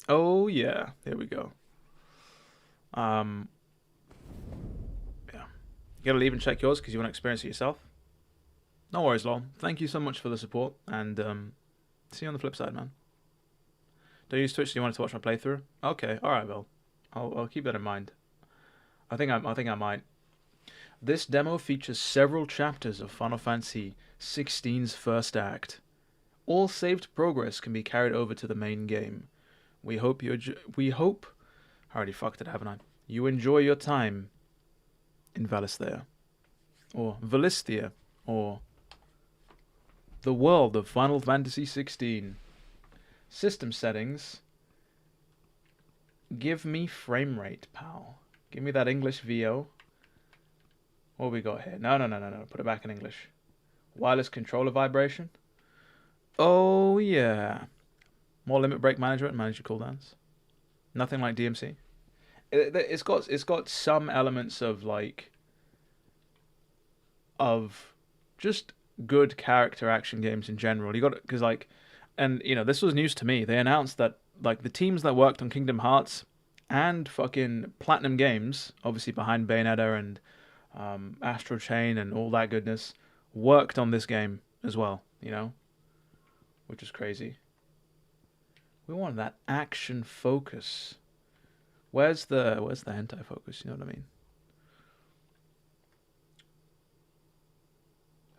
Oh yeah, there we go. Um, yeah, you gotta leave and check yours because you want to experience it yourself. No worries, lol. Thank you so much for the support, and see you on the flip side, man. Don't use Twitch. Do you want to watch my playthrough? Okay, all right, well, I'll keep that in mind. I think I might. This demo features several chapters of Final Fantasy XVI's first act. All saved progress can be carried over to the main game. We hope. I already fucked it, haven't I? You enjoy your time in Valisthea, or Valisthea, or the world of Final Fantasy XVI. System settings. Give me frame rate, pal. Give me that English VO. What we got here? No. Put it back in English. Wireless controller vibration. Oh, yeah. More limit break management, manage your cooldowns. Nothing like DMC. It's got some elements of like of just good character action games in general. You got because like, and you know this was news to me. They announced that like the teams that worked on Kingdom Hearts and fucking Platinum Games, obviously behind Bayonetta and Astral Chain and all that goodness, worked on this game as well. You know, which is crazy. We want that action focus. Where's the hentai focus? You know what I mean?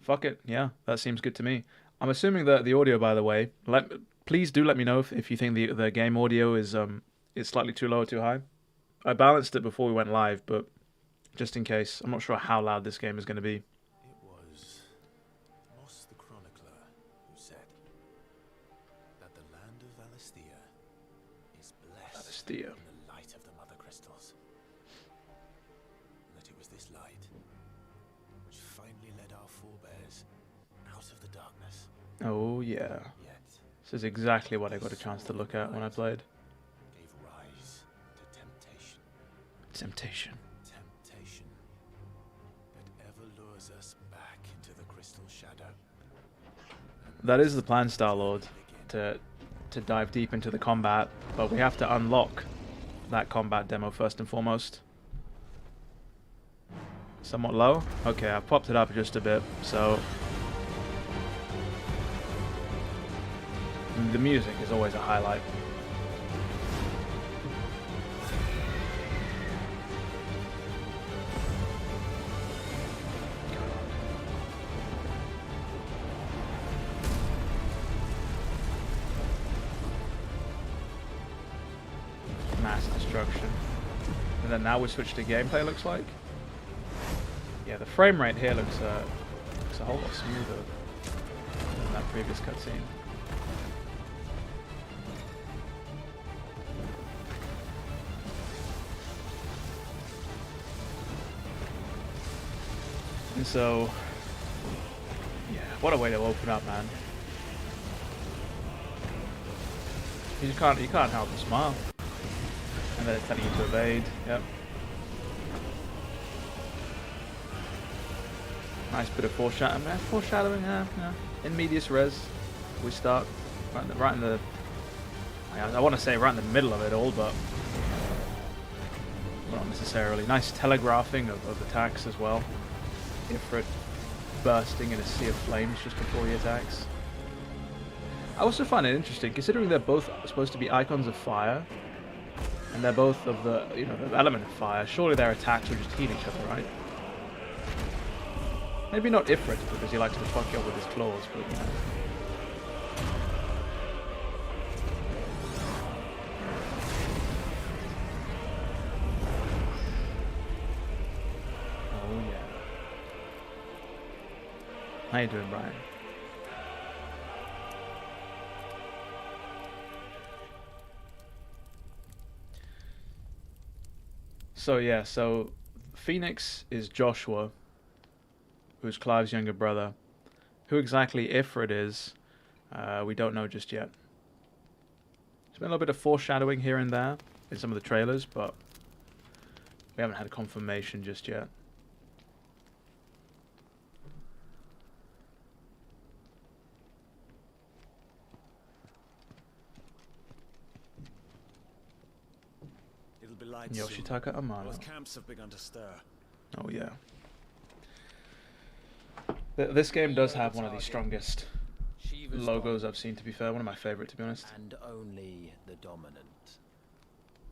Fuck it. Yeah, that seems good to me. I'm assuming that the audio, by the way, please do let me know if you think the game audio is slightly too low or too high. I balanced it before we went live, but just in case, I'm not sure how loud this game is going to be. It was Moss the Chronicler who said that the land of Valisthea is blessed Valisthea. in the light of the Mother Crystals. And that it was this light which finally led our forebears out of the darkness. Oh yeah. Yet This is exactly what I got a chance to look at when I played. gave rise to temptation. Temptation. Temptation that ever lures us back into the crystal shadow. That is the plan, Star-Lord, to dive deep into the combat, but we have to unlock that combat demo first and foremost. Somewhat low? Okay, I popped it up just a bit, so the music is always a highlight. Mass destruction. And then now we switch to gameplay, looks like. Yeah, the frame rate here looks a whole lot smoother than that previous cutscene. And so, yeah, what a way to open up, man. You can't help but smile. And then it's telling you to evade. Yep. Nice bit of foreshadowing. Foreshadowing, yeah. In medias res, we start right in the. I want to say right in the middle of it all, but not necessarily. Nice telegraphing of attacks as well. Ifrit bursting in a sea of flames just before he attacks. I also find it interesting, considering they're both supposed to be icons of fire, and they're both of the the element of fire. Surely their attacks will just heal each other, right? Maybe not Ifrit, because he likes to fuck you up with his claws, but you know. Oh yeah. How you doing, Brian? So yeah, so Phoenix is Joshua, who's Clive's younger brother. Who exactly Ifrit is, we don't know just yet. There's been a little bit of foreshadowing here and there in some of the trailers, but we haven't had confirmation just yet. be light soon. Yoshitaka Amano. Both camps have begun to stir. Oh yeah. This game does have one of the strongest logos I've seen, to be fair. One of my favorite, to be honest. And only the dominant.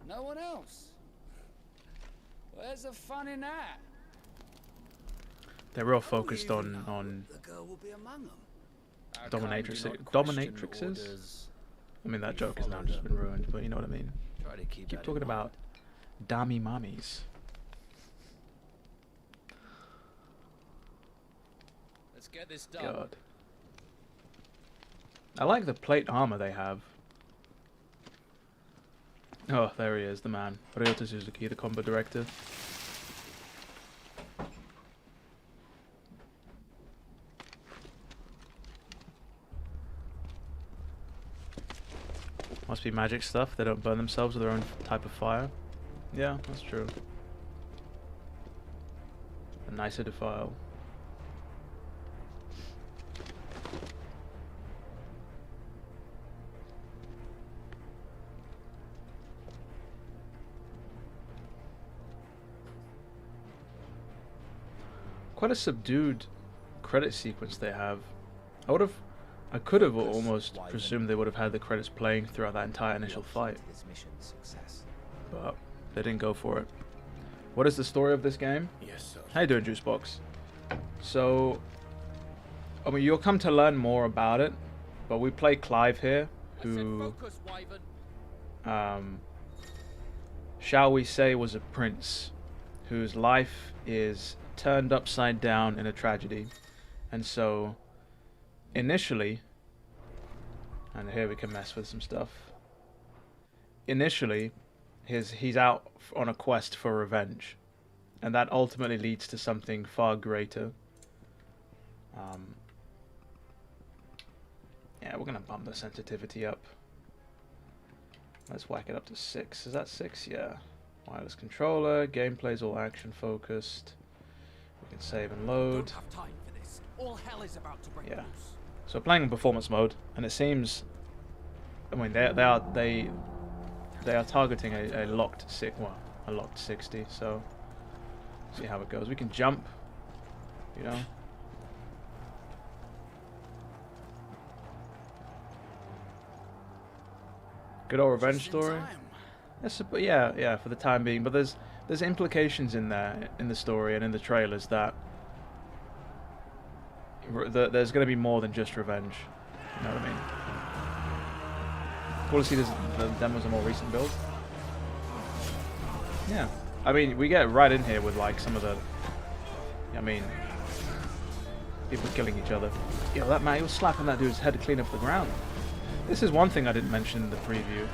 No one else. Where's the fun in that? They're real focused on The girl will be among them. dominatrixes. I mean, that joke has now just been ruined, but you know what I mean. Try to keep Keep that talking in about dami mommies. Let's get this done. God. I like the plate armor they have. Oh, there he is, the man. Ryota Suzuki, the combat director. Must be magic stuff. They don't burn themselves with their own type of fire. Yeah, that's true. A nicer defile. Quite a subdued credit sequence they have. I could have almost presumed they would have had the credits playing throughout that entire initial fight, but they didn't go for it. What is the story of this game? Yes, sir. How you doing, Juicebox? So, I mean, you'll come to learn more about it, but we play Clive here, who, shall we say, was a prince whose life is turned upside down in a tragedy. And so initially, and here we can mess with some stuff. Initially, he's out on a quest for revenge, and that ultimately leads to something far greater. Yeah, we're gonna bump the sensitivity up. Let's whack it up to 6. Is that 6? Yeah. Wireless controller. Gameplay's all action focused. We can save and load. Don't have time for this. All hell is about to break Yeah. loose. So playing in performance mode, and it seems, I mean, they are targeting a locked a locked 60. So see how it goes. We can jump, you know. Good old revenge story. Yes, but yeah, for the time being. But there's implications in there, in the story and in the trailers, that there's going to be more than just revenge. You know what I mean? Cool to see the demos of more recent builds. Yeah, I mean, we get right in here with like some of the, I mean, people killing each other. Yo, that man, he was slapping that dude's head clean off the ground. This is one thing I didn't mention in the preview,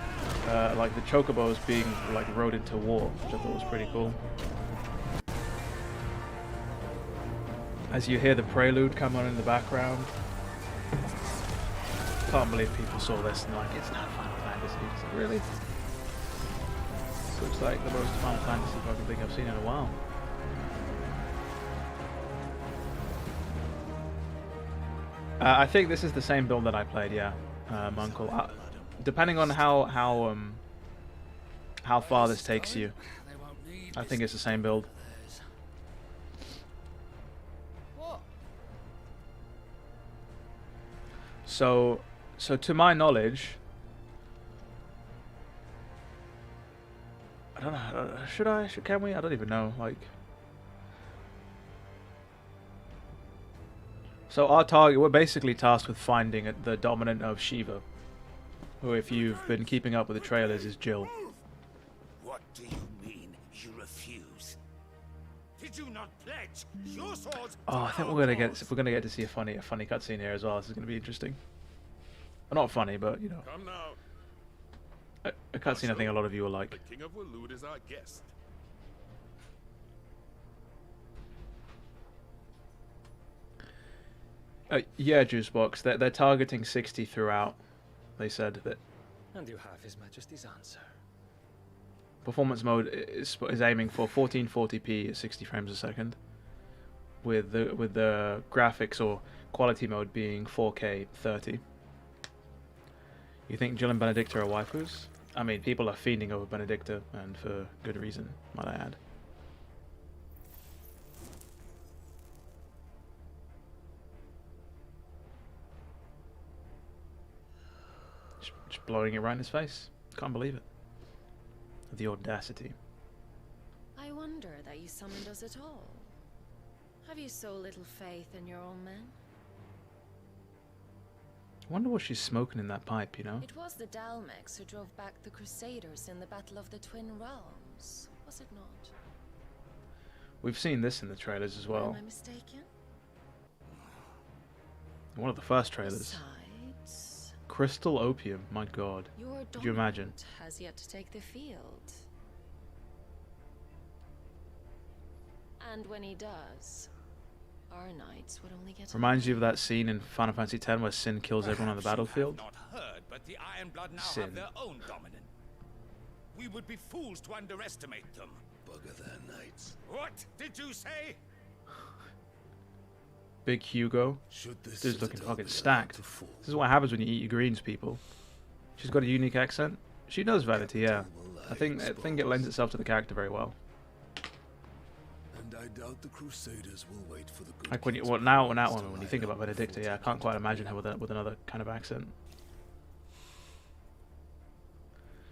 like the chocobos being like rode into war, which I thought was pretty cool. As you hear the prelude come on in the background. Can't believe people saw this and like, it's not Final Fantasy. It's like, really? This looks like the most Final Fantasy fucking thing I've seen in a while. I think this is the same build that I played, yeah. Uncle. Depending on how far this takes you, I think it's the same build. So to my knowledge, I don't know. Can we? I don't even know. Like, so our target, we're basically tasked with finding the dominant of Shiva, who, if you've been keeping up with the trailers, is Jill. What do you mean you refuse? Did you not pledge your swords? Oh, I think we're gonna get to see a funny cutscene here as well. This is gonna be interesting. Well, not funny, but you know, Come now. a cutscene I think a lot of you will like. The King of Waloed is our guest. Yeah, Juicebox. They're targeting 60 throughout. They said that. And you have His Majesty's answer. Performance mode is aiming for 1440p at 60 frames a second, with the graphics or quality mode being 4K 30. You think Jill and Benedict are waifus? I mean, people are fiending over Benedicta, and for good reason, might I add. Just blowing it right in his face. Can't believe it. The audacity. I wonder that you summoned us at all. Have you so little faith in your own men? I wonder what she's smoking in that pipe, you know? It was the Dalmex who drove back the Crusaders in the Battle of the Twin Realms, was it not? We've seen this in the trailers as well. Am I mistaken? One of the first trailers. Besides, Crystal opium, my god. your Could you imagine? dominant has yet to take the field. And when he does, our knights would only get Reminds you of that scene in Final Fantasy X where Sin kills everyone on the battlefield? Not heard, but the Ironblood now Sin. have their own dominant. We would be fools to underestimate them. Bugger their knights. What did you say? Big Hugo. Should this Dude's looking citadel fucking be allowed stacked. to fall, This is what happens when you eat your greens, people. She's got a unique accent. She does Vanity, yeah. I think it lends itself to the character very well. and I doubt the Crusaders will wait for the good Like when you king's now plans when to you line think up about Benedicta, before yeah, I can't quite imagine her with another kind of accent.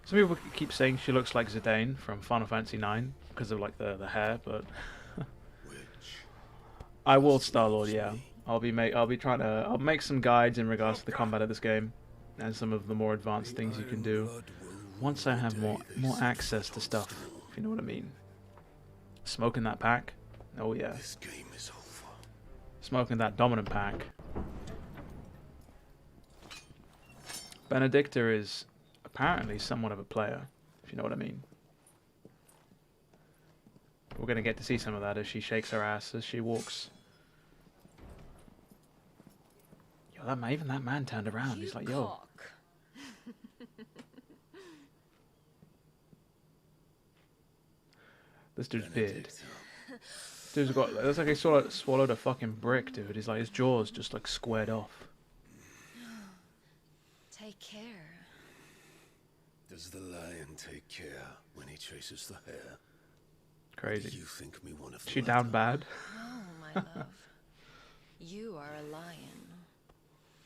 Some people keep saying she looks like Zidane from Final Fantasy IX because of like the hair, but which I will Star-Lord, yeah. I'll make some guides in regards to the combat of this game and some of the more advanced things you can do once I have more access to stuff, if you know what I mean. Smoking that pack, oh yeah. This game is over. Smoking that dominant pack. Benedicta is apparently somewhat of a player, if you know what I mean. We're gonna get to see some of that as she shakes her ass as she walks. Yo, even that man turned around. He's like, yo. Cock. This dude's beard. Dude's got. It looks like he swallowed a fucking brick, dude. He's like, his jaw's just like squared off. Take care. Does the lion take care when he chases the hare? Do Crazy. you think me one of the She down latter? bad? No, my love. You are a lion.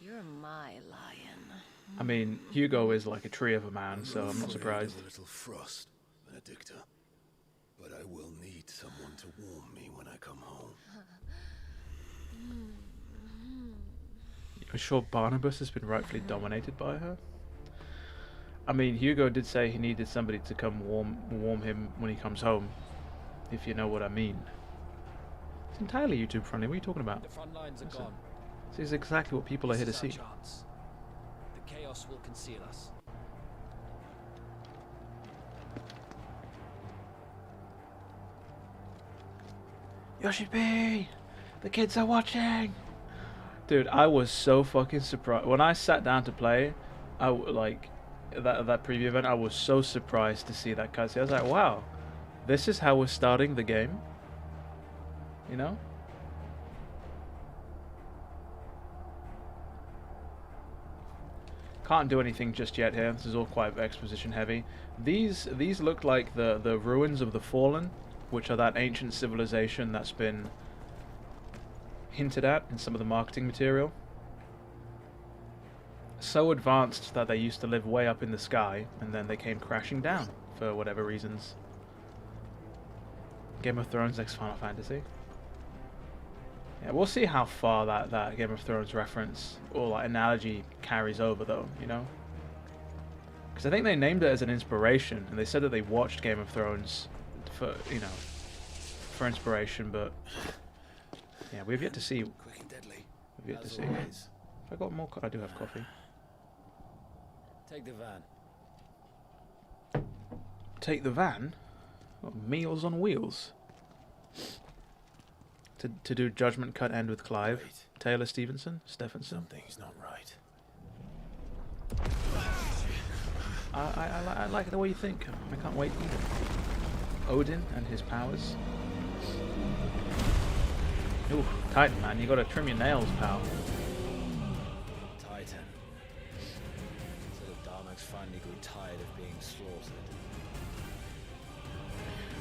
You're my lion. I mean, Hugo is like a tree of a man, I'm so I'm not afraid surprised. of a little frost, Benedicta. But I will need someone to warm me when I come home. You're sure Barnabas has been rightfully dominated by her? I mean, Hugo did say he needed somebody to come warm him when he comes home, if you know what I mean. It's entirely YouTube friendly. What are you talking about? The front lines are That's gone. This is exactly what people are here to This is see. our chance. The chaos will conceal us. Yoshi P! The kids are watching! Dude, I was so fucking surprised. When I sat down to play, like that preview event, I was so surprised to see that cutscene. I was like, wow, this is how we're starting the game? You know? Can't do anything just yet here. This is all quite exposition heavy. These look like the ruins of the Fallen, which are that ancient civilization that's been hinted at in some of the marketing material. So advanced that they used to live way up in the sky, and then they came crashing down for whatever reasons. Game of Thrones next Final Fantasy. Yeah, we'll see how far that Game of Thrones reference or like analogy carries over, though, you know? Because I think they named it as an inspiration, and they said that they watched Game of Thrones for, you know, for inspiration, but yeah, we've yet to see. Quick and deadly. We've yet to As see. always. I got more. I do have coffee. Take the van. Take the van. Oh, Meals on Wheels. To do Judgment Cut End with Clive. Wait. Taylor Stephenson? Something's not right. I like the way you think. I can't wait either. Odin and his powers. Ooh, Titan, man. You gotta trim your nails, pal. Titan. So the Dalmex finally grew tired tired of being slaughtered.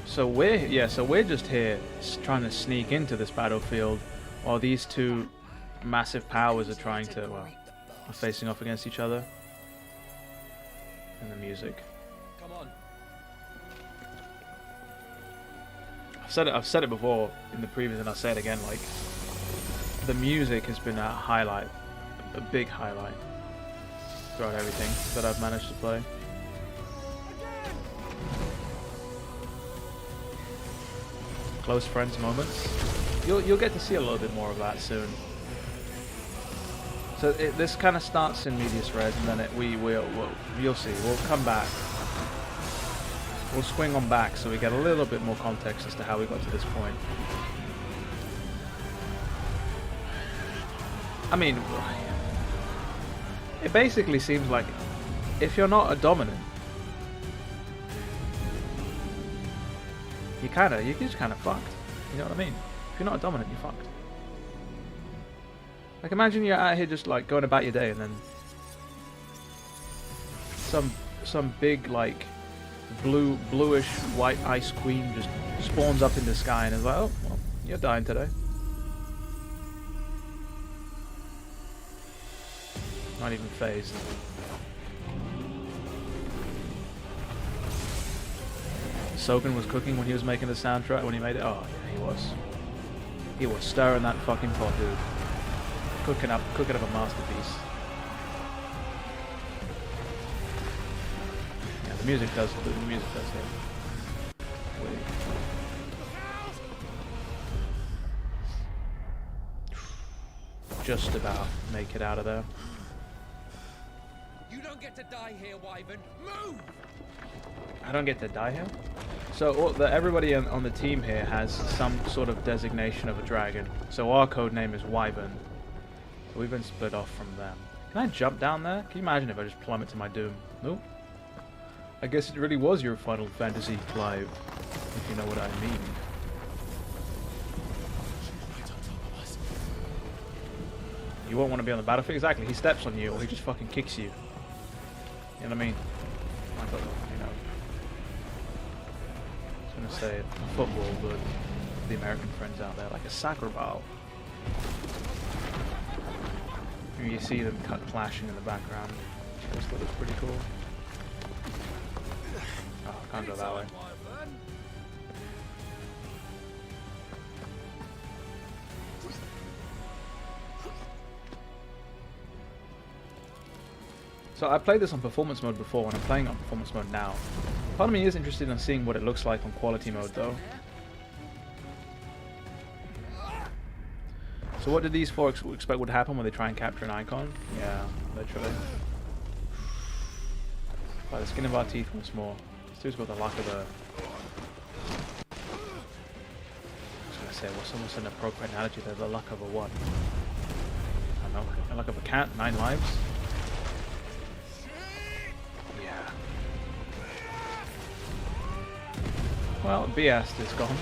So we're just here trying to sneak into this battlefield while these two massive powers are trying to, well, are facing off against each other. And the music. Come on. I've said it before in the previous, and I'll say it again. Like, the music has been a highlight, a big highlight throughout everything that I've managed to play. Close friends moments. You'll get to see a little bit more of that soon. So this kind of starts in medias res, and then you'll see. We'll come back. We'll swing on back so we get a little bit more context as to how we got to this point. I mean, it basically seems like if you're not a dominant, you're just kind of fucked. You know what I mean? If you're not a dominant, you're fucked. Like, imagine you're out here just like going about your day, and then some big like bluish white ice queen just spawns up in the sky and is like, oh, well, you're dying today. Not even phased. Sogan was cooking when he was making the soundtrack, when he made it. Oh yeah, he was. He was stirring that fucking pot, dude. Cooking up a masterpiece. Yeah, the music does hit. Wait. Just about make it out of there. You don't get to die here, Wyvern. Move! I don't get to die here? So everybody on the team here has some sort of designation of a dragon. So our code name is Wyvern. So we've been split off from them. Can I jump down there? Can you imagine if I just plummet to my doom? Nope. I guess it really was your Final Fantasy, Clive, if you know what I mean. You won't want to be on the battlefield? Exactly, he steps on you or he just fucking kicks you. You know what I mean? I got, you know. I was gonna say football, but the American friends out there, like a soccer ball. And you see them clashing in the background. I just thought it was pretty cool. Oh, I can't go that way. So I played this on performance mode before, and I'm playing on performance mode now. Part of me is interested in seeing what it looks like on quality mode, though. So what did these four expect would happen when they try and capture an icon? Yeah, literally. By the skin of our teeth once more. This dude's got the luck of a... I was gonna say, what's almost an appropriate analogy there? The luck of a what? I don't know. The luck of a cat, 9 lives? Well, Beast is gone.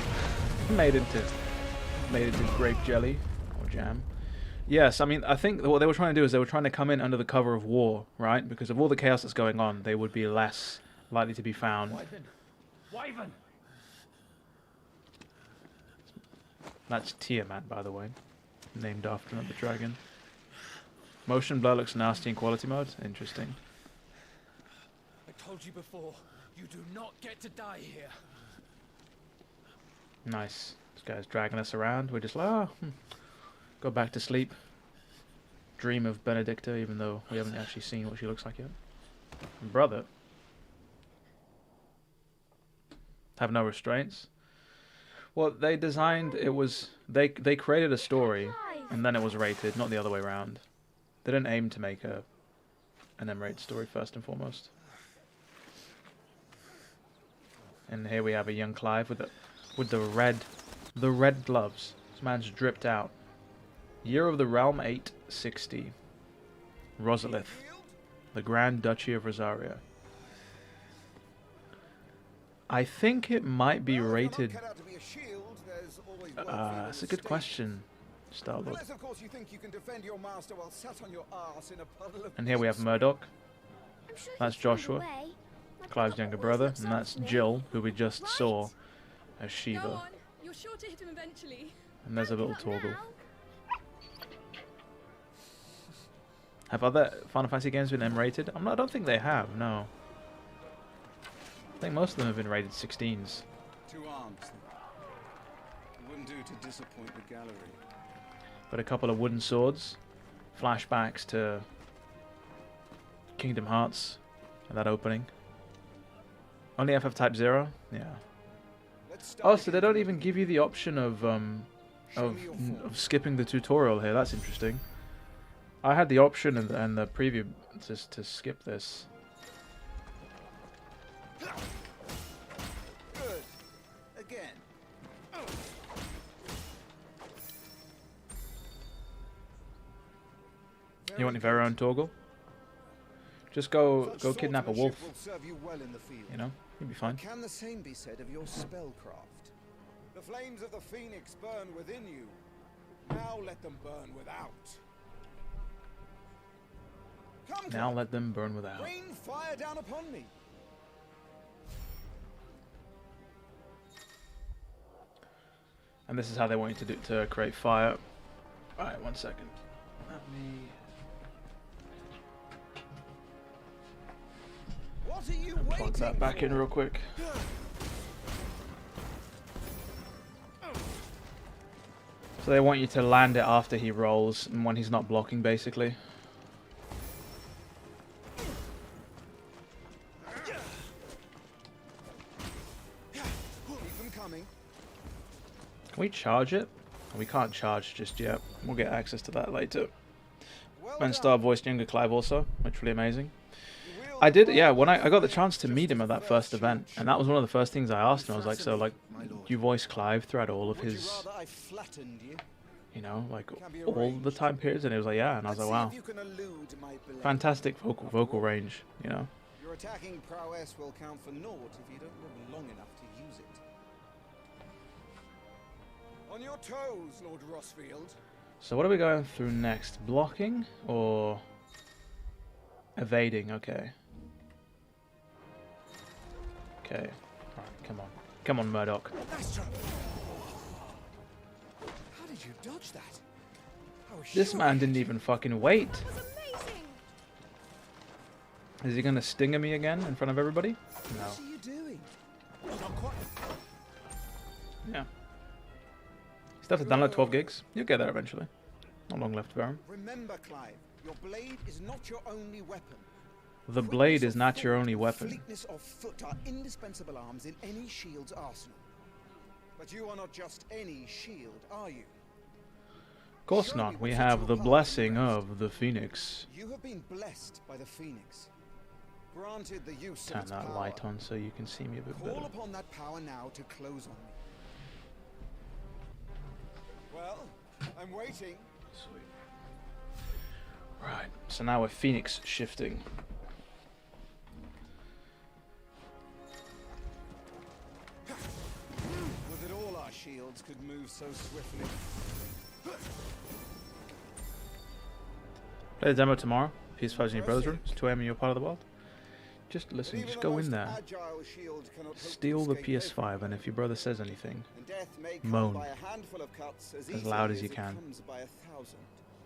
made into grape jelly or jam. Yes, I mean, I think what they were trying to do is they were trying to come in under the cover of war, right? Because of all the chaos that's going on, they would be less likely to be found. Wyvern! That's Tiamat, by the way, named after another dragon. Motion blur looks nasty in quality mode. Interesting. I told you before, you do not get to die here. Nice. This guy's dragging us around. We're just like, go back to sleep. Dream of Benedicta, even though we haven't actually seen what she looks like yet. And brother. Have no restraints. Well, they designed, it was, they created a story, and then it was rated, not the other way around. They didn't aim to make an M-rated story first and foremost. And here we have a young Clive with the red gloves. This man's dripped out. Year of the Realm 860. Rosalith, the Grand Duchy of Rosaria. I think it might be rated. That's a good question, Star-Lord. And here we have Murdoch. That's Joshua. Clive's younger brother, and that's Jill, who we just saw as Shiva. Go on. You're sure to hit him eventually. And there's a little Crank 'em up toggle. now. Have other Final Fantasy games been M-rated? I don't think they have, no. I think most of them have been rated 16s. 2 arms. It wouldn't do to disappoint the gallery. But a couple of wooden swords, flashbacks to Kingdom Hearts, and that opening. Only FF Type 0? Yeah. Oh, so they don't even give you the option of skipping the tutorial here. That's interesting. I had the option and the preview to skip this. Good. Again. You want your own toggle? Just go kidnap a wolf. Will serve you well in the field. You know, you'll be fine. Can the same be said of your spellcraft? The flames of the phoenix burn within you. Now let them burn without. Come, Now Clive. let them burn without. Rain fire down upon me. And this is how they want you to create fire. Alright, 1 second. Let me... What are you plug waiting that back for? in real quick. So they want you to land it after he rolls and when he's not blocking, basically. Keep them coming. Can we charge it? We can't charge just yet. We'll get access to that later. Well And done. Star voiced younger Clive also, which was really amazing. You wield I did, the yeah, fire when I got the with chance to just meet him as at that the first event, should. and that was one of the first things I asked him. I was like, so, like, My lord. you voice Clive throughout all of Would you his, rather I flattened you? you know, like, Can be all the arranged. time periods? And he was like, yeah, and I was Let's like, wow. see if you can elude my blade. Fantastic vocal range, you know. Your attacking prowess will count for naught if you don't live long enough to use it. On your toes, Lord Rossfield. So what are we going through next? Blocking or evading? Okay. Okay. Alright, come on. Come on, Murdoch. Nice try. How did you dodge that? I was This sure man I didn't had even fucking wait. That was amazing. Is he gonna stinger me again in front of everybody? you. No. What are you doing? Not quite. Yeah. Still have to download 12 gigs. You'll get there eventually. Not long left, Baron. Remember, Clive, your blade is not your only weapon. The Quickness blade is of not your thought only and weapon. Fleetness of foot are indispensable arms in any shield's arsenal. But you are not just any shield, are you? Of course not. We have the blessing of the Phoenix. You have been blessed by the Phoenix. Granted the use Turn of its that power. light on so you can see me a bit Call better. upon that power now to close on me. Well, I'm waiting. Sweet. Right, so now we're Phoenix shifting. Would that all our shields could move so swiftly. Play the demo tomorrow. PS5's in your browser room. It's 2 AM in your part of the world. Just listen, But just even go the in most there. agile shield cannot hope to Steal the escape PS5, and if your brother says anything, and death may come moan by a handful of cuts as as loud easily as you it can. comes by 1,000.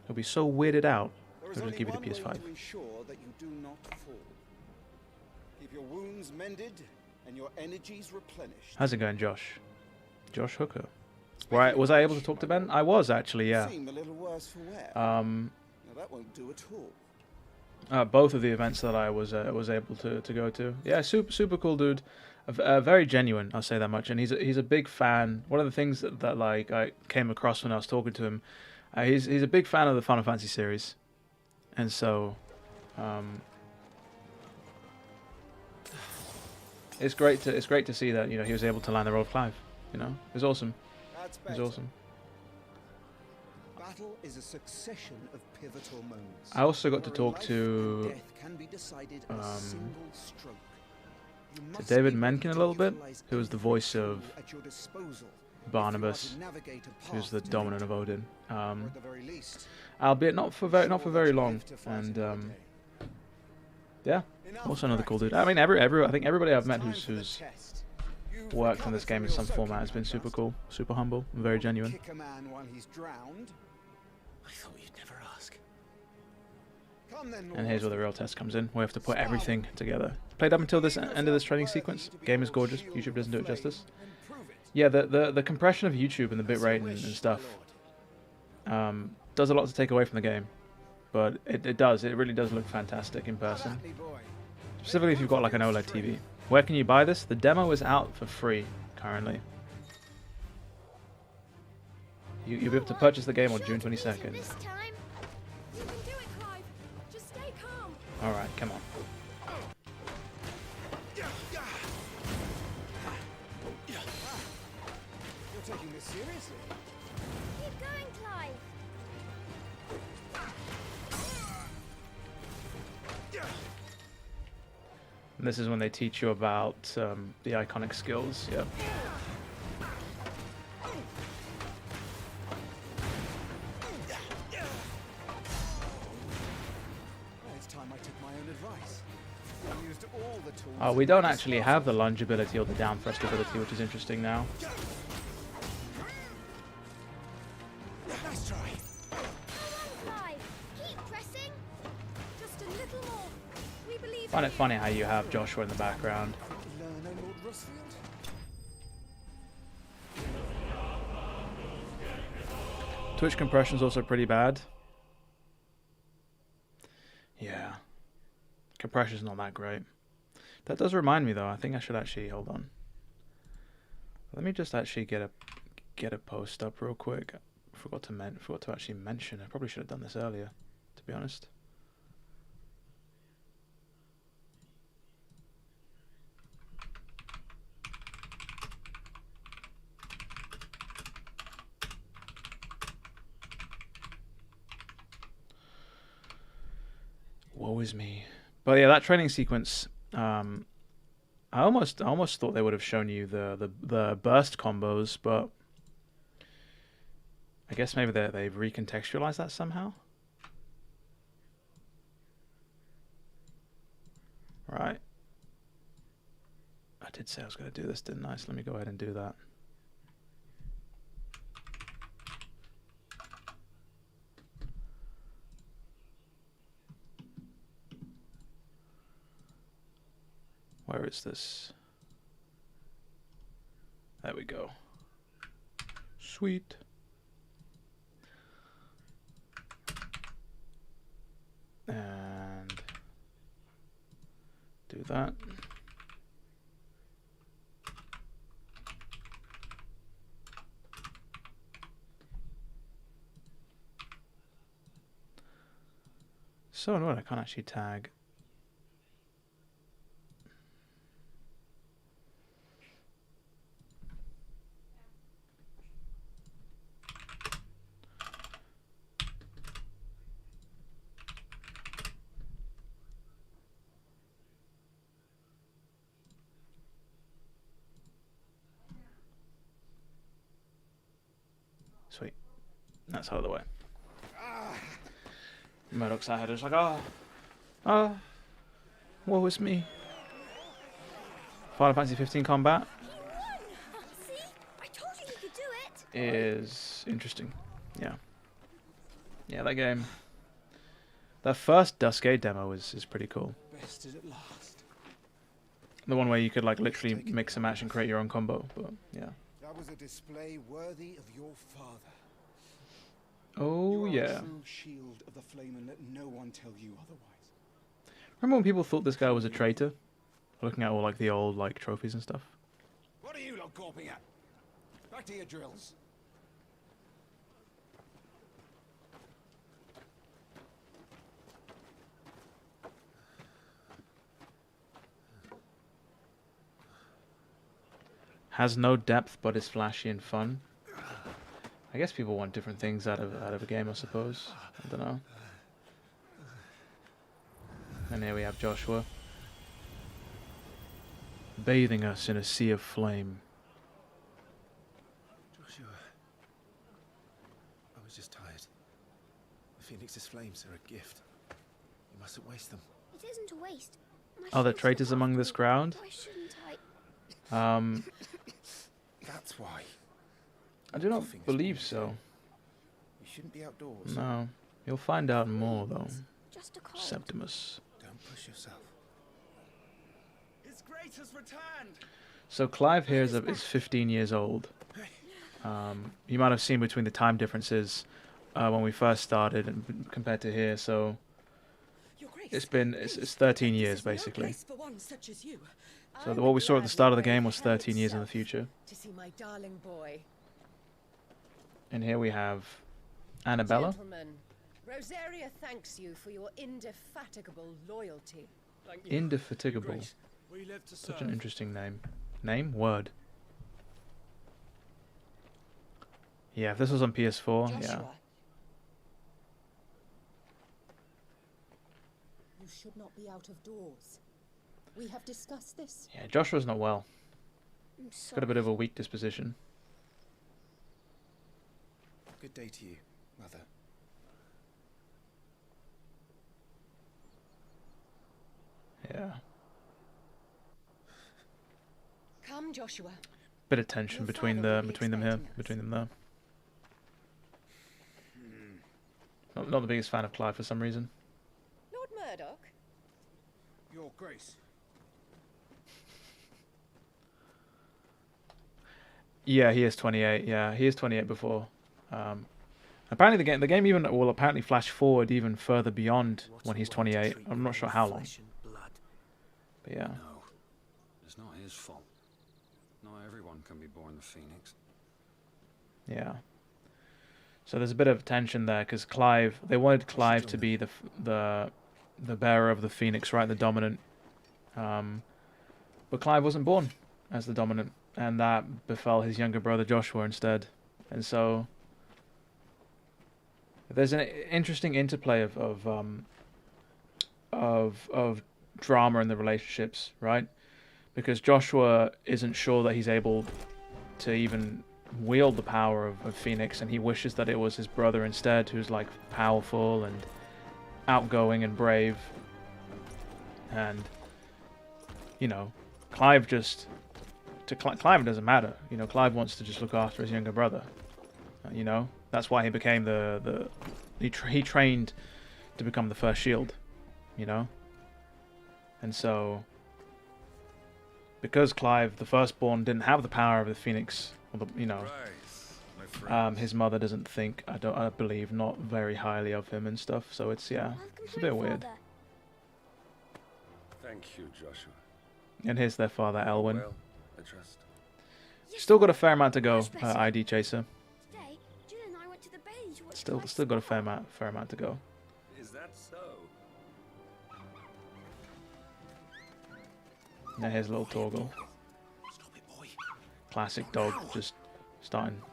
he'll be so weirded out, There is he'll only just give you one the way PS5. to ensure that you do not fall. Keep your wounds mended and your energies replenished. How's it going, Josh? Josh Hooker. Was I able to talk to Ben? I was actually, yeah. Seem a little worse for wear. Um, Now that won't do at all. both of the events that I was able to go to. Yeah, super cool dude. Very genuine, I'll say that much. And he's a big fan. One of the things that like I came across when I was talking to him, he's a big fan of the Final Fantasy series, and so it's great to see that, you know, he was able to land the role of Clive. You know, it was awesome. That's It was better. awesome. Battle is a succession of pivotal moments. I also got to where talk life to and death can be decided in a single stroke. You to must David be Mencken a able little to bit, utilize who was the every voice tool of at your disposal if Barnabas, you are to navigate a who's path the to dominant of victory, Odin. or at the very least, Albeit not for very ensure that long. you live to fight And another day. Yeah, also another cool dude. I mean, I think everybody I've met who's worked on this game in some format has been super cool, super humble, and very genuine. Kick a man while he's drowned. I thought you'd never ask. Come then, And here's where the real test comes in. We have to put everything together. Played up until this end of this training sequence. Game is gorgeous. YouTube doesn't do it justice. Yeah, the compression of YouTube and the bitrate and stuff does a lot to take away from the game, but it really does look fantastic in person. Specifically if you've got like an OLED TV. Where can you buy this? The demo is out for free currently. You'll be able to purchase the game on June 22nd. This time. You can do it, Clive. Just stay calm. All right, come on. You're taking this seriously. Keep going, Clive. And this is when they teach you about the iconic skills. Yeah. It's time I took my own advice. I used all the tools. Oh, we don't actually have the lunge ability or the down thrust ability, which is interesting now. Nice try. Clive, keep pressing. Just a little more. We believe Find in it you. funny how you have Joshua in the background. Learn, Lord Rusfield. Twitch compression's also pretty bad. Yeah. Compression's not that great. That does remind me though, I think I should actually hold on. Let me just actually get a post up real quick. Forgot to actually mention. I probably should have done this earlier, to be honest. Woe is me. But yeah, that training sequence, I almost thought they would have shown you the burst combos, but I guess maybe they've recontextualized that somehow. Right. I did say I was going to do this, didn't I? So let me go ahead and do that. Where is this? There we go. Sweet. And do that. So annoying, I can't actually tag. Sweet. That's out of the way. Murdoch's out here just like, woe is me. Final Fantasy 15 combat See? I told you could do it. is interesting. Yeah. Yeah, that game. That first Duskade demo is pretty cool. Bested at last. The one where you could like literally mix and match and create your own combo, but yeah. That was a display worthy of your father. Oh You are yeah. a true shield of the flame, and let no one tell you otherwise. Remember when people thought this guy was a traitor? Looking at all like the old like trophies and stuff. What are you lot gawping at? Back to your drills. Has no depth but is flashy and fun. I guess people want different things out of a game, I suppose. I don't know. And here we have Joshua bathing us in a sea of flame. Joshua. I was just tired. The Phoenix's flames are a gift. You mustn't waste them. It isn't a waste. My Are there shoes traitors look among after this me. crowd? Why shouldn't I? That's why. I do not Coughing is believe weird. so. You shouldn't be outdoors. No. You'll find out more, though. Just a cold. Septimus. Don't push yourself. His grace has returned. So Clive here is 15 years old. You might have seen between the time differences when we first started and compared to here. So Your Grace, it's 13 this years is no basically. place for one such as you. So I'm what we saw at the glad start of the you game was brave hell 13 years in the itself future. to see my darling boy. And here we have Annabella. Gentlemen, Rosaria thanks you for your indefatigable loyalty. Thank you. Indefatigable. Grace, we live to Such serve. an interesting name. Name? Word. Yeah, if this was on PS4, yeah. Joshua. You should not be out of doors. We have discussed this. Yeah, Joshua's not well. I'm Got a sorry. bit of a weak disposition. Good day to you, Mother. Yeah. Come, Joshua. Bit of tension Your between father will be between them here, expecting us. between them there. Not the biggest fan of Clive for some reason. Lord Murdoch. Your Grace. Yeah, he is 28. Yeah, he is 28 before. Apparently the game even will apparently flash forward even further beyond when he's 28. I'm not sure how long. But yeah. No, it's not his fault. Not everyone can be born the Phoenix. Yeah. So there's a bit of tension there because Clive, they wanted Clive to be the bearer of the Phoenix, right? The dominant. But Clive wasn't born as the dominant, and that befell his younger brother Joshua instead. And so there's an interesting interplay of drama in the relationships, right? Because Joshua isn't sure that he's able to even wield the power of Phoenix, and he wishes that it was his brother instead, who's like powerful and outgoing and brave. And you know, Clive Clive it doesn't matter. You know, Clive wants to just look after his younger brother. You know, that's why he became he trained to become the first shield. You know, and so because Clive, the firstborn, didn't have the power of the Phoenix, or his mother doesn't think, I believe, not very highly of him and stuff. So it's it's a bit weird. Father. Thank you, Joshua. And here's their father, Elwyn. Well, I trust. Yes, Still got a fair amount to go, Much better. ID Chaser. Today, Jill and I went to the bay to watch Still Clive got a sparkle. fair amount to go. Is that so? And here's little Torgal. Stop it, boy. Classic dog, just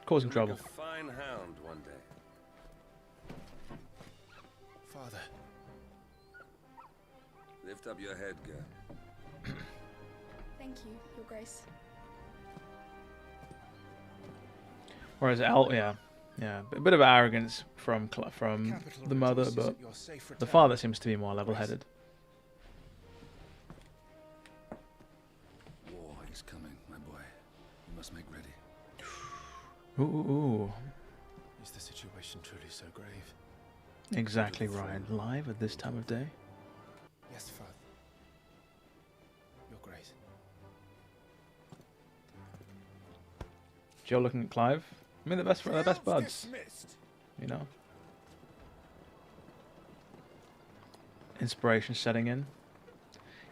causing trouble. Make a fine hound one day. Father. Lift up your head, girl. Thank you, Your Grace. Whereas yeah, a bit of arrogance from Capital the mother, rejoices but at your safe the return. father seems to be more level-headed. War is coming, my boy. You must make ready. Ooh, Is the situation truly so grave? exactly, Ryan. Live at this time of day. Yes, Father. Your Grace. Joe looking at Clive. I mean, they're best buds. Dismissed. You know. Inspiration setting in.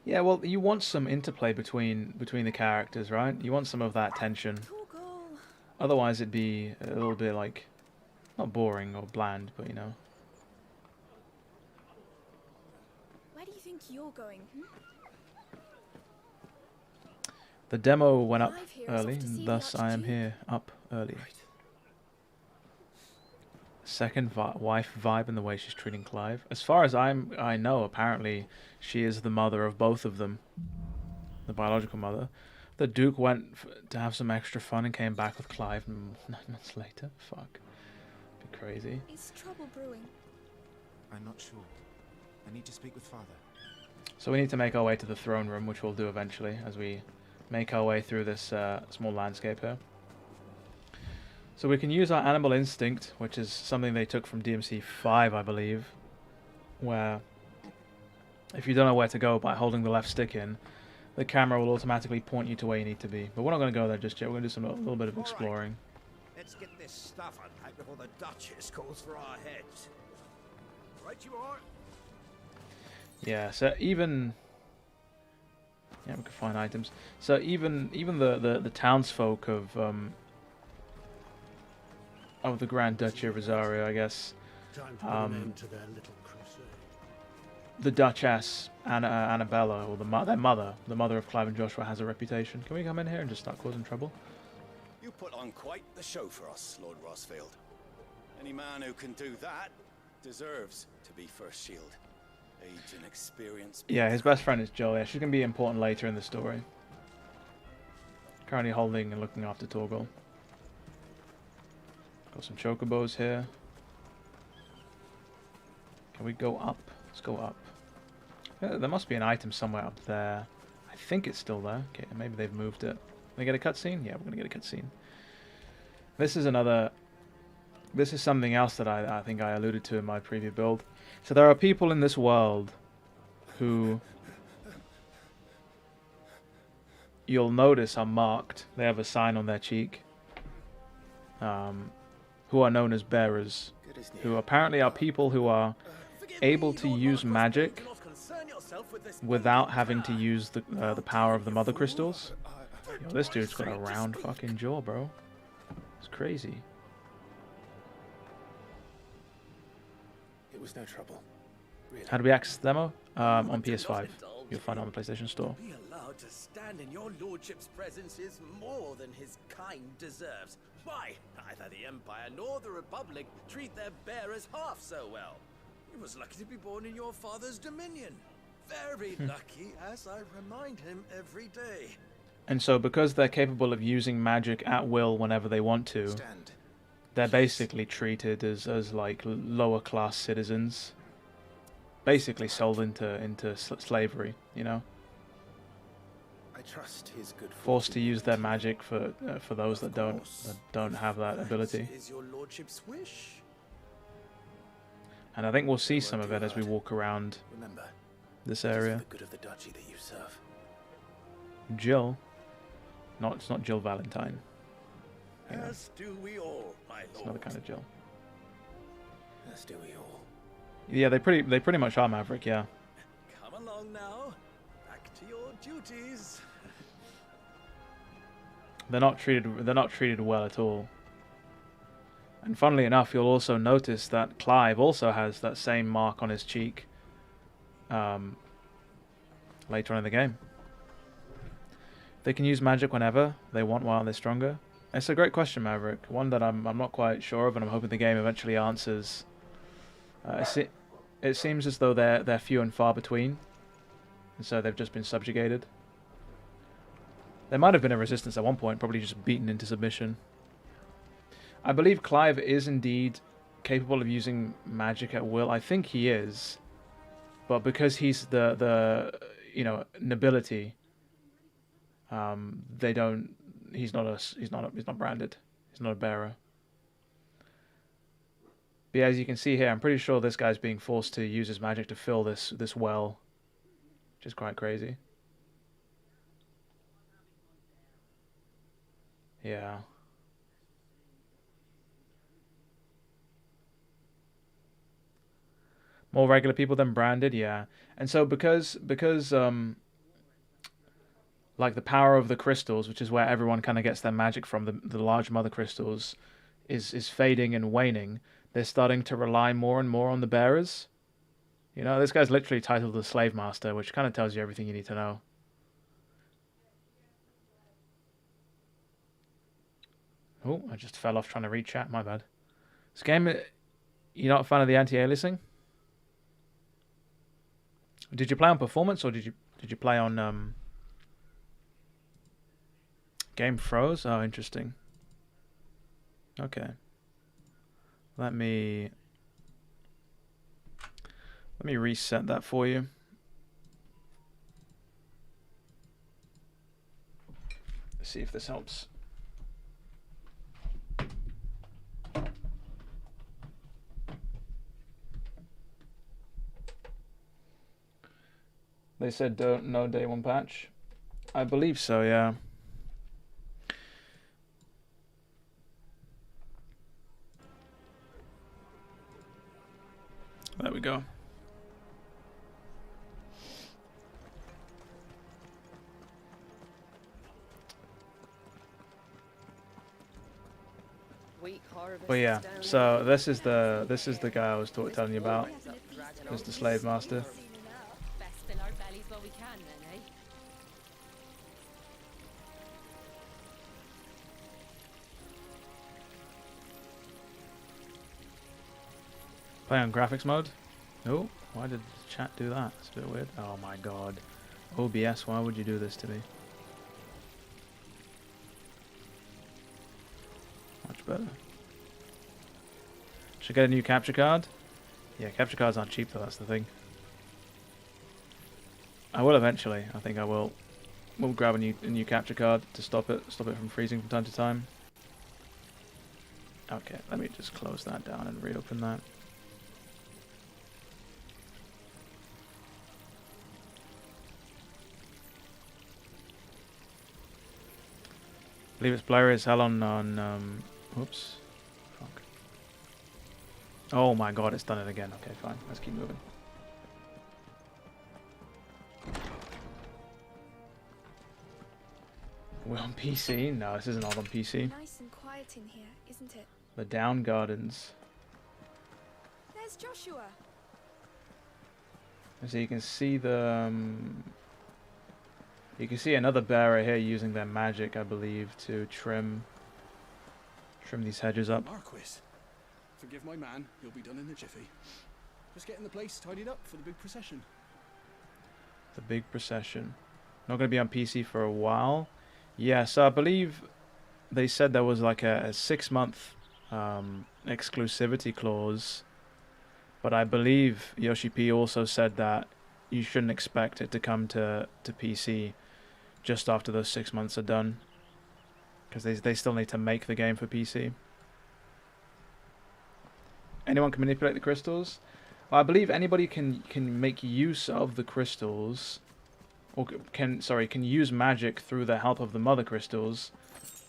Yeah, well, you want some interplay between the characters, right? You want some of that tension. Torgal. Otherwise, it'd be a little bit like, not boring or bland, but you know. Where do you think you're going? The demo went up Clive here is early, off to see and the thus I am Archduke. here up early. Right. Second wife vibe in the way she's treating Clive. As far as I know, apparently she is the mother of both of them, the biological mother. The Duke went to have some extra fun and came back with Clive 9 months later. Fuck, be crazy. Is trouble brewing? I'm not sure. I need to speak with Father. So we need to make our way to the throne room, which we'll do eventually as we make our way through this small landscape here. So we can use our animal instinct, which is something they took from DMC 5, I believe, where if you don't know where to go by holding the left stick in, the camera will automatically point you to where you need to be. But we're not going to go there just yet. We're going to do a little bit of exploring. Let's get this stuff unpacked before the Duchess calls for our heads. Right you are. Yeah, so even... Yeah, we can find items. So even the townsfolk of the Grand Duchy of Rosario, I guess, the Duchess Annabella, or their mother, the mother of Clive and Joshua, has a reputation. Can we come in here and just start causing trouble? You put on quite the show for us, Lord Rossfield. Any man who can do that deserves to be first shield. Age and experience. Yeah, his best friend is Jill. Yeah, she's going to be important later in the story. Currently holding and looking after Torgal. Got some chocobos here. Can we go up? Let's go up. Yeah, there must be an item somewhere up there. I think it's still there. Okay, maybe they've moved it. Can we get a cutscene? Yeah, we're going to get a cutscene. This is another... This is something else that I think I alluded to in my preview build. So there are people in this world who you'll notice are marked. They have a sign on their cheek. Who are known as bearers. Who apparently are people who are able to use magic without having to use the power of the mother crystals. Yo, this dude's got a round fucking jaw, bro. It's crazy. It was no trouble. Really. How do we access the demo? On PS5. You'll find it on the PlayStation Store. Be allowed to stand in your lordship's presence is more than his kind deserves. Why, neither the Empire nor the Republic treat their bearers half so well. He was lucky to be born in your father's dominion. Very lucky, as I remind him every day. And so because they're capable of using magic at will whenever they want to, they're basically treated as like lower class citizens. Basically sold into slavery, you know? I trust his good Forced to use their magic for those that don't have that ability. Is your lordship's wish? And I think we'll see some of it as we walk around this area. The good of the duchy that you serve. Jill. It's not Jill Valentine. You know, As do we all, my lord. it's another kind of Jill. As do we all. Yeah, they pretty much are Maverick, yeah. Come along now. Back to your duties. They're not treated well at all. And funnily enough, you'll also notice that Clive also has that same mark on his cheek later on in the game. They can use magic whenever they want while they're stronger. It's a great question, Maverick. One that I'm not quite sure of, and I'm hoping the game eventually answers. It seems as though they're few and far between, and so they've just been subjugated. There might have been a resistance at one point, probably just beaten into submission. I believe Clive is indeed capable of using magic at will. I think he is, but because he's the nobility, they don't. He's not branded. He's not a bearer. But yeah, as you can see here, I'm pretty sure this guy's being forced to use his magic to fill this well, which is quite crazy. Yeah. More regular people than branded, yeah. And so because like the power of the crystals, which is where everyone kind of gets their magic from, the large mother crystals, is fading and waning, they're starting to rely more and more on the bearers. You know, this guy's literally titled the Slave Master, which kind of tells you everything you need to know. Oh, I just fell off trying to read chat, my bad. This game, you're not a fan of the anti-aliasing? Did you play on performance, or did you play on game froze? Oh, interesting. Okay. Let me reset that for you. Let's see if this helps. They said no day one patch. I believe so, yeah. There we go. But yeah, so this is the guy I was telling you about. This is the slave master. Best fill our bellies while we can, then, eh? Play on graphics mode? No. Why did the chat do that? It's a bit weird. Oh my god. OBS, why would you do this to me? Much better. Should get a new capture card? Yeah, capture cards aren't cheap though, that's the thing. I will eventually. I think I will. We'll grab a new capture card to stop it from freezing from time to time. Okay, let me just close that down and reopen that. I believe it's blurry as hell on whoops. Fuck. Oh my god, it's done it again. Okay, fine. Let's keep moving. We're on PC? No, this isn't all on PC. Nice and quiet in here, isn't it? The Down Gardens. There's Joshua. So you can see the you can see another bearer here using their magic, I believe, to trim these hedges up. Marquis, forgive my man. He'll be done in a jiffy. Just getting the place tidied up for the big procession. The big procession. Not going to be on PC for a while. Yeah, so I believe they said there was like a 6-month exclusivity clause. But I believe Yoshi P also said that you shouldn't expect it to come to PC just after those 6 months are done. Because they still need to make the game for PC. Anyone can manipulate the crystals? Well, I believe anybody can make use of the crystals, or can use magic through the help of the mother crystals.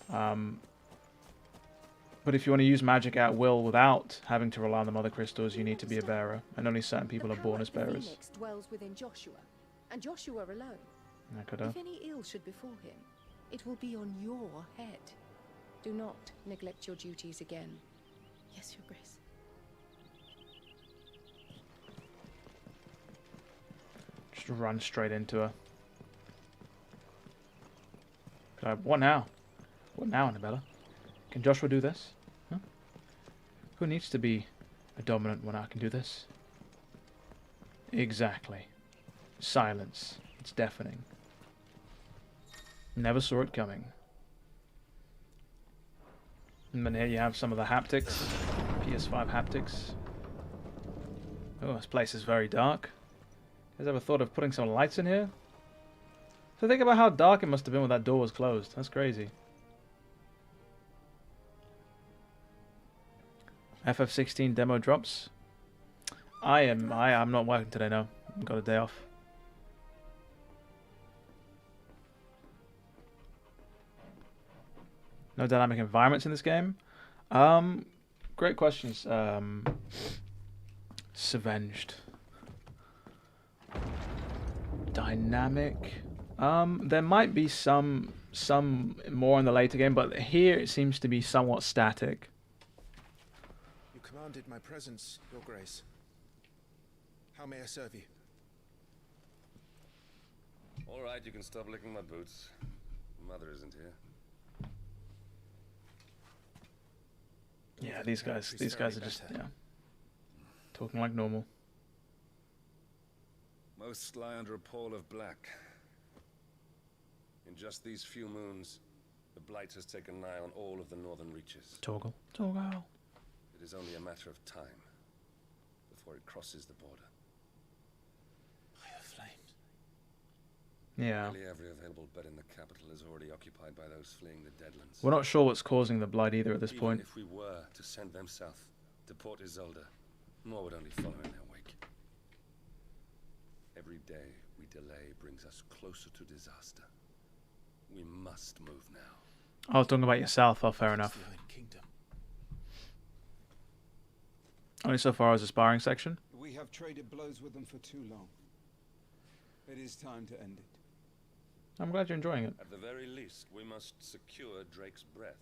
But if you want to use magic at will without having to rely on the mother crystals, you need to be a bearer, and only certain people are born as bearers. Phoenix dwells within Joshua, and Joshua alone. If any ill should befall him, it will be on your head. Do not neglect your duties again. Yes, Your Grace. Just run straight into her. What now? What now, Annabella? Can Joshua do this? Huh? Who needs to be a dominant when I can do this? Exactly. Silence. It's deafening. Never saw it coming. And then here you have some of the haptics. PS5 haptics. Oh, this place is very dark. You guys ever thought of putting some lights in here? So think about how dark it must have been when that door was closed. That's crazy. FF16 demo drops. I'm not working today, no. I've got a day off. No dynamic environments in this game. Great questions. Savenged. Dynamic. There might be some more in the later game, but here it seems to be somewhat static. You commanded my presence, Your Grace. How may I serve you? All right, you can stop licking my boots. Mother isn't here. Yeah, these guys are just talking like normal. Most lie under a pall of black. In just these few moons, the blight has taken nigh on all of the northern reaches. Toggle. It is only a matter of time before it crosses the border. By the flames. Yeah. Nearly every available bed in the capital is already occupied by those fleeing the Deadlands. We're not sure what's causing the blight either at this Even point. if we were to send them south, to Port Isolde, more would only follow in their wake. Every day we delay brings us closer to disaster. We must move now. I was talking about yourself. Oh, fair enough. Only so far as the sparring section. We have traded blows with them for too long. It is time to end it. I'm glad you're enjoying it. At the very least, we must secure Drake's breath.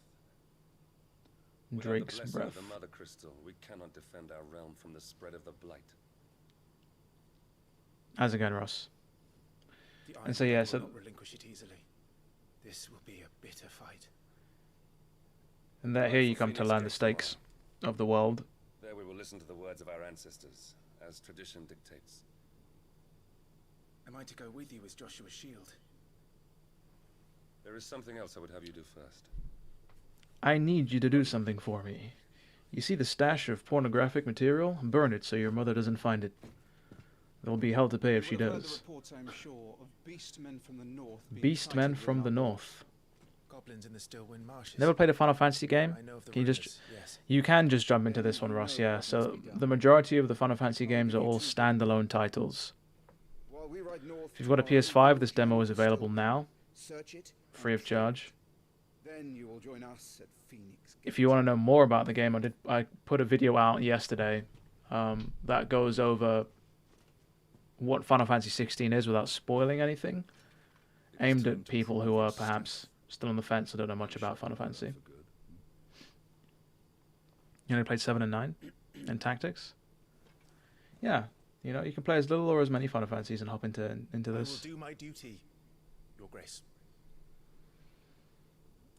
Drake's Without the blessing breath. of the Mother Crystal, we cannot defend our realm from the spread of the blight. As again, Ross. The And so, yeah, Iron so will not relinquish it easily. This will be a bitter fight. and that here you come to learn the stakes of the world. There we will listen to the words of our ancestors, as tradition dictates. Am I to go with you as Joshua's shield? There is something else I would have you do first. I need you to do something for me. You see the stash of pornographic material? Burn it so your mother doesn't find it. There will be hell to pay if she does. Reports, I'm sure, of beastmen from the north. Beastmen from the north. Goblins in the Stillwind marshes. Never played a Final Fantasy game? I know of the Can you just... rumors, yes. You can just jump into this one, Ross, yeah. So the majority of the Final Fantasy games are all standalone titles. If you've got a PS5, this demo is available now. Free of charge. Then you will join us at Phoenix. If you want to know more about the game, I put a video out yesterday that goes over what Final Fantasy 16 is without spoiling anything, aimed at people who are perhaps still on the fence and don't know much about Final Fantasy. You only played 7 and 9 and Tactics? Yeah, you know, you can play as little or as many Final Fantasies and hop into this. I will do my duty, Your Grace.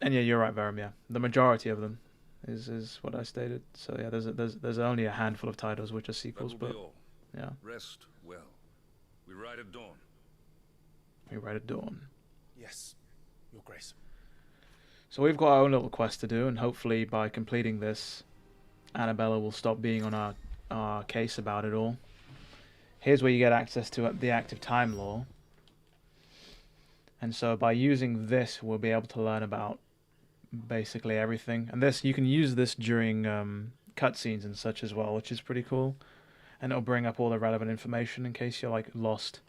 And yeah, you're right, Verum, yeah. The majority of them is what I stated. So yeah, there's only a handful of titles which are sequels, but yeah. Rest well. We ride at dawn. We ride at dawn. Yes, Your Grace. So we've got our own little quest to do, and hopefully by completing this, Annabella will stop being on our case about it all. Here's where you get access to the active time law. And so by using this, we'll be able to learn about basically everything. And this, you can use this during cutscenes and such as well, which is pretty cool. And it'll bring up all the relevant information in case you're like lost.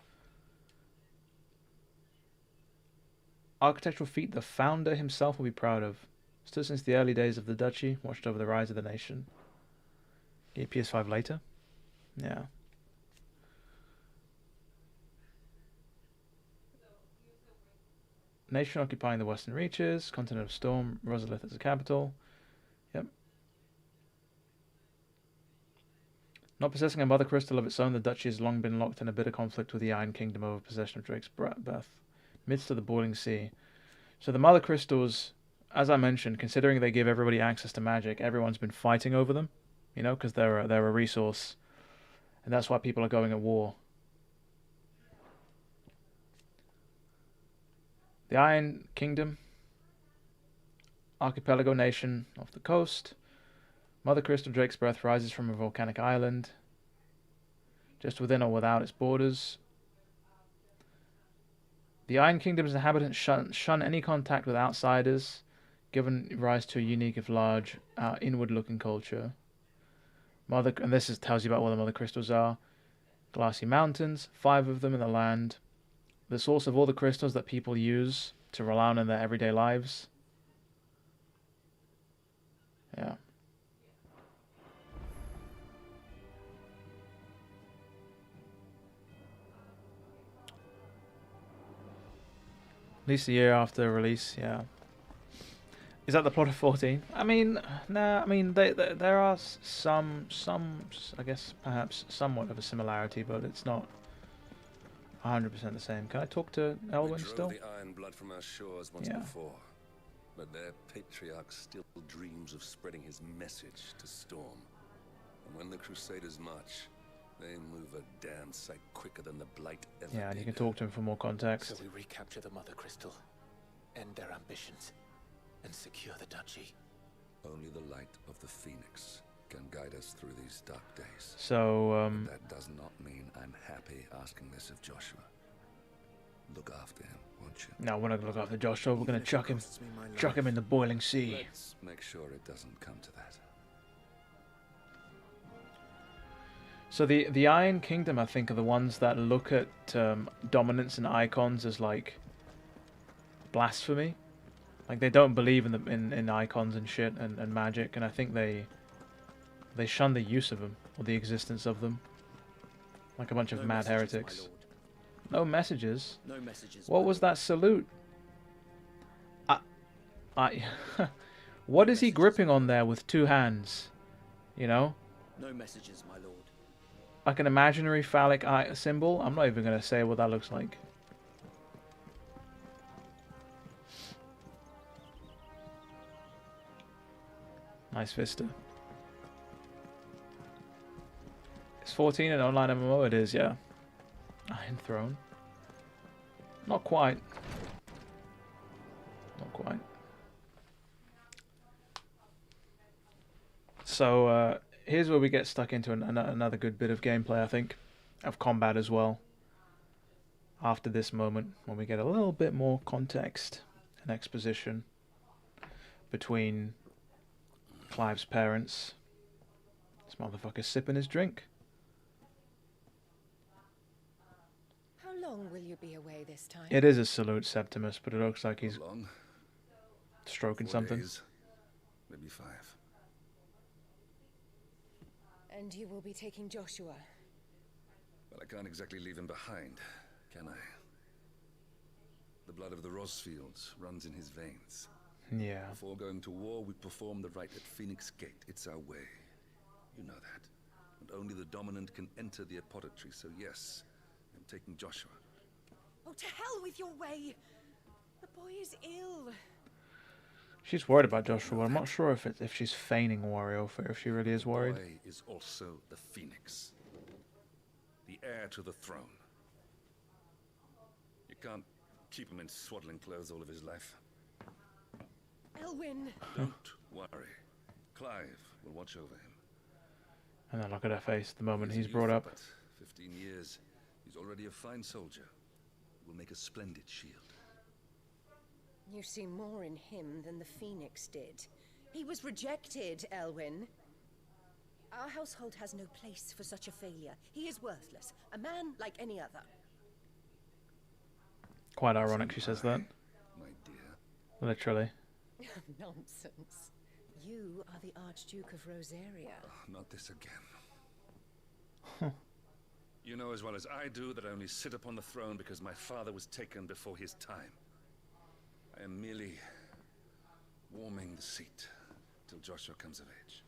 Architectural feat the founder himself will be proud of. Stood since the early days of the duchy, watched over the rise of the nation. Get PS5 later? Yeah. Nation occupying the western reaches, continent of Storm, Rosalith as the capital. Yep. Not possessing a mother crystal of its own, the duchy has long been locked in a bitter conflict with the Iron Kingdom over possession of Drake's breath. Midst of the boiling sea. So the mother crystals, as I mentioned, considering they give everybody access to magic, everyone's been fighting over them, you know, because they're a resource, and that's why people are going at war. The Iron Kingdom, archipelago nation off the coast. Mother Crystal Drake's breath rises from a volcanic island, just within or without its borders. The Iron Kingdom's inhabitants shun any contact with outsiders, giving rise to a unique, if large, inward-looking culture. And this tells you about what the Mother Crystals are. Glassy mountains, 5 of them in the land. The source of all the crystals that people use to rely on in their everyday lives. Yeah. At least a year after release, yeah. Is that the plot of 14? I mean, nah, I mean, there are some, I guess, perhaps somewhat of a similarity, but it's not 100% the same. Can I talk to Elwyn still? We drove the iron blood from our shores once before, but their patriarch still dreams of spreading his message to Storm. And when the Crusaders march, they move a damn sight quicker than the Blight ever did. Yeah, and you can talk to him for more context. So we recapture the Mother Crystal, end their ambitions, and secure the duchy. Only the light of the Phoenix can guide us through these dark days. So, But that does not mean I'm happy asking this of Joshua. look after him, won't you? No, we're not going to look after Joshua. We're going to chuck him in the boiling sea. Let's make sure it doesn't come to that. So the Iron Kingdom, I think, are the ones that look at dominance and icons as like blasphemy. Like they don't believe in icons and shit and magic, and I think they shun the use of them or the existence of them, like a bunch of mad heretics. No messages. No messages. What was that salute? What is he gripping on there with two hands? You know? No messages, my lord. Like an imaginary phallic eye symbol? I'm not even going to say what that looks like. Nice vista. It's 14 an online MMO? It is, yeah. Iron Throne. Not quite. Not quite. So, here's where we get stuck into another good bit of gameplay, I think. Of combat as well. After this moment, when we get a little bit more context and exposition between Clive's parents. This motherfucker's sipping his drink. How long will you be away this time? It is a salute, Septimus, but it looks like he's stroking 4 something. days, maybe 5. And you will be taking Joshua. Well, I can't exactly leave him behind, can I? The blood of the Rosfields runs in his veins. Yeah. Before going to war, we perform the rite at Phoenix Gate. It's our way. You know that. And only the dominant can enter the apothecary, so yes, I'm taking Joshua. Oh, to hell with your way! The boy is ill. She's worried about Joshua. I'm not sure if she's feigning worry or if she really is worried. The boy is also the Phoenix. The heir to the throne. You can't keep him in swaddling clothes all of his life. Elwyn! Don't worry. Clive will watch over him. And then look at her face the moment he's a brought youth, up. But 15 years, he's already a fine soldier. He will make a splendid shield. You see more in him than the Phoenix did. He was rejected, Elwyn. Our household has no place for such a failure. He is worthless. A man like any other. Quite ironic she says that. My dear. Literally. Nonsense. You are the Archduke of Rosaria. Oh, not this again. You know as well as I do that I only sit upon the throne because my father was taken before his time. I am merely warming the seat till Joshua comes of age.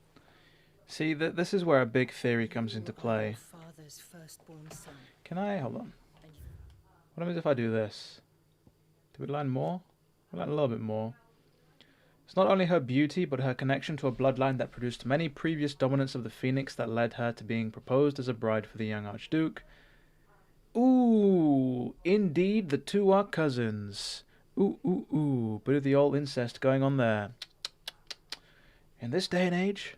See, this is where a big theory comes into play. Father's firstborn son. Can I? Hold on. What happens if I do this? Do we learn more? We learn a little bit more. It's not only her beauty, but her connection to a bloodline that produced many previous dominants of the Phoenix that led her to being proposed as a bride for the young Archduke. Ooh, indeed, the two are cousins. Ooh, ooh, ooh, bit of the old incest going on there. In this day and age,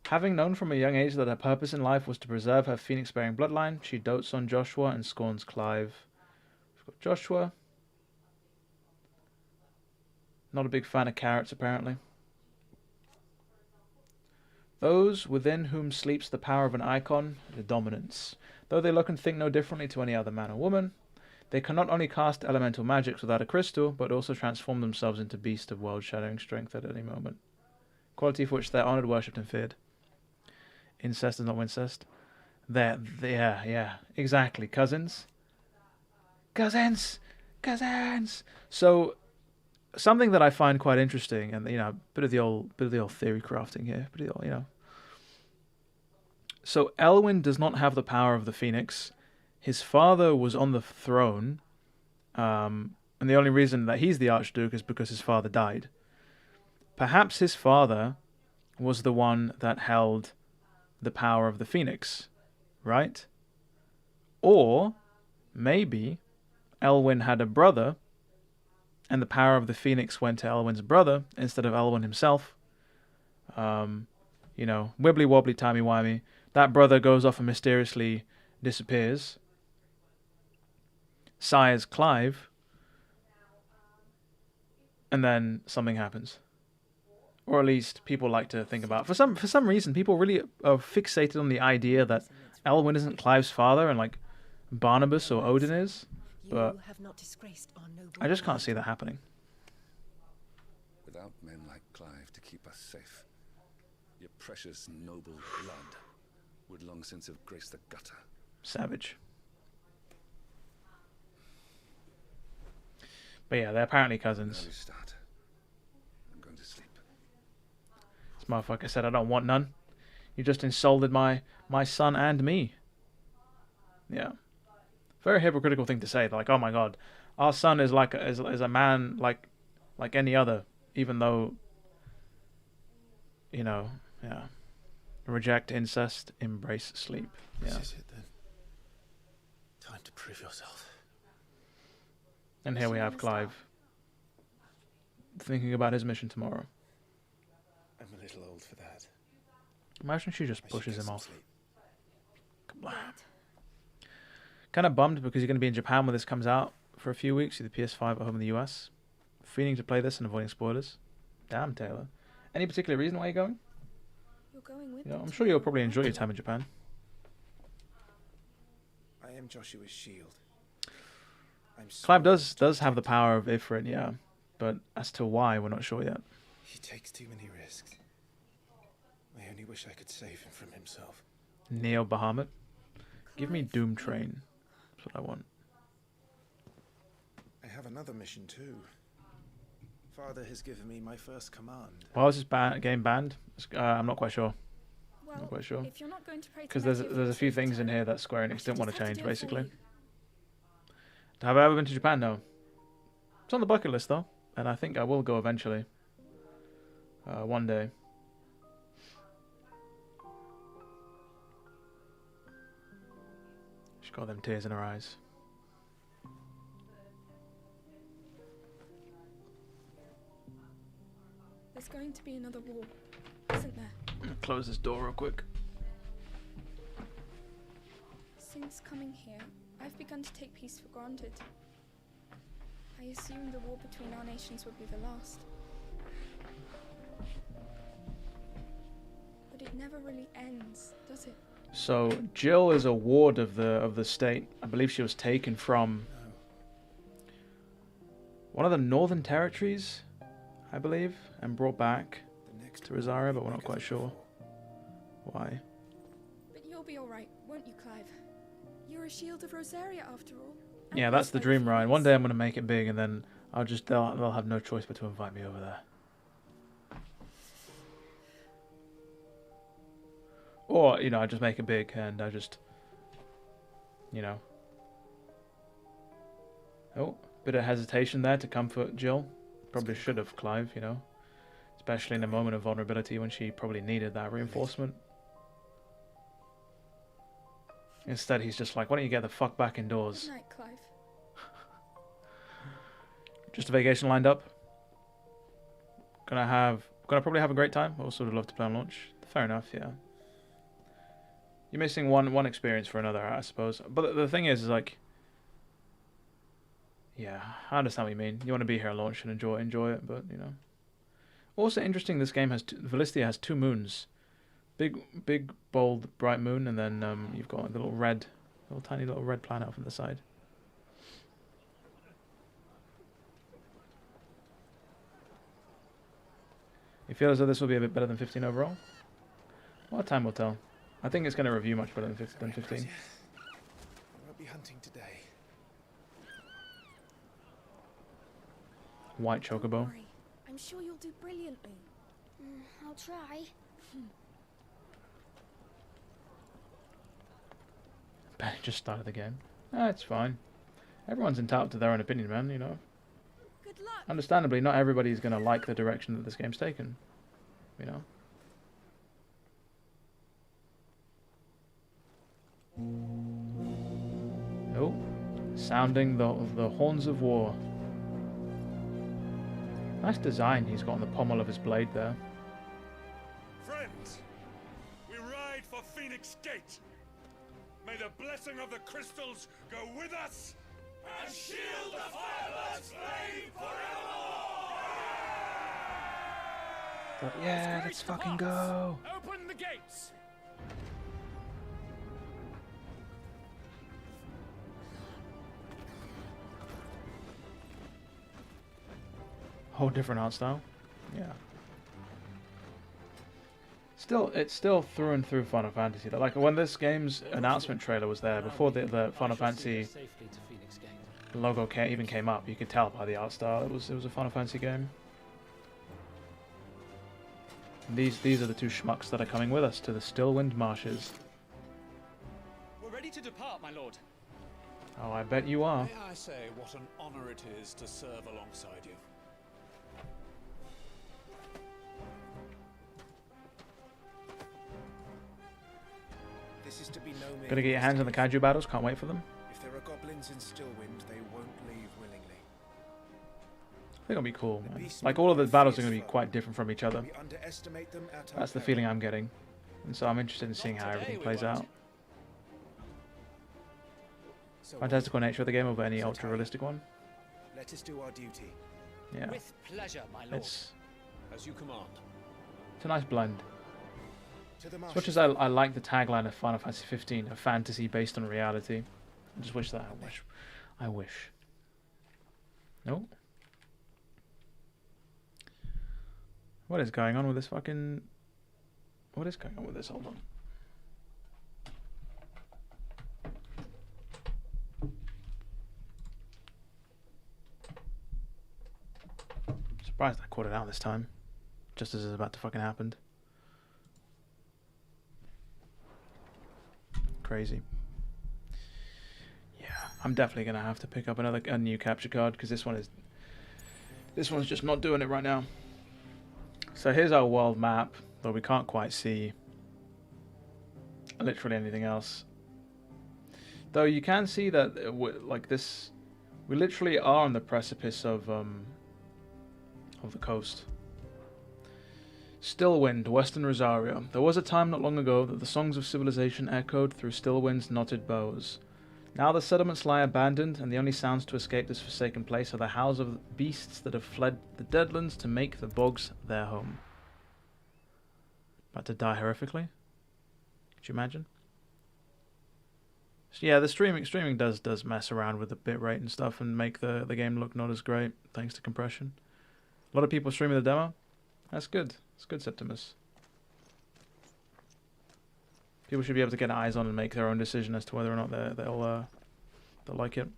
having known from a young age that her purpose in life was to preserve her Phoenix-bearing bloodline, she dotes on Joshua and scorns Clive. We've got Joshua. Not a big fan of carrots, apparently. Those within whom sleeps the power of an icon, the dominance. Though they look and think no differently to any other man or woman, they can not only cast elemental magics without a crystal, but also transform themselves into beasts of world-shattering strength at any moment. Quality for which they are honoured, worshipped, and feared. Incest is not incest. Yeah, exactly. Cousins. So, something that I find quite interesting, and a bit of the old theory crafting here, So Elwyn does not have the power of the Phoenix. His father was on the throne, and the only reason that he's the Archduke is because his father died. Perhaps his father was the one that held the power of the Phoenix, right? Or maybe Elwyn had a brother, and the power of the Phoenix went to Elwyn's brother instead of Elwyn himself. Wibbly wobbly, timey wimey. That brother goes off and mysteriously disappears. sires Clive, and then something happens. Or at least people like to think about. For some reason, people really are fixated on the idea that Elwyn isn't Clive's father and like Barnabas or Odin is. But I just can't see that happening. Without men like Clive to keep us safe, your precious noble blood would long since have graced the gutter. Savage. But yeah, they're apparently cousins. I'm going to sleep. This motherfucker said I don't want none. You just insulted my son and me. Yeah. Very hypocritical thing to say. Like, oh my god, our son is like is a man like any other, even though, you know, yeah. Reject incest, embrace sleep. Yeah. This is it then. Time to prove yourself. And here we have Clive thinking about his mission tomorrow. I'm a little old for that. Imagine she just pushes him off. Kind of bummed because you're going to be in Japan when this comes out for a few weeks. The PS5 at home in the US. Feeling to play this and avoiding spoilers. Damn, Taylor. Any particular reason why you're going? You're going with I'm sure you'll probably enjoy your time in Japan. I am Joshua's shield. Clive does have the power of Ifrit, yeah. But as to why, we're not sure yet. He takes too many risks. I only wish I could save him from himself. Neo Bahamut. Give me Doom Train. That's what I want. I have another mission too. Father has given me my first command. Why was this game banned? I'm not quite sure. Well, not quite sure. If you're not going to pray to because there's a few things in here that Square Enix didn't want to change, basically. Have I ever been to Japan? No. It's on the bucket list, though. And I think I will go eventually. One day. She's got them tears in her eyes. There's going to be another war, isn't there? Close this door real quick. Since coming here, I've begun to take peace for granted. I assumed the war between our nations would be the last. But it never really ends, does it? So Jill is a ward of the state. I believe she was taken from one of the northern territories, I believe, and brought back to Rosaria, but we're not quite sure why. But you'll be alright, won't you, Clive? You're a shield of Rosaria after all. Yeah, that's the dream, Ryan. One day I'm gonna make it big, and then they'll have no choice but to invite me over there. Or, you know, I just make it big and I just, you know. Oh, bit of hesitation there to comfort Jill. Probably should have, Clive, you know. Especially in a moment of vulnerability when she probably needed that reinforcement. Instead, he's just like, why don't you get the fuck back indoors? Good night, Clive. Just a vacation lined up. Gonna probably have a great time. Also would love to play on launch. Fair enough, yeah. You're missing one experience for another, I suppose. But the thing is like, yeah, I understand what you mean. You want to be here at launch and enjoy it, but you know. Also interesting, this game has Valistia has 2 moons, big, bold, bright moon, and then you've got the tiny little red planet off on the side. You feel as though this will be a bit better than 15 overall? Well, time will tell. I think it's going to review much better than 15. I won't be hunting today. White chocobo. Don't worry. I'm sure you'll do brilliantly. I'll try. Ben just started the game. It's fine. Everyone's entitled to their own opinion, man, you know. Good luck. Understandably, not everybody's going to like the direction that this game's taken. You know? Oh, sounding the horns of war. Nice design he's got on the pommel of his blade there. Friends, we ride for Phoenix Gate. May the blessing of the crystals go with us And shield the firebird's flame forevermore! But yeah, let's fucking go. Open the gates! Whole different art style. Yeah. It's still through and through Final Fantasy. Like when this game's announcement trailer was there, before the Final Fantasy logo even came up, you could tell by the art style it was a Final Fantasy game. And these are the two schmucks that are coming with us to the Stillwind marshes. We're ready to depart, my lord. Oh, I bet you are. May I say what an honor it is to serve alongside you? This is to be no mere Gonna get your hands on the Kaiju battles, can't wait for them. If there are goblins in Stillwind, they won't leave willingly. I think it'll be cool, man. Like all of the battles are gonna be quite different from each other. We underestimate them at our That's the peril. feeling I'm getting. And so I'm interested in seeing how everything plays out. Fantastical nature of the game over any ultra realistic one. Let us do our duty. Yeah. With pleasure, my lord. It's As you command. a nice blend. To the As much as I like the tagline of Final Fantasy 15, a fantasy based on reality. I just wish that I wish. No. What is going on with this fucking... What is going on with this? Hold on. Surprised I caught it out this time. Just as it's about to fucking happen. Crazy. Yeah, I'm definitely gonna have to pick up a new capture card because this one's just not doing it right now. So here's our world map, though we can't quite see literally anything else. Though you can see that like this, we literally are on the precipice of the coast. Stillwind, Western Rosario. There was a time not long ago that the songs of civilization echoed through Stillwind's knotted boughs. Now the settlements lie abandoned, and the only sounds to escape this forsaken place are the howls of beasts that have fled the deadlands to make the bogs their home. About to die horrifically? Could you imagine? So yeah, the streaming does mess around with the bitrate and stuff and make the game look not as great, thanks to compression. A lot of people streaming the demo. That's good. It's good, Septimus. People should be able to get eyes on and make their own decision as to whether or not they'll like it.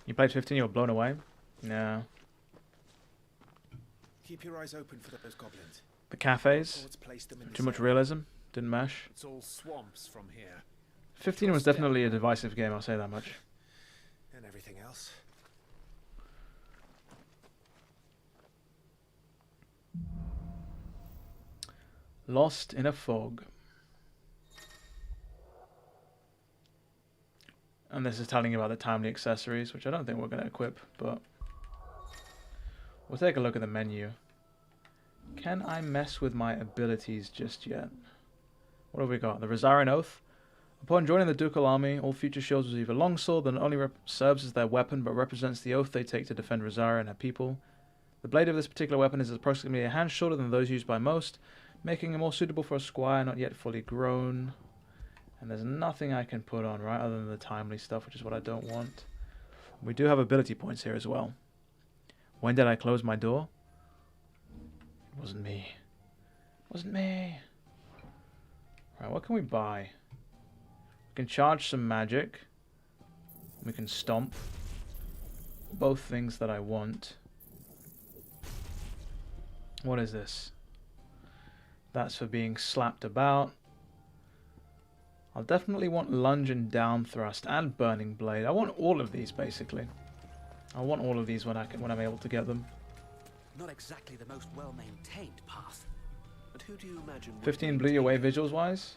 You played 15, you were blown away? No. Keep your eyes open for those goblins. The cafes? Too much realism? Didn't mesh? It's all swamps from here. 15 was definitely a divisive game, I'll say that much. And everything else. Lost in a fog. And this is telling you about the timely accessories, which I don't think we're going to equip, but we'll take a look at the menu. Can I mess with my abilities just yet? What have we got? The Rosarian Oath. Upon joining the Ducal army, all future shields receive a longsword that not only serves as their weapon, but represents the oath they take to defend Rosaria and her people. The blade of this particular weapon is approximately a hand shorter than those used by most, making it more suitable for a squire not yet fully grown. And there's nothing I can put on, right, other than the timely stuff, which is what I don't want. We do have ability points here as well. When did I close my door? It wasn't me. It wasn't me. Right, what can we buy? We can charge some magic. We can stomp. Both things that I want. What is this? That's for being slapped about. I'll definitely want lunge and down thrust and burning blade. I want all of these basically. I want all of these when I'm able to get them. Not exactly the most well-maintained path. But who do you imagine? 15 blew you away visuals wise.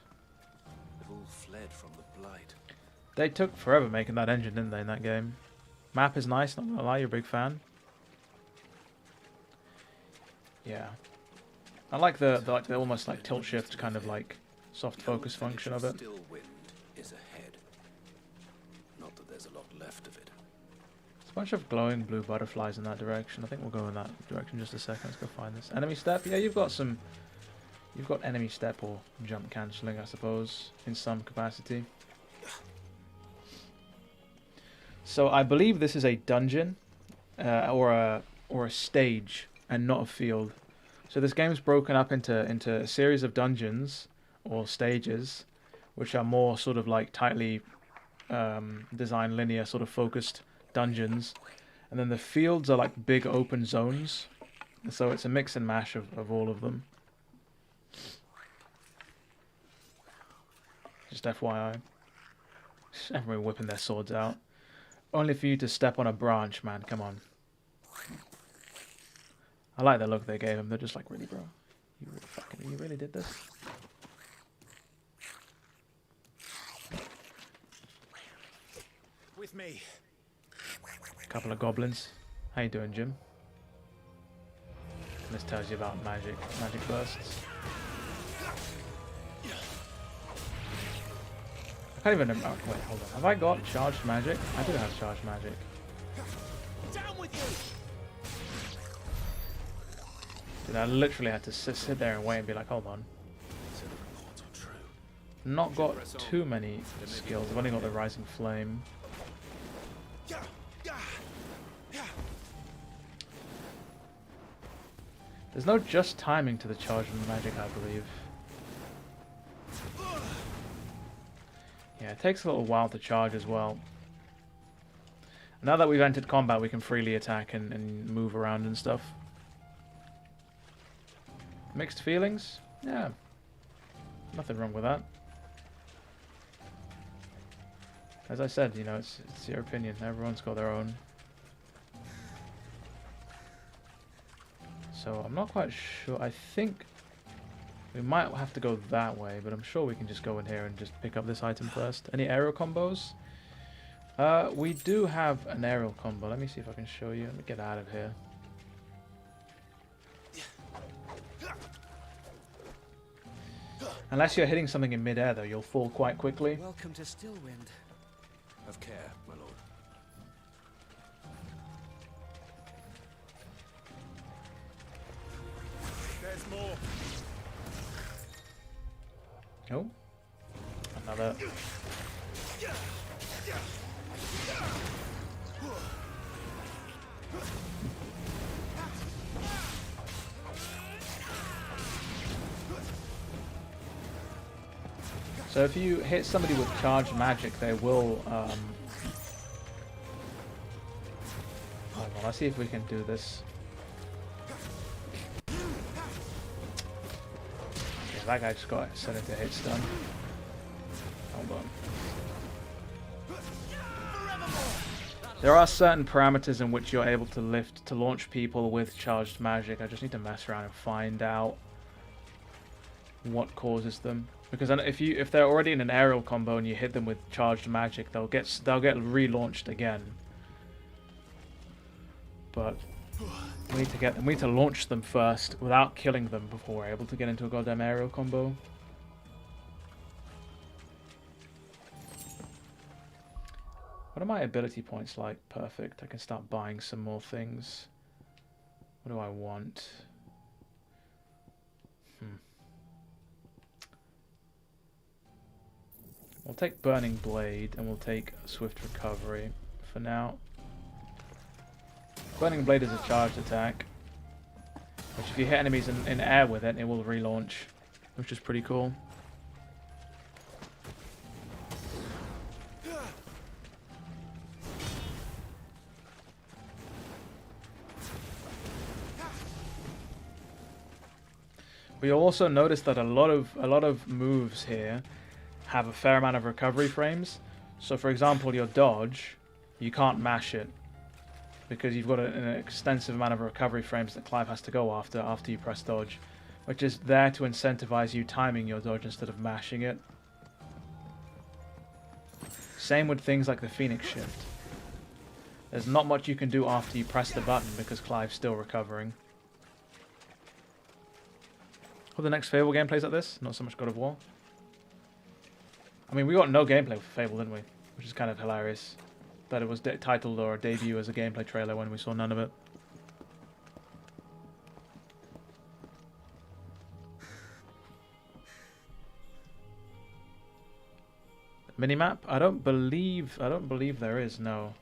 They've all fled from the blight. They took forever making that engine, didn't they, in that game? Map is nice, not gonna lie, you're a big fan. Yeah. I like the almost like tilt shift kind of like soft focus function of it. Stillwind is ahead. Bunch of glowing blue butterflies in that direction. I think we'll go in that direction in just a second. Let's go find this. Enemy step? Yeah, you've got some... You've got enemy step or jump cancelling, I suppose, in some capacity. So I believe this is a dungeon or a stage and not a field. So this game's broken up into a series of dungeons or stages, which are more sort of like tightly designed, linear, sort of focused dungeons, and then the fields are like big open zones, so it's a mix and mash of all of them. Just FYI. Everyone whipping their swords out. Only for you to step on a branch, man, come on. I like the look they gave him. They're just like, really, bro? You really did this? With me. Couple of goblins. How you doing, Jim? This tells you about magic bursts. I can't even remember. Wait, hold on. Have I got charged magic? I do have charged magic. Down with you. Dude, I literally had to sit there and wait and be like, hold on. Not got too many skills. I've only got the Rising Flame. There's no just timing to the charge of magic, I believe. Yeah, it takes a little while to charge as well. Now that we've entered combat, we can freely attack and move around and stuff. Mixed feelings? Yeah. Nothing wrong with that. As I said, you know, it's your opinion. Everyone's got their own. So I'm not quite sure. I think we might have to go that way, but I'm sure we can just go in here and just pick up this item first. Any aerial combos? We do have an aerial combo. Let me see if I can show you. Let me get out of here. Unless you're hitting something in midair, though, you'll fall quite quickly. Welcome to Stillwind. Have care, my lord. There's more. Oh. Another. So if you hit somebody with charged magic, they will... Hold on, let's see if we can do this. Yeah, that guy just got set into hit stun. Hold on. There are certain parameters in which you're able to launch people with charged magic. I just need to mess around and find out what causes them. Because if they're already in an aerial combo and you hit them with charged magic, they'll get relaunched again. But we need to launch them first without killing them before we're able to get into a goddamn aerial combo. What are my ability points like? Perfect. I can start buying some more things. What do I want? We'll take Burning Blade and we'll take Swift Recovery for now. Burning Blade is a charged attack, which if you hit enemies in air with it, it will relaunch, which is pretty cool. We also notice that a lot of moves here have a fair amount of recovery frames. So for example, your dodge, you can't mash it because you've got an extensive amount of recovery frames that Clive has to go after you press dodge, which is there to incentivize you timing your dodge instead of mashing it. Same with things like the Phoenix Shift. There's not much you can do after you press the button because Clive's still recovering. Well, the next Fable game plays like this, not so much God of War. I mean, we got no gameplay for Fable, didn't we? Which is kind of hilarious. that it was titled or debut as a gameplay trailer when we saw none of it. Minimap? I don't believe there is, no.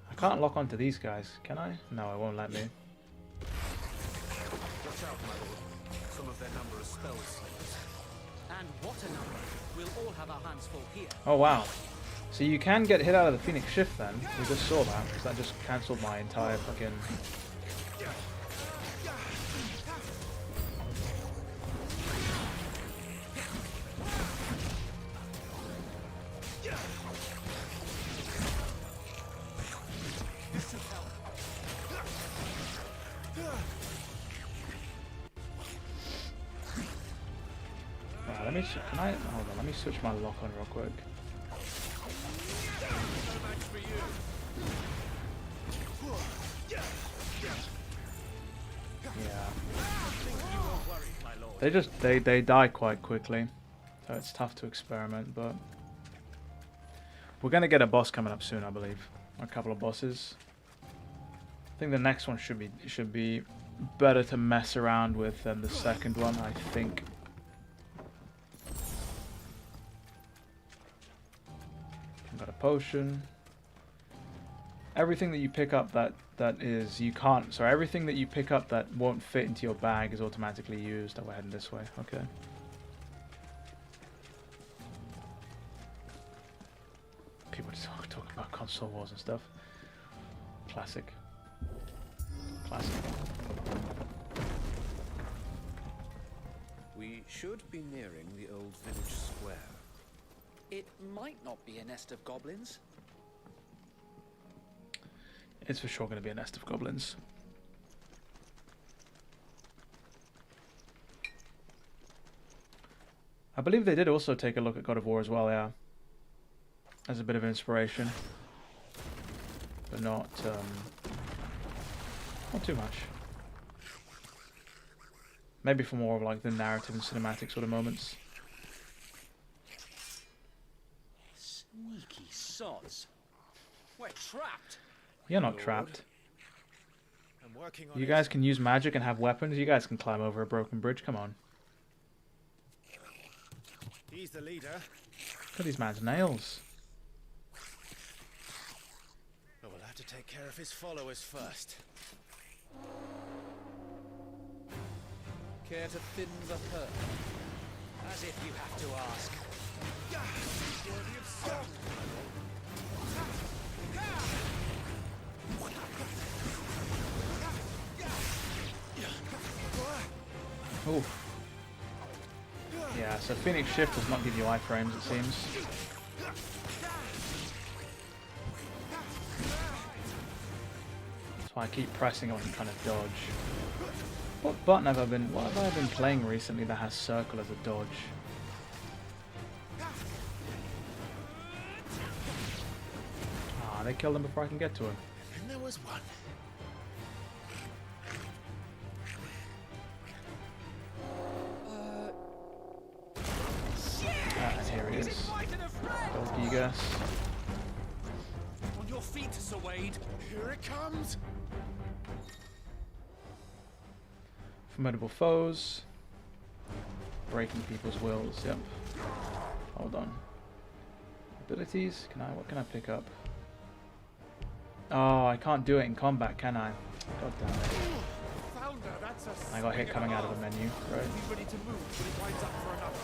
I can't lock onto these guys, can I? No, it won't let me. Watch out, my lord. Some of their number are spell slingers. And what a number. We'll all have our hands full here. Oh wow. So you can get hit out of the Phoenix Shift then. We just saw that, because that just cancelled my entire fucking... Hold on, let me switch my lock on real quick. Yeah. They die quite quickly, so it's tough to experiment, but we're gonna get a boss coming up soon, I believe. A couple of bosses. I think the next one should be better to mess around with than the second one, I think. Got a potion. Everything that you pick up everything that you pick up that won't fit into your bag is automatically used. Oh, we're heading this way. Okay. People just talking about console wars and stuff. Classic. We should be nearing the old village square. It might not be a nest of goblins. It's for sure going to be a nest of goblins. I believe they did also take a look at God of War as well, yeah. As a bit of inspiration. But not too much. Maybe for more of like the narrative and cinematic sort of moments. Sneaky sods. We're trapped. You're not trapped. You guys can use magic and have weapons. You guys can climb over a broken bridge. Come on. He's the leader. Look at these man's nails. But we'll have to take care of his followers first. Care to thin the herd? As if you have to ask. Worthy of stone. Ooh. Yeah, so Phoenix Shift does not give you iframes, it seems. That's why I keep pressing on and trying to dodge. What have I been playing recently that has circle as a dodge? Ah, they killed him before I can get to him. And there was one. And here he is. Gold Gigas. On your feet, Sir Wade. Here it comes. Formidable foes. Breaking people's wills, yep. Hold on. Abilities? What can I pick up? Oh, I can't do it in combat, can I? God damn it. I got hit coming out of the menu, right? Be ready to move when it winds up for another.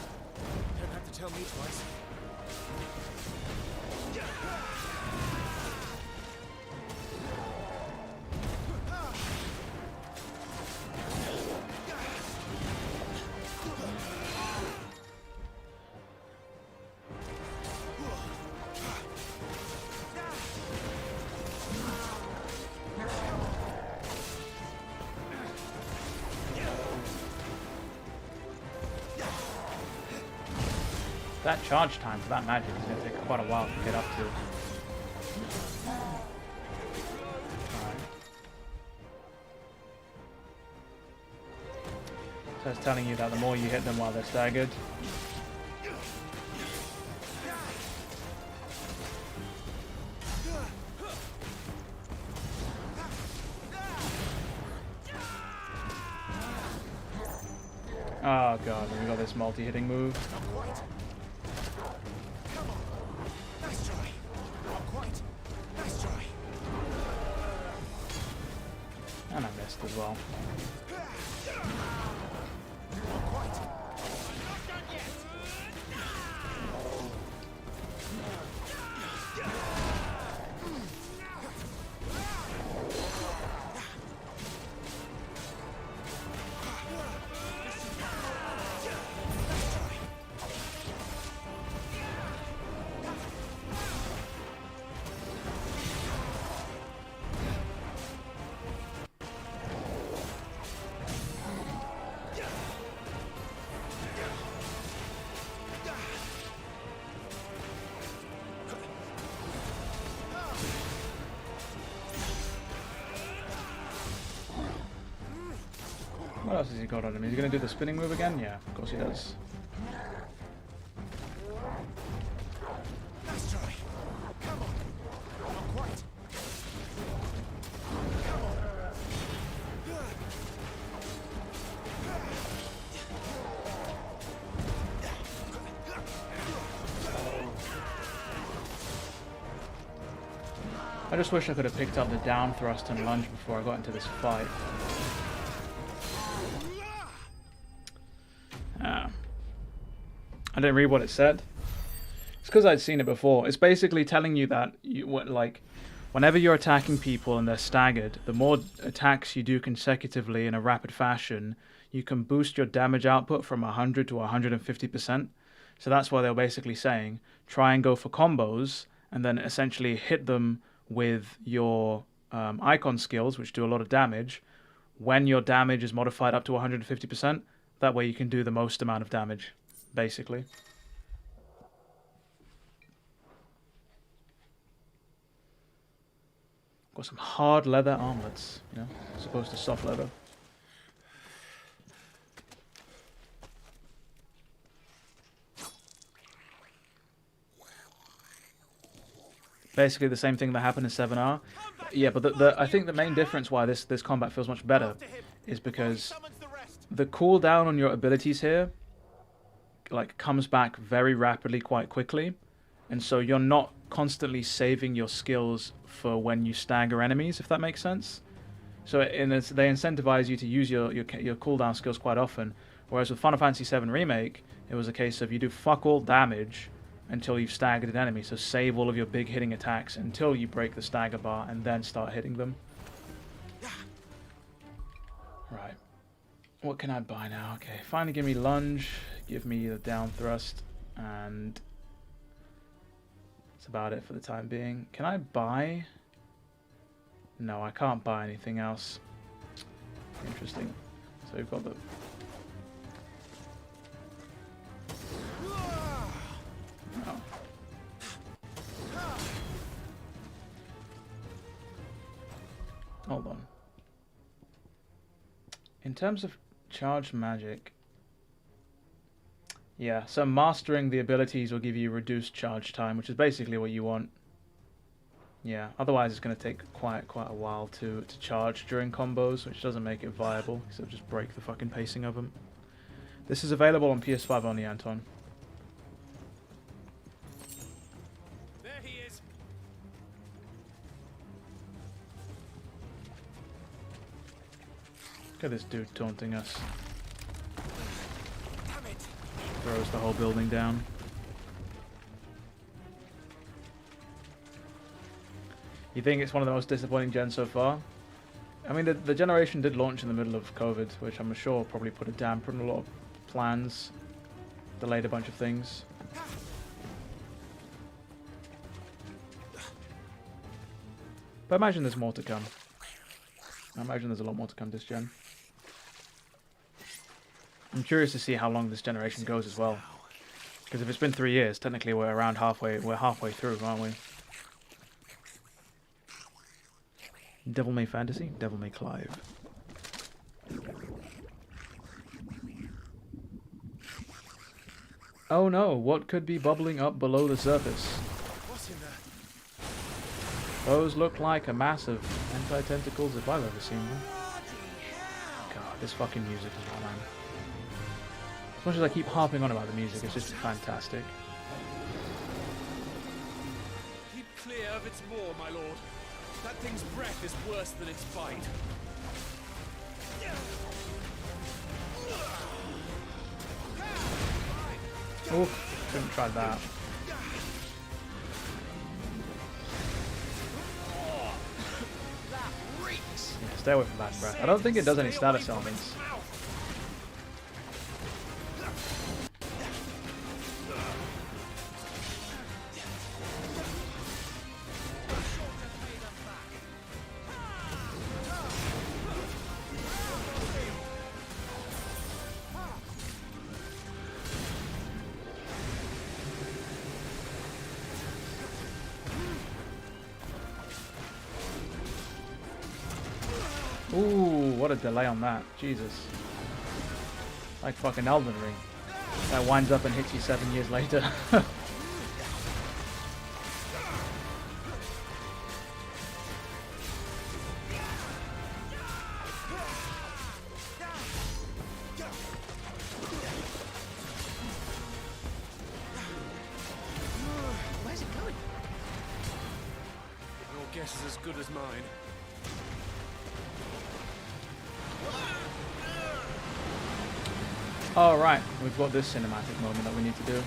Don't have to tell me twice. That charge time for that magic is going to take quite a while to get up to. Alright. So it's telling you that the more you hit them while they're staggered, Oh god, we got this multi-hitting move. Not quite. Come on. Nice try. Not quite. Nice try. And I missed as well. Not quite. Not done yet. What else has he got on him? Is he going to do the spinning move again? Yeah, of course he does. Nice try. Come on. Not quite. Come on. I just wish I could have picked up the down thrust and lunge before I got into this fight. I didn't read what it said. It's because I'd seen it before. It's basically telling you that whenever you're attacking people and they're staggered, the more attacks you do consecutively in a rapid fashion, you can boost your damage output from 100 to 150%. So that's why they're basically saying try and go for combos and then essentially hit them with your icon skills, which do a lot of damage, when your damage is modified up to 150%. That way you can do the most amount of damage, basically. Got some hard leather armlets, you know, as opposed to soft leather. Basically the same thing that happened in 7R. Yeah, but I think the main difference why this combat feels much better is because the cooldown on your abilities here comes back very rapidly quite quickly, and so you're not constantly saving your skills for when you stagger enemies, if that makes sense. So they incentivize you to use your cooldown skills quite often, whereas with Final Fantasy VII Remake it was a case of you do fuck all damage until you've staggered an enemy, so save all of your big hitting attacks until you break the stagger bar and then start hitting them. Right. What can I buy now? Okay, finally give me lunge, give me the down thrust, and that's about it for the time being. Can I buy? No, I can't buy anything else. Interesting. So we've got the... Oh. Hold on. In terms of charged magic, yeah, so mastering the abilities will give you reduced charge time, which is basically what you want. Yeah, otherwise it's going to take quite a while to charge during combos, which doesn't make it viable, because it'll just break the fucking pacing of them. This is available on PS5 only, Anton. There he is. Look at this dude taunting us. Damn it. Throws the whole building down. You think it's one of the most disappointing gens so far? I mean, the generation did launch in the middle of COVID, which I'm sure probably put a damper on a lot of plans, delayed a bunch of things. But I imagine there's more to come. I imagine there's a lot more to come this gen. I'm curious to see how long this generation goes as well. Because if it's been 3 years, technically we're halfway through, aren't we? Devil May Fantasy, Devil May Clive. Oh no, what could be bubbling up below the surface? What's in there? Those look like a mass of anti-tentacles if I've ever seen them. God, this fucking music is all, man. much as I keep harping on about the music, it's just fantastic. Keep clear of its maw, my lord. That thing's breath is worse than its bite. Oh, shouldn't try that. Yeah, stay away from bad breath. I don't think it does any status elements. Ooh, what a delay on that. Jesus. Like fucking Elden Ring. That winds up and hits you 7 years later. Where's it going? Your guess is as good as mine. Oh right, we've got this cinematic moment that we need to do.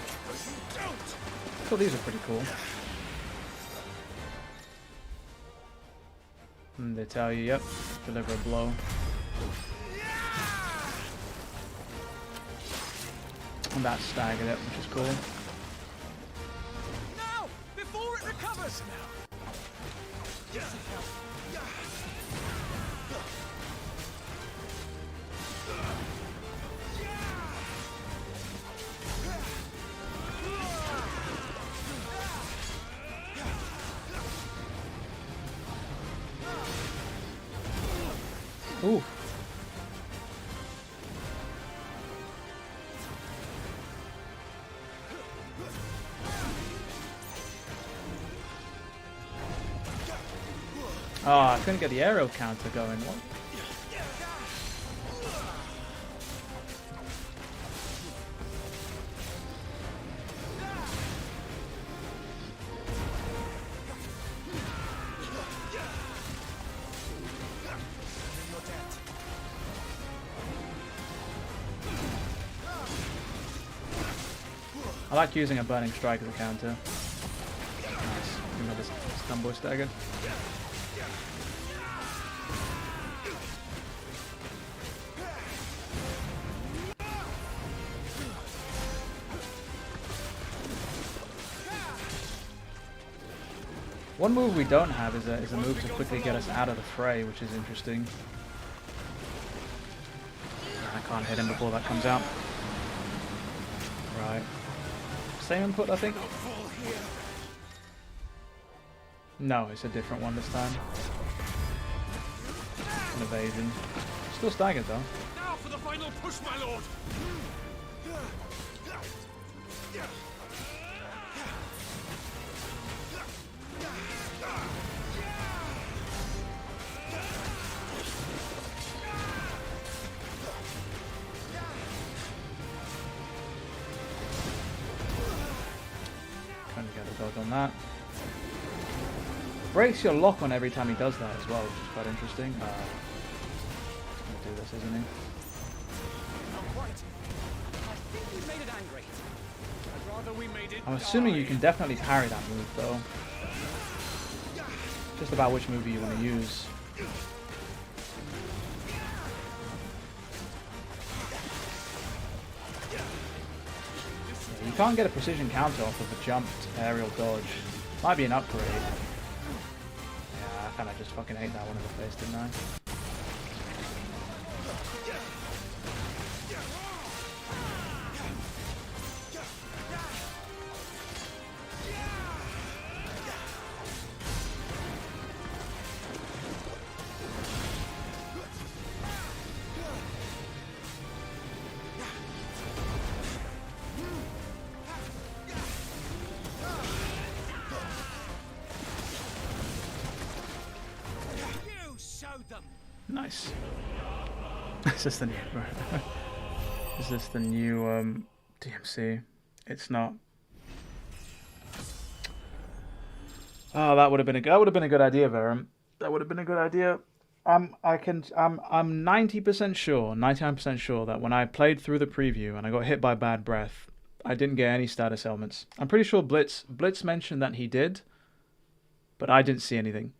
So these are pretty cool. And they tell you, yep, deliver a blow. And that staggered it, which is cool. Now! Before it recovers! Ooh. Oh, I couldn't get the aerial counter going. What? I like using a burning strike as a counter. Nice. Another stun staggered. One move we don't have is a move to quickly get us out of the fray, which is interesting. I can't hit him before that comes out. Right. Same input, I think? No, it's a different one this time. An evasion. Still staggered though. Now for the final push, my lord! On that. Breaks your lock on every time he does that as well, which is quite interesting. He's gonna do this, isn't he? I'm assuming you can definitely parry that move though. Just about which move you want to use. You can't get a precision counter off of a jumped aerial dodge. Might be an upgrade. Yeah, I kind of just fucking ate that one in the face, didn't I? Nice. It's just the name, bro. Is this the new DMC? It's not. Oh, that would have been a good idea, Verum. That would have been a good idea. I'm 90% sure, 99% sure that when I played through the preview and I got hit by bad breath, I didn't get any status ailments. I'm pretty sure Blitz mentioned that he did, but I didn't see anything,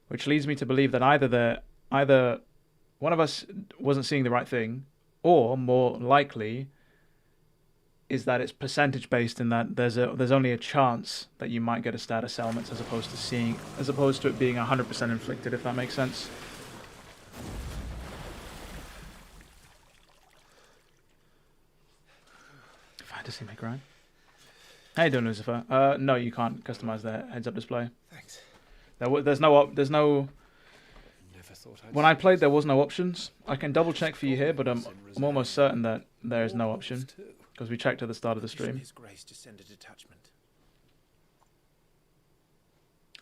which leads me to believe that either one of us wasn't seeing the right thing, or more likely is that it's percentage based in that there's only a chance that you might get a status ailment as opposed to it being 100% inflicted, if that makes sense. Fantasy make right. How you doing, Lucifer? No, you can't customize the heads-up display. Thanks. There's no. When I played, there was no options. I can double check for you here, but I'm almost certain that there is no option because we checked at the start of the stream.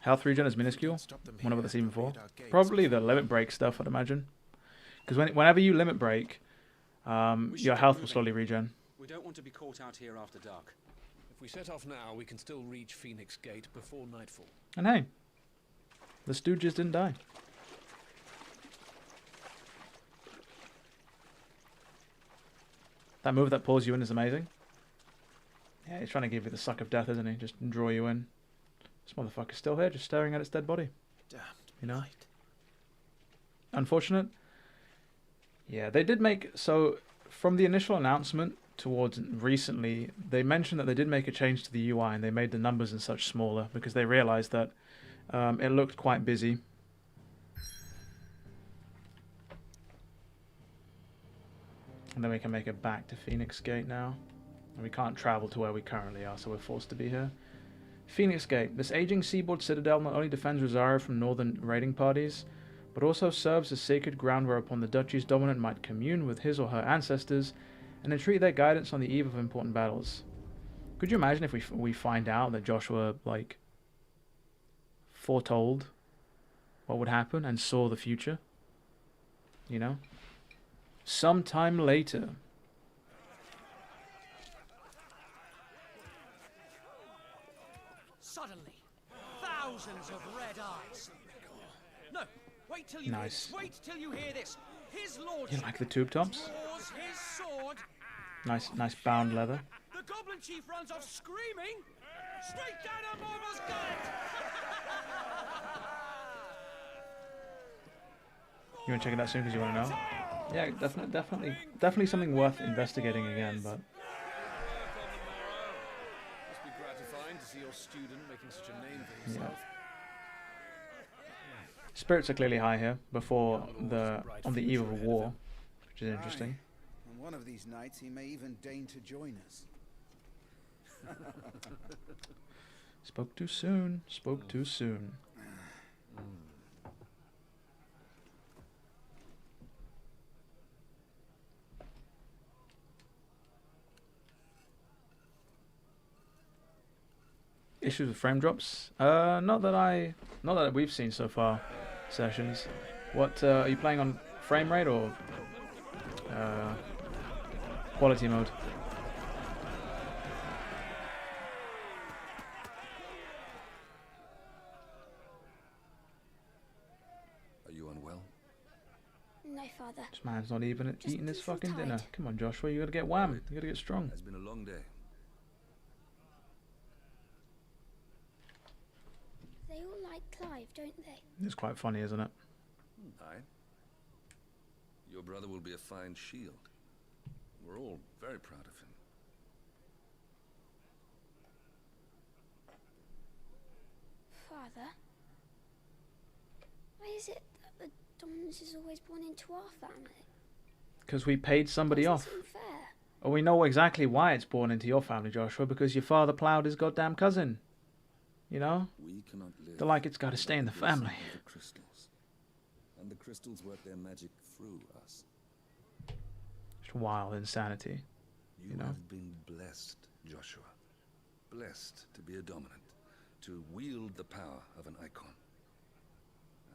Health regen is minuscule. Wonder what that's even for. Probably the limit break stuff, I'd imagine. Because whenever you limit break, your health will slowly regen. We don't want to be caught out here after dark. If we set off now, we can still reach Phoenix Gate before nightfall. And hey, the Stooges didn't die. That move that pulls you in is amazing. Yeah, he's trying to give you the suck of death, isn't he? Just draw you in. This motherfucker's still here, just staring at its dead body. Damned, you know? Unfortunate. Yeah, they did make... So, from the initial announcement towards recently, they mentioned that they did make a change to the UI and they made the numbers and such smaller because they realized that it looked quite busy. And then we can make it back to Phoenix Gate now. And we can't travel to where we currently are, so we're forced to be here. Phoenix Gate. This aging seaboard citadel not only defends Rosario from northern raiding parties, but also serves as sacred ground whereupon the duchy's dominant might commune with his or her ancestors and entreat their guidance on the eve of important battles. Could you imagine if we find out that Joshua, like, foretold what would happen and saw the future? You know? Sometime later. Suddenly, thousands of red eyes. No, wait till you nice. hear this. Wait till you hear this. His lordship. You like the tube tops? Draws his sword. Nice bound leather. The Goblin chief runs off screaming. Straight down a Mormor's gullet. You want to check it out soon because you want to know? Yeah, definitely something worth investigating again, but... Must be gratifying to see your student making such a name for himself. Yeah. Spirits are clearly high here, on the eve of a war, which is interesting. And one of these nights he may even deign to join us. Spoke too soon, spoke too soon. Issues with frame drops? Not that we've seen so far. Sessions. What are you playing on? Frame rate or quality mode? Are you unwell? No, Father. This man's not even eating his fucking dinner. Come on, Joshua, you gotta get wham. You gotta get strong. It's been a long day. They all like Clive, don't they? It's quite funny, isn't it? Aye. Your brother will be a fine shield. We're all very proud of him. Father, why is it that the dominance is always born into our family? Because we paid somebody off. Unfair. Oh, we know exactly why it's born into your family, Joshua, because your father ploughed his goddamn cousin. You know? We cannot live. They're like, it's got to stay in the family. The crystals. And the crystals work their magic through us. It's wild insanity. You know? have been blessed, Joshua. Blessed to be a dominant, to wield the power of an icon.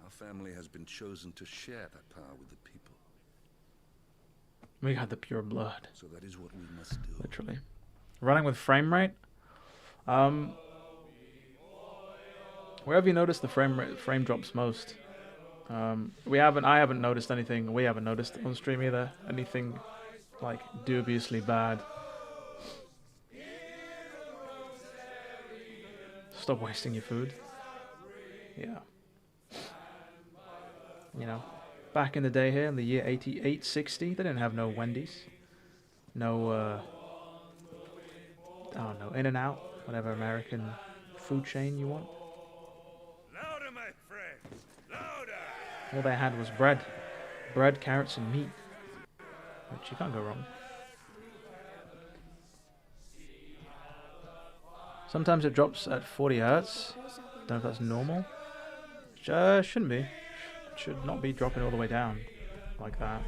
Our family has been chosen to share that power with the people. We got the pure blood. So that is what we must do. Literally. Running with frame rate. Where have you noticed the frame drops most? I haven't noticed anything. We haven't noticed on stream either. Anything like dubiously bad. Stop wasting your food. Yeah. You know, back in the day here in the year 860, they didn't have no Wendy's. No, I don't know, In-N-Out, whatever American food chain you want. Louder, my friends, louder! All they had was bread. Bread, carrots, and meat. Which you can't go wrong. Sometimes it drops at 40 hertz. Don't know if that's normal. Shouldn't be. Should not be dropping all the way down like that.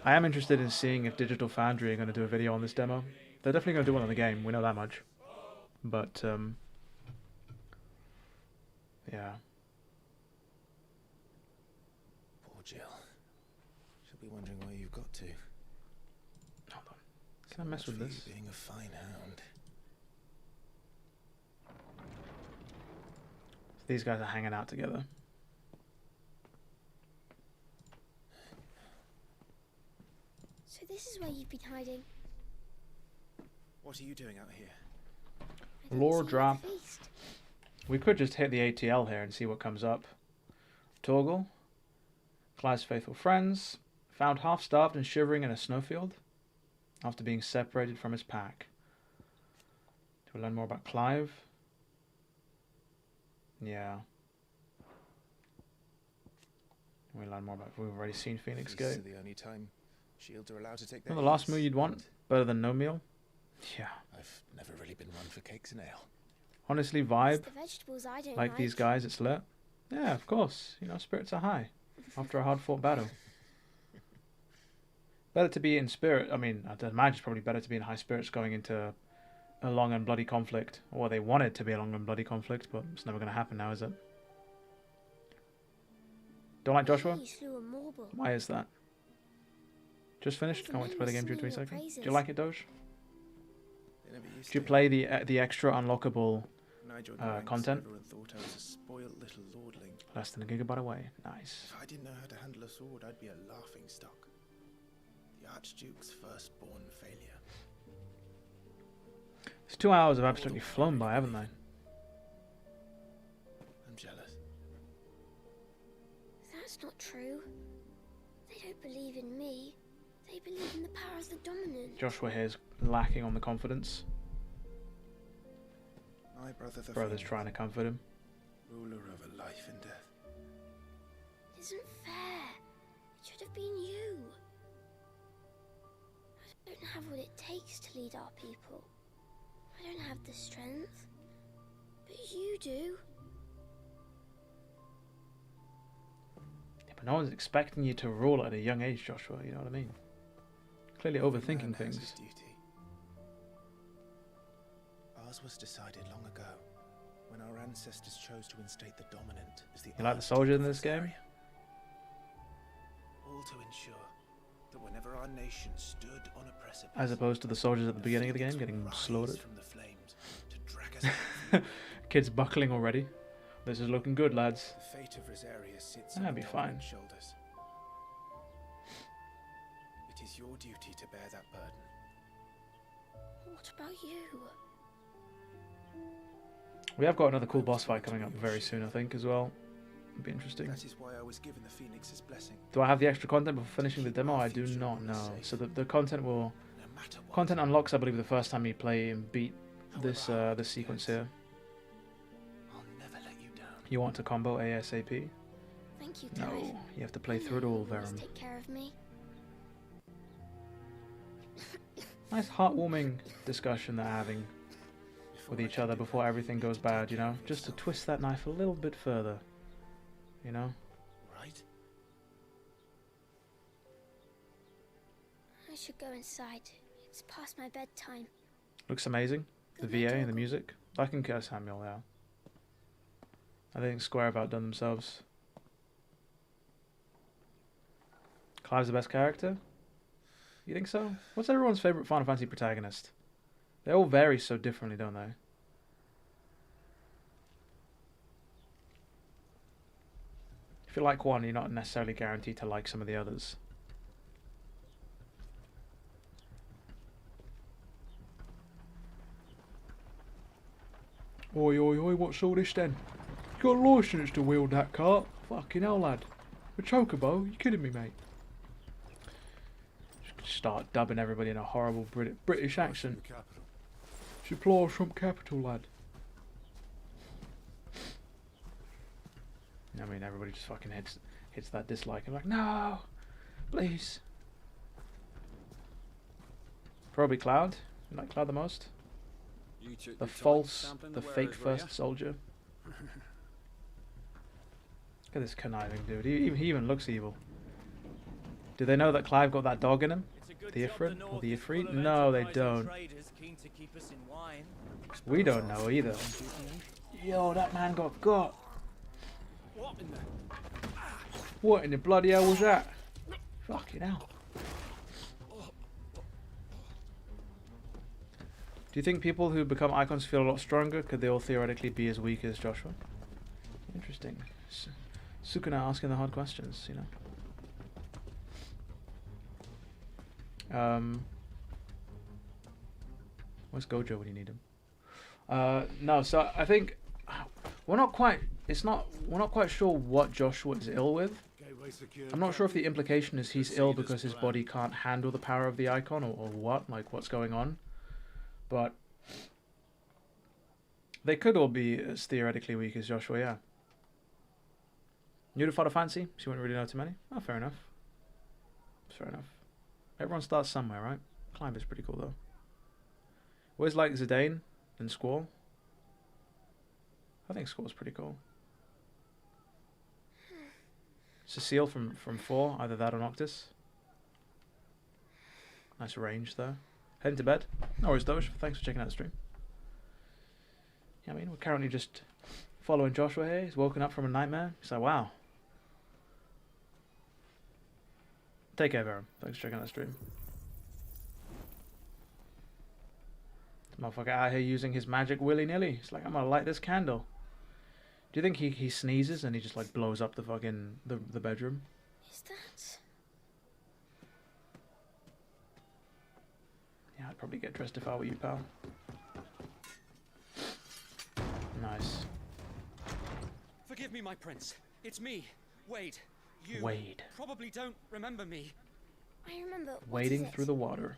I am interested in seeing if Digital Foundry are going to do a video on this demo. They're definitely going to do one on the game. We know that much. But, yeah. Poor Jill. She'll be wondering where you've got to. Hold on. Can I mess with this? Being a fine hound. These guys are hanging out together. So this is where you've been hiding. What are you doing out here? Lore drop. We could just hit the ATL here and see what comes up. Torgal. Clive's faithful friends. Found half-starved and shivering in a snowfield after being separated from his pack. Do we learn more about Clive? Yeah. We learn more about. We've already seen Phoenix Gate. The only time shields are allowed to take the last meal you'd want? Better than no meal? Yeah. I've never really been one for cakes and ale. Honestly, vibe. The vegetables I don't like these guys, it's lit. Yeah, of course. You know, spirits are high after a hard-fought battle. Better to be in spirit. I mean, I'd imagine it's probably better to be in high spirits going into a long and bloody conflict. Or they want it to be a long and bloody conflict, but it's never going to happen now, is it? Don't like Joshua? Why is that? Just finished? Can't wait to play the game during 20 seconds. Do you like it, Doge? Did you play the extra unlockable content? Thought I was a spoiled little lordling. Less than a gigabyte away. Nice. If I didn't know how to handle a sword, I'd be a laughing stock. The Archduke's firstborn failure. These 2 hours have absolutely flown by, haven't they? I'm jealous. That's not true. They don't believe in me. They believe in the power of the dominant. Joshua here's lacking on the confidence. My brother, the brother's trying to comfort him. Ruler over life and death. It isn't fair. It should have been you. I don't have what it takes to lead our people. I don't have the strength. But you do. Yeah, but no one's expecting you to rule at a young age, Joshua, you know what I mean? Clearly overthinking things. Ours was decided long ago, when our ancestors chose to instate the dominant as the. You like the soldiers in this game? All to ensure that whenever our nation stood on a precipice, as opposed to the soldiers at the beginning of the game getting slaughtered. From the flames to drag us Kids buckling already. This is looking good, lads. The fate of Rosaria sits That'd on be the fine. Shoulders. It is your duty to bear that burden. What about you? We have got another cool boss fight coming up very soon, I think, as well. It'd be interesting. That is why I was given the Phoenix's blessing. Do I have the extra content before finishing the demo? I do not know. So the content will... Content unlocks, I believe, the first time you play and beat this this sequence here. I'll never let you down. You want to combo ASAP? Thank you, No, Clive. you have to play through it all, Verum. Take care of me. Nice heartwarming discussion they're having with each other before everything goes bad, you know? Just to twist that knife a little bit further, you know? Right? I should go inside. It's past my bedtime. Looks amazing. The VA and the music. I can curse Samuel, yeah. I think Square have outdone themselves. Clive's the best character? You think so? What's everyone's favorite Final Fantasy protagonist? They all vary so differently, don't they? If you like one, you're not necessarily guaranteed to like some of the others. Oi, oi, oi, what's all this then? You got a licence to wield that cart? Fucking hell, lad. A chocobo? You kidding me, mate? Just start dubbing everybody in a horrible British accent. Supply from capital, lad. I mean, everybody just fucking hits that dislike. I'm like, no, please. Probably Cloud. You like Cloud the most? The fake first soldier. Look at this conniving dude. He even looks evil. Do they know that Clive got that dog in him? The Ifrit or the Ifrit? No, they don't. We don't know either. Yo, that man got. What in the bloody hell was that? Fucking hell. Do you think people who become icons feel a lot stronger? Could they all theoretically be as weak as Joshua? Interesting. Sukuna asking the hard questions, you know. Where's Gojo when you need him? No, so I think we're not quite sure what Joshua is ill with. I'm not sure if the implication is he's ill because his body can't handle the power of the icon or what, like what's going on. But they could all be as theoretically weak as Joshua, yeah. New to Final Fantasy, so you wouldn't really know too many? Oh, fair enough. Fair enough. Everyone starts somewhere, right? Clive is pretty cool, though. Always like Zidane and Squall. I think Squall's pretty cool. Cecile from 4, either that or Noctis. Nice range, though. Heading to bed. No worries, Doge. Thanks for checking out the stream. Yeah, I mean, we're currently just following Joshua here. He's woken up from a nightmare. He's like, wow. Take care, Verum. Thanks for checking out the stream. This motherfucker out here using his magic willy-nilly. He's like, I'm gonna light this candle. Do you think he sneezes and he just like blows up the fucking the bedroom? Is that? Yeah, I'd probably get dressed if I were you, pal. Nice. Forgive me, my prince. It's me, Wade. You Wade. Probably don't remember me. I remember. Wading through the water.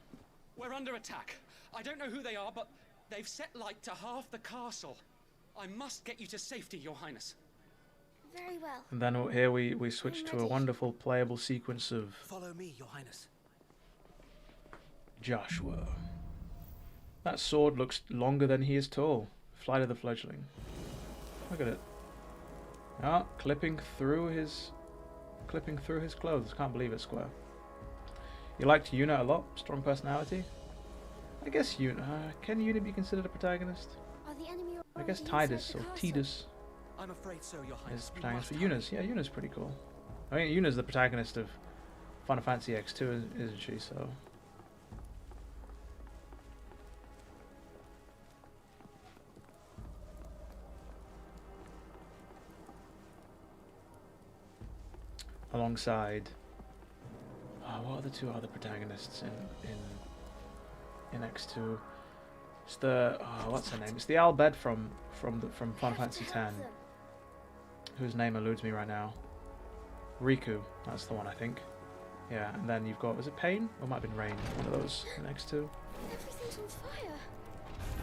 We're under attack. I don't know who they are, but they've set light to half the castle. I must get you to safety, Your Highness. Very well. And then here we switch to a wonderful playable sequence of Follow me, Your Highness. Joshua. That sword looks longer than he is tall. Flight of the Fledgling. Look at it. Ah, clipping through his clothes. Can't believe it's square. You liked Yuna a lot. Strong personality. I guess Yuna. Can Yuna be considered a protagonist? Are the enemy I guess Tidus or Tidus I'm afraid so, Your Highness. is protagonist for Yuna's. Yeah, Yuna's pretty cool. I mean, Yuna's the protagonist of Final Fantasy X2, isn't she? So. Alongside, what are the two other protagonists in X2? It's the what's her name? It's the Albed from Final Fantasy X, whose name eludes me right now. Riku, that's the one I think. Yeah, and then you've got, was it Pain? Or it might have been Rain, one of those in X2. Everything's on fire.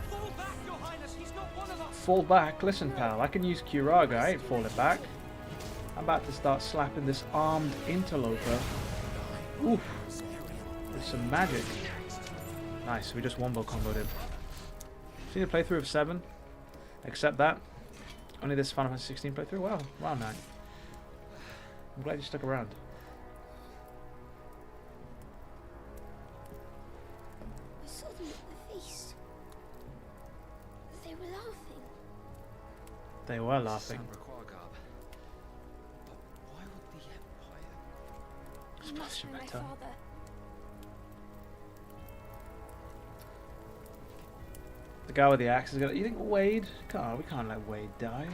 Fall back, Your Highness. He's not one of us. Fall back? Listen, pal, I can use Kiraga. I ain't falling back. I'm about to start slapping this armed interloper. Oof. With some magic. Nice, we just wombo comboed him. Seen a playthrough of 7. Except that. Only this Final Fantasy 16 playthrough? Wow, wow, man. I'm glad you stuck around. I saw them at the feast. They were laughing. They were laughing. I must find my father. The guy with the axe is gonna. You think Wade? We can't let Wade die.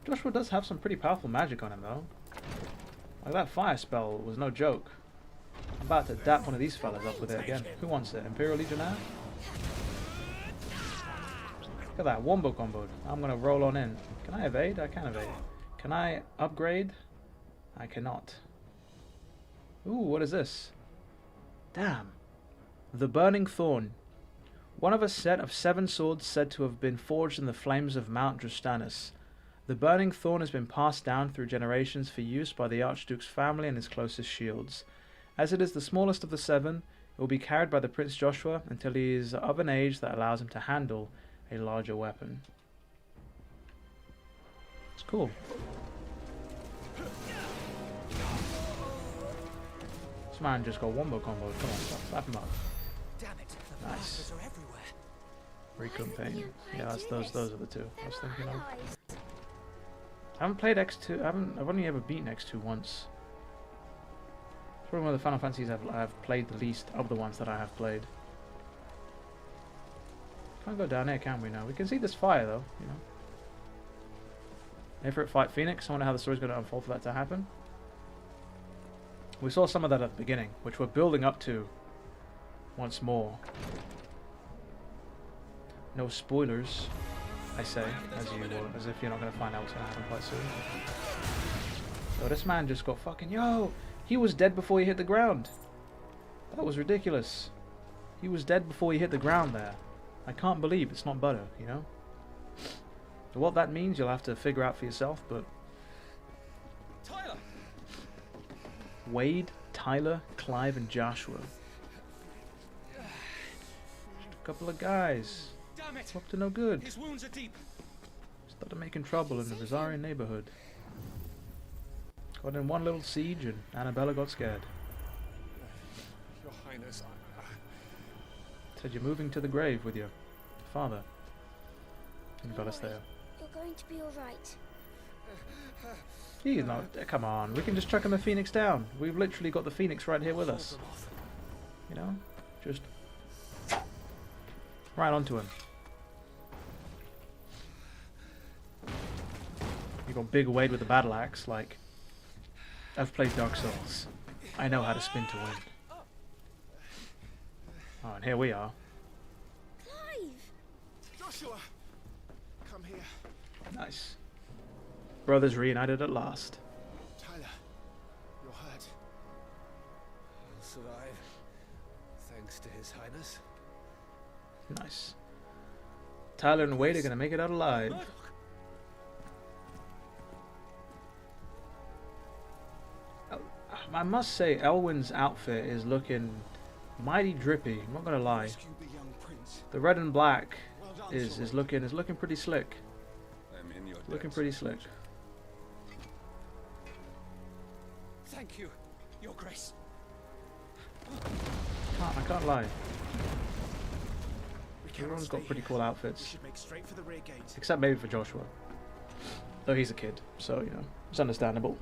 Joshua does have some pretty powerful magic on him, though. Like that fire spell was no joke. I'm about to dap one of these fellas up with it again. Who wants it? Imperial Legionnaire? Look at that, wombo combo. I'm gonna roll on in. Can I evade? I can evade. Can I upgrade? I cannot. Ooh, what is this? Damn. The Burning Thorn. One of a set of 7 swords said to have been forged in the flames of Mount Drustanus. The Burning Thorn has been passed down through generations for use by the Archduke's family and his closest shields. As it is the smallest of the 7, it will be carried by the Prince Joshua until he is of an age that allows him to handle a larger weapon. It's cool. This man just got wombo combo. Come on, slap him up. Damn it, the nice. are everywhere. Recampaign. Yeah, that's those are the two I was thinking of. I haven't played X2. I've only ever beaten X2 once. It's probably one of the Final Fantasies I've played the least of the ones that I have played. Can't go down there, can we now? We can see this fire though, you know. Ifrit fight Phoenix. I wonder how the story's going to unfold for that to happen. We saw some of that at the beginning, which we're building up to once more. No spoilers, I say, as if you're not going to find out what's going to happen quite soon. So this man just got fucking... Yo! He was dead before he hit the ground. That was ridiculous. He was dead before he hit the ground there. I can't believe it's not butter, you know? So what that means, you'll have to figure out for yourself, but... Tyler! Wade, Tyler, Clive, and Joshua. A couple of guys. Damn it! Up to no good. His wounds are deep. Started making trouble in the Rosarian neighborhood. Got in one little siege and Annabella got scared. Your Highness, Said you're moving to the grave with your father. And you got us there. You're going to be alright. He's not. Come on, we can just chuck him a phoenix down. We've literally got the phoenix right here with us. You know? Just right onto him. You got Big Wade with the battle axe, like, I've played Dark Souls. I know how to spin to win. Oh, and here we are. Clive! Joshua! Come here. Nice. Brothers reunited at last. Tyler, you're hurt. He'll survive, thanks to His Highness. Nice. Tyler and Wade are gonna make it out alive. I must say, Elwyn's outfit is looking mighty drippy. I'm not gonna lie. The red and black is looking pretty slick. Looking pretty slick. Thank you, Your Grace. I can't lie. Everyone's got pretty cool outfits. We should make straight for the rear gate. Except maybe for Joshua. Though he's a kid, so, you know, it's understandable.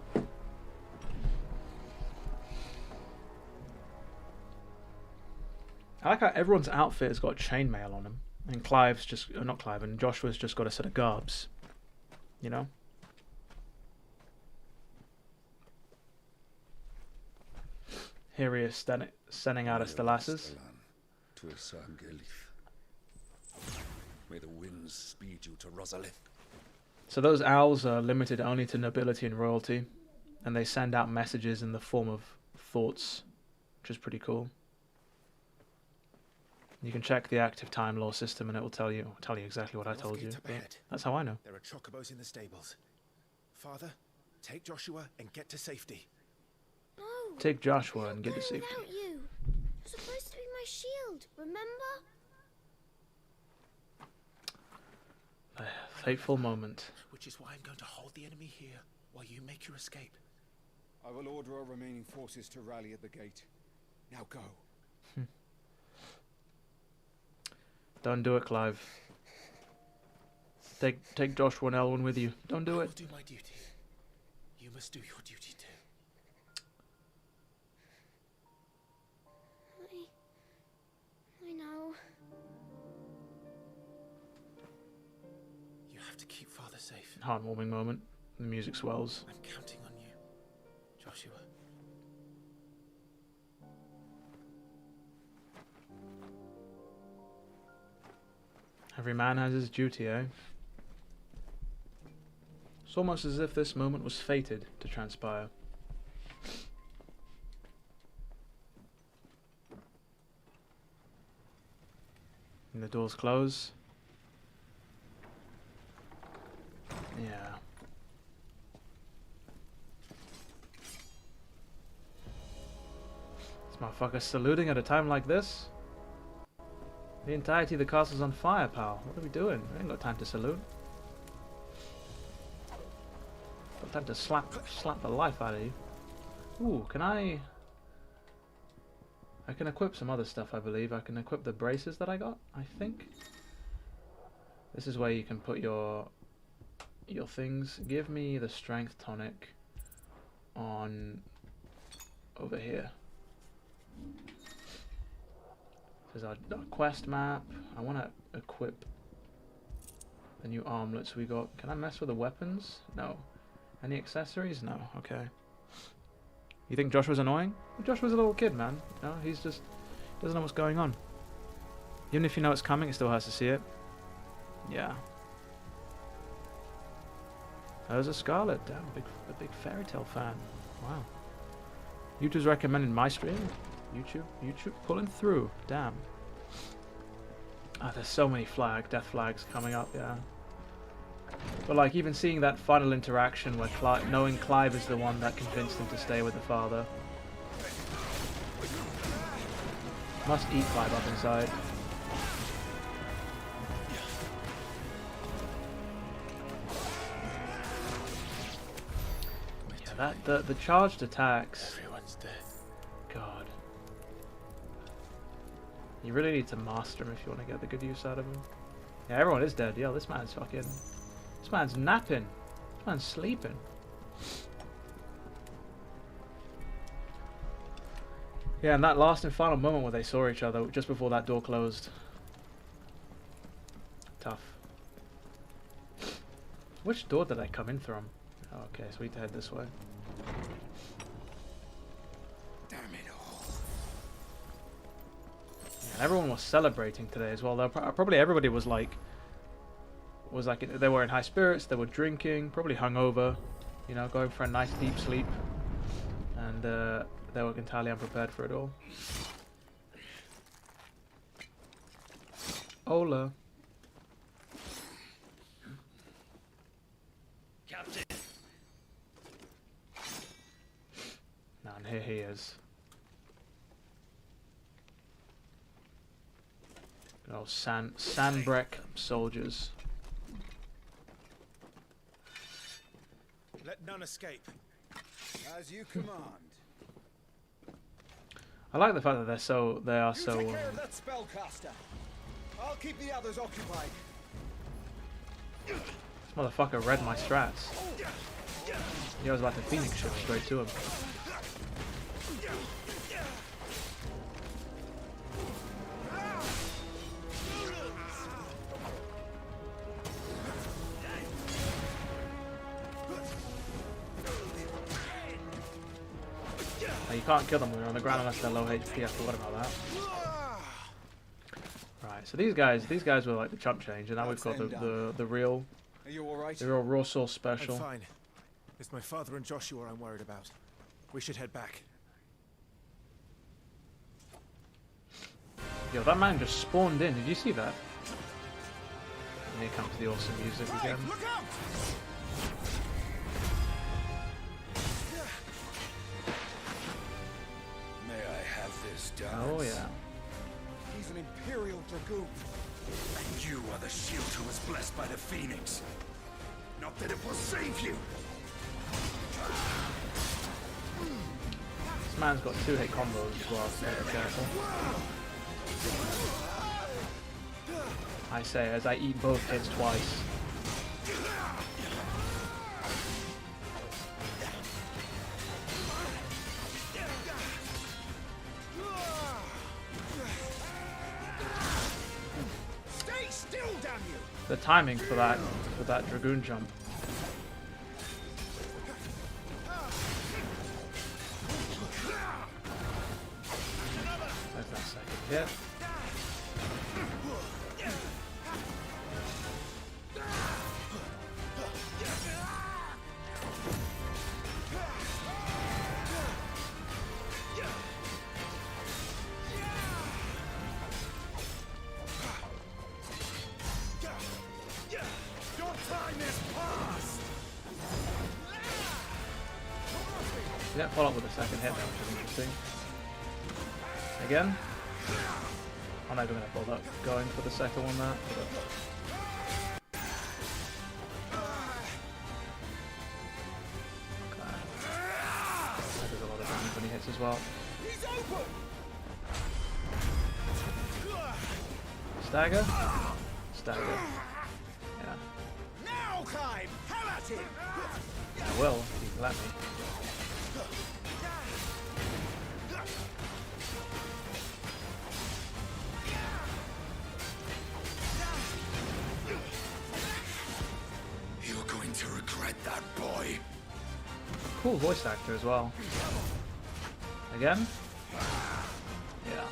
I like how everyone's outfit has got chainmail on them. And Clive's just... not Clive, and Joshua's just got a set of garbs. You know? Here he is sending out his Stellasses. May the winds speed you to Rosalith. So those owls are limited only to nobility and royalty. And they send out messages in the form of thoughts. Which is pretty cool. You can check the active time law system and it will tell you exactly what I told you. That's how I know. There are chocobos in the stables. Father, take Joshua and get to safety. No. Take Joshua and get to safety. Without you. You're supposed to be my shield, remember? A fateful moment. Which is why I'm going to hold the enemy here while you make your escape. I will order our remaining forces to rally at the gate. Now go. Don't do it, Clive. Take Joshua and Elwyn with you. Don't do it. I will do my duty. You must do your duty too. I know. You have to keep Father safe. Heartwarming moment. The music swells. I'm counting on you, Joshua. Every man has his duty, eh? It's almost as if this moment was fated to transpire. And the doors close. Yeah. This motherfucker's saluting at a time like this? The entirety of the castle's on fire, pal. What are we doing? We ain't got time to salute. Got time to slap the life out of you. Ooh, can I can equip some other stuff, I believe. I can equip the braces that I got, I think. This is where you can put your things. Give me the strength tonic on over here. There's our quest map. I want to equip the new armlets we got. Can I mess with the weapons? No. Any accessories? No. Okay. You think Joshua's annoying? Well, Joshua's a little kid, man. No, he's just doesn't know what's going on. Even if you know it's coming, it still has to see it. Yeah. There's a Scarlet. Damn, a big fairy tale fan. Wow. YouTube's recommended my stream. YouTube pulling through. Damn. Ah, there's so many death flags coming up, yeah. But like, even seeing that final interaction where knowing Clive is the one that convinced him to stay with the father. Must eat Clive up inside. Yeah, the charged attacks. Everyone's dead. God. You really need to master him if you want to get the good use out of him. Yeah, everyone is dead. Yo, this man's fucking... This man's napping. This man's sleeping. Yeah, and that last and final moment where they saw each other just before that door closed. Tough. Which door did I come in from? Oh, okay, so we need to head this way. Damn it all. Yeah, and everyone was celebrating today as well. Probably everybody was like they were in high spirits, they were drinking, probably hungover, you know, going for a nice deep sleep, and they were entirely unprepared for it all. Ola. Captain. Now, and here he is. Good old Sandbreck soldiers. Let none escape. As you command. I like the fact that they are so. Take care of that spellcaster. I'll keep the others occupied. This motherfucker read my strats. He was like a phoenix ship straight to him. You can't kill them when they're on the ground unless they're low HP. I forgot about that. Right, so these guys were like the chump change, and now we've got the real, Are you all right? the real raw source special. I'm fine. It's my father and Joshua I'm worried about. We should head back. Yo, that man just spawned in. Did you see that? And here comes the awesome music again. Look out! May I have this dance? Oh yeah. He's an Imperial Dragoon. And you are the shield who was blessed by the Phoenix. Not that it will save you. This man's got 2-hit combos as well, so be careful. I say as I eat both hits twice. the timing for that Dragoon jump. There's that second hit. Yeah, follow up with a second hit there, which is interesting. Again. I'm not even going to bother going for the second one there. Okay. That does a lot of damage when he hits as well. Stagger? Stagger. Yeah. Now, Clive, have at him! I will, if you can let me. You're going to regret that, boy. Cool voice actor as well. Again? Yeah.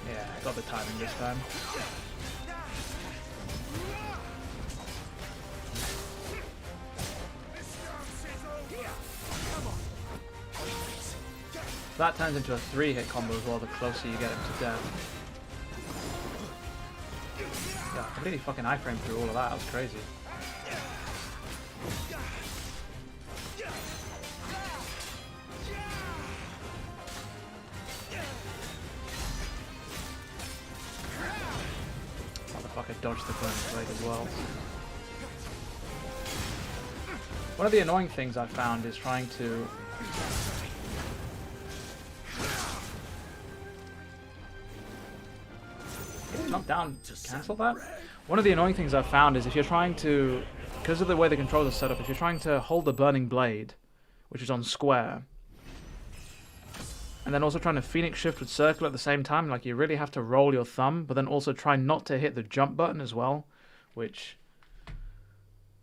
Yeah, got the timing this time. That turns into a 3-hit combo as well the closer you get him to death. Yeah, I completely fucking iframed through all of that, that was crazy. Motherfucker dodged the burning blade as well. One of the annoying things I've found is trying to knock down, cancel that? One of the annoying things I've found is if you're trying to, because of the way the controls are set up, if you're trying to hold the burning blade, which is on square, and then also trying to Phoenix shift with circle at the same time, like you really have to roll your thumb, but then also try not to hit the jump button as well, which,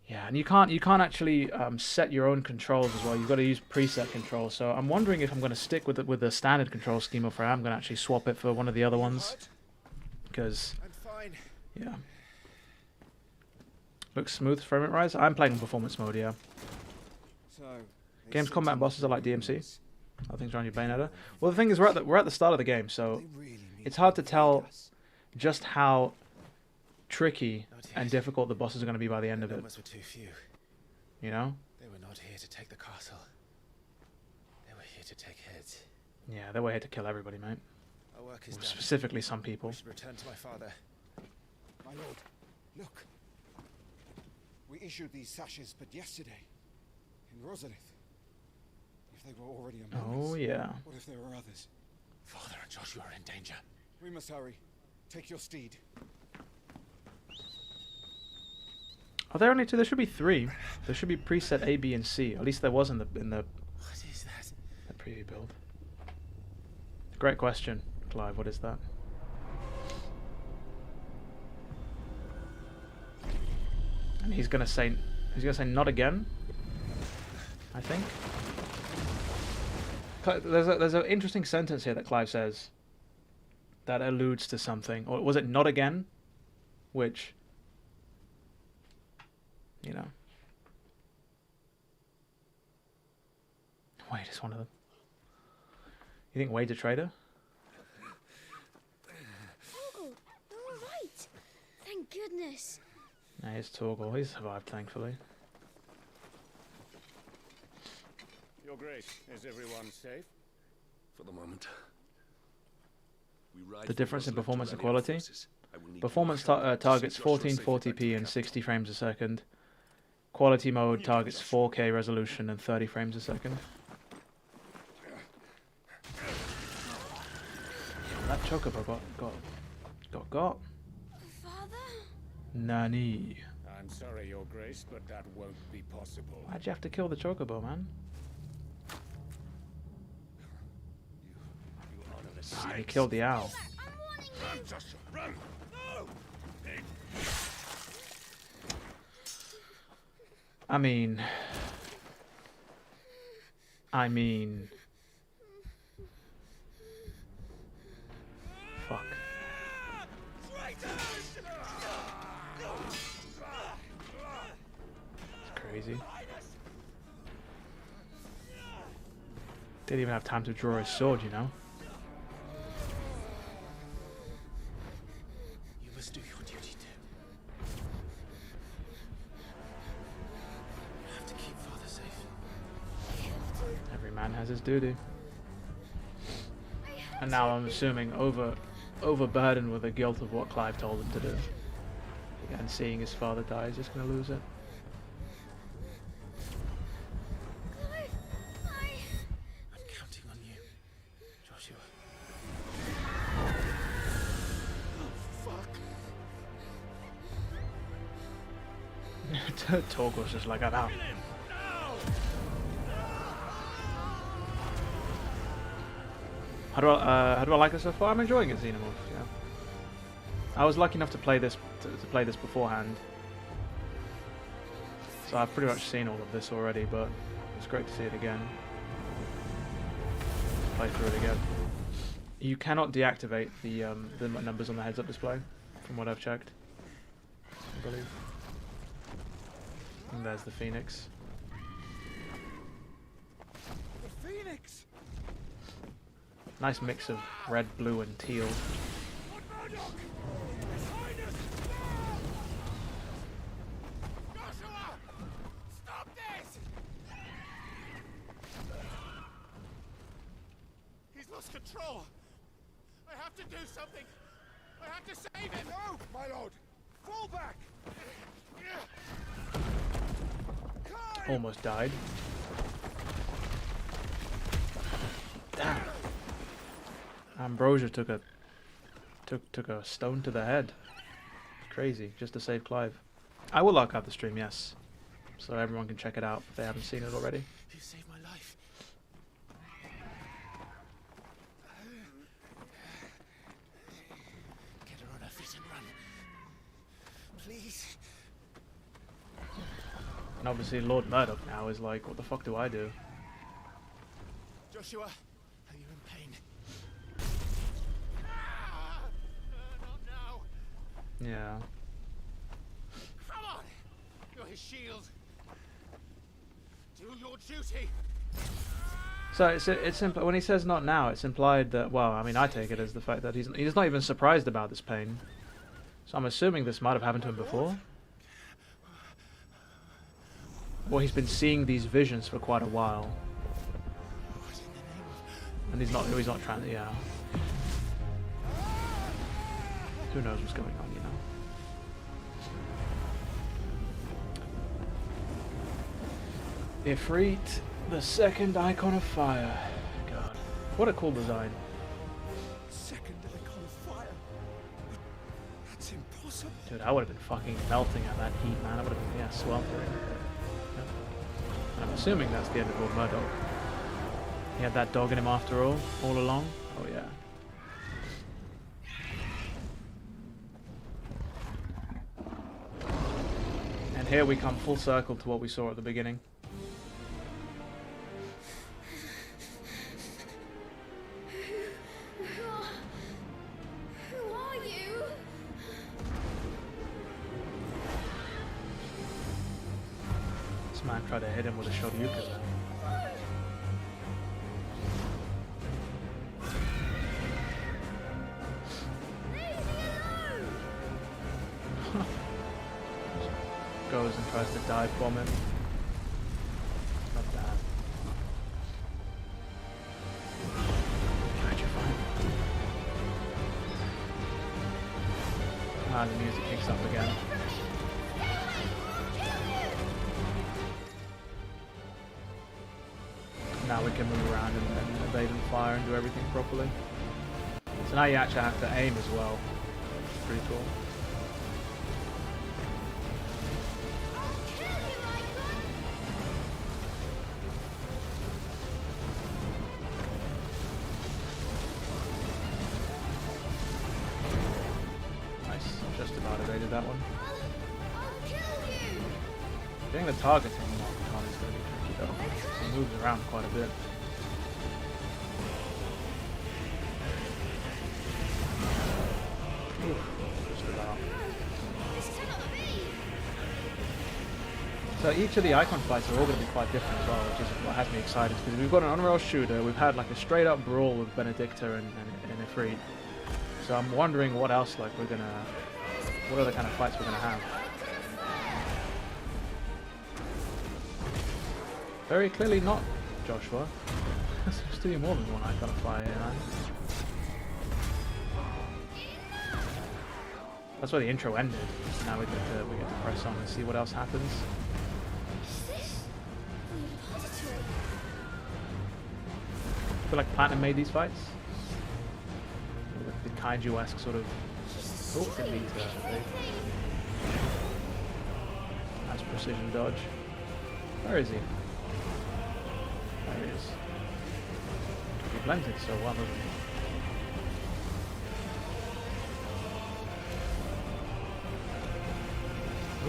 yeah, and you can't actually set your own controls as well. You've got to use preset controls. So I'm wondering if I'm going to stick with the standard control scheme, or if I'm going to actually swap it for one of the other ones. Because, yeah. Looks smooth, frame rate rise. I'm playing in performance mode, yeah. Game's combat bosses are like DMC. Other things around your Bayonetta. Well, the thing is, we're at the start of the game, so it's hard to tell just how tricky and difficult the bosses are going to be by the end of it. You know? They were not here to take the castle. They were here to take heads. Yeah, they were here to kill everybody, mate. Our work is done. Specifically some people. We should return to my father. My lord, look. We issued these sashes but yesterday in Rosalith. If they were already among us, oh yeah. What if there were others? Father and Joshua are in danger. We must hurry. Take your steed. Are there only two? There should be 3. There should be preset A, B, and C. At least there was in the What is that? The preview build. Great question, Clive. What is that? And he's gonna say not again. I think. There's an interesting sentence here that Clive says that alludes to something. Or was it not again? Which, you know. Wade is one of them. You think Wade's a traitor? Oh, you're all right. Thank goodness. Nah, he's Torgal. He's survived, thankfully. Your Grace, is everyone safe? For the moment. The difference in performance and quality. Performance targets 1440p and 60 frames a second. Quality mode targets 4K resolution and 30 frames a second. That chocobo got. Father? Nani? I'm sorry, Your Grace, but that won't be possible. Why'd you have to kill the chocobo, man? He killed the owl. Run, Joshua, run! No! I mean... Fuck. It's crazy. Didn't even have time to draw his sword, you know? You must do your duty too. You have to keep Father safe. Every man has his duty. And now I'm assuming overburdened with the guilt of what Clive told him to do. And seeing his father die, he's just gonna lose it. I'm counting on you, Joshua. Oh, fuck. Torgo's just like, I'm out. How do I like it so far? I'm enjoying it, Xenomorph. Yeah. I was lucky enough to play this beforehand, so I've pretty much seen all of this already. But it's great to see it again. Play through it again. You cannot deactivate the numbers on the heads-up display, from what I've checked. I believe. And there's the Phoenix. The Phoenix. Nice mix of red, blue, and teal. Stop this! He's lost control. I have to do something. I have to save him. No, my lord. Fall back. Almost died. Damn. Ambrosia took a stone to the head. Crazy, just to save Clive. I will archive the stream, yes, so everyone can check it out if they haven't seen it already. You saved my life. Get her on her feet and run. Please. And obviously Lord Murdoch now is like, what the fuck do I do? Joshua, are you in pain? Not now. Yeah. Come on. You're his shield. Do your duty. So it's when he says not now, it's implied that, well, I mean, I take it as the fact that he's not even surprised about this pain. So I'm assuming this might have happened to him before. Or he's been seeing these visions for quite a while. And he's not trying to, yeah. Who knows what's going on, you know? Ifrit, the second icon of fire. God, what a cool design. Second icon of fire. That's impossible. Dude, I would have been fucking melting at that heat, man. I would have been, yeah, sweltering. Yep. And I'm assuming that's the end of Lord Murdoch. He had that dog in him after all along. Oh yeah. And here we come full circle to what we saw at the beginning. Who are you? This man tried to hit him with a shoryuken there. Goes and tries to dive bomb him. Not bad. Kaiju fine. Ah, the music kicks up again. Now we can move around and evade and fire and do everything properly. So now you actually have to aim as well. Which is pretty cool. that one. Getting the targeting on is going to be tricky though. He moves around quite a bit. Oof, just about. So each of the icon fights are all going to be quite different as well, which is what has me excited. Because we've got an on-rail shooter, we've had like a straight-up brawl with Benedicta and Ifrit. So I'm wondering what else like we're gonna, what other kind of fights we're gonna have. Very clearly not Joshua. There's still more than one icon fire here. That's where the intro ended. Now we get to press on and see what else happens. I feel like Platinum made these fights. The Kaiju-esque sort of... Oh, it leads there, I think. That's precision dodge. Where is he? There he is. He blended so well, doesn't he?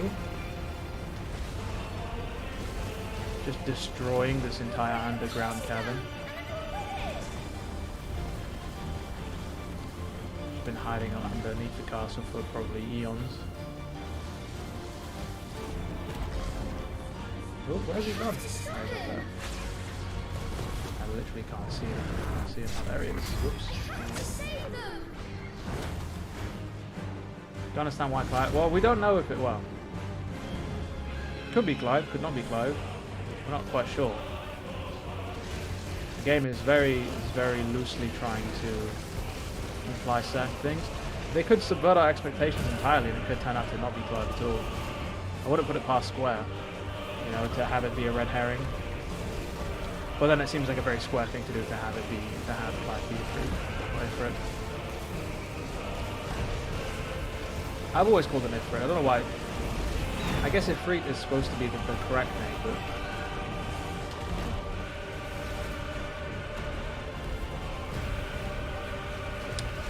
Ooh. Just destroying this entire underground cavern. Been hiding underneath the castle for probably eons. Oh, where's he gone? Oh, he's up there. I literally can't see him. I can't see him. Oh, there he is. Whoops. Don't understand why Clive. Well, we don't know if it. Well, could be Clive. Could not be Clive. We're not quite sure. The game is very loosely trying to imply certain things. They could subvert our expectations entirely, and it could turn out to not be Clive at all. I wouldn't put it past Square, you know, to have it be a red herring. But then it seems like a very Square thing to do to have Clive be free. Wait for it. I've always called him Ifrit. I don't know why. I guess Ifrit is supposed to be the correct name, but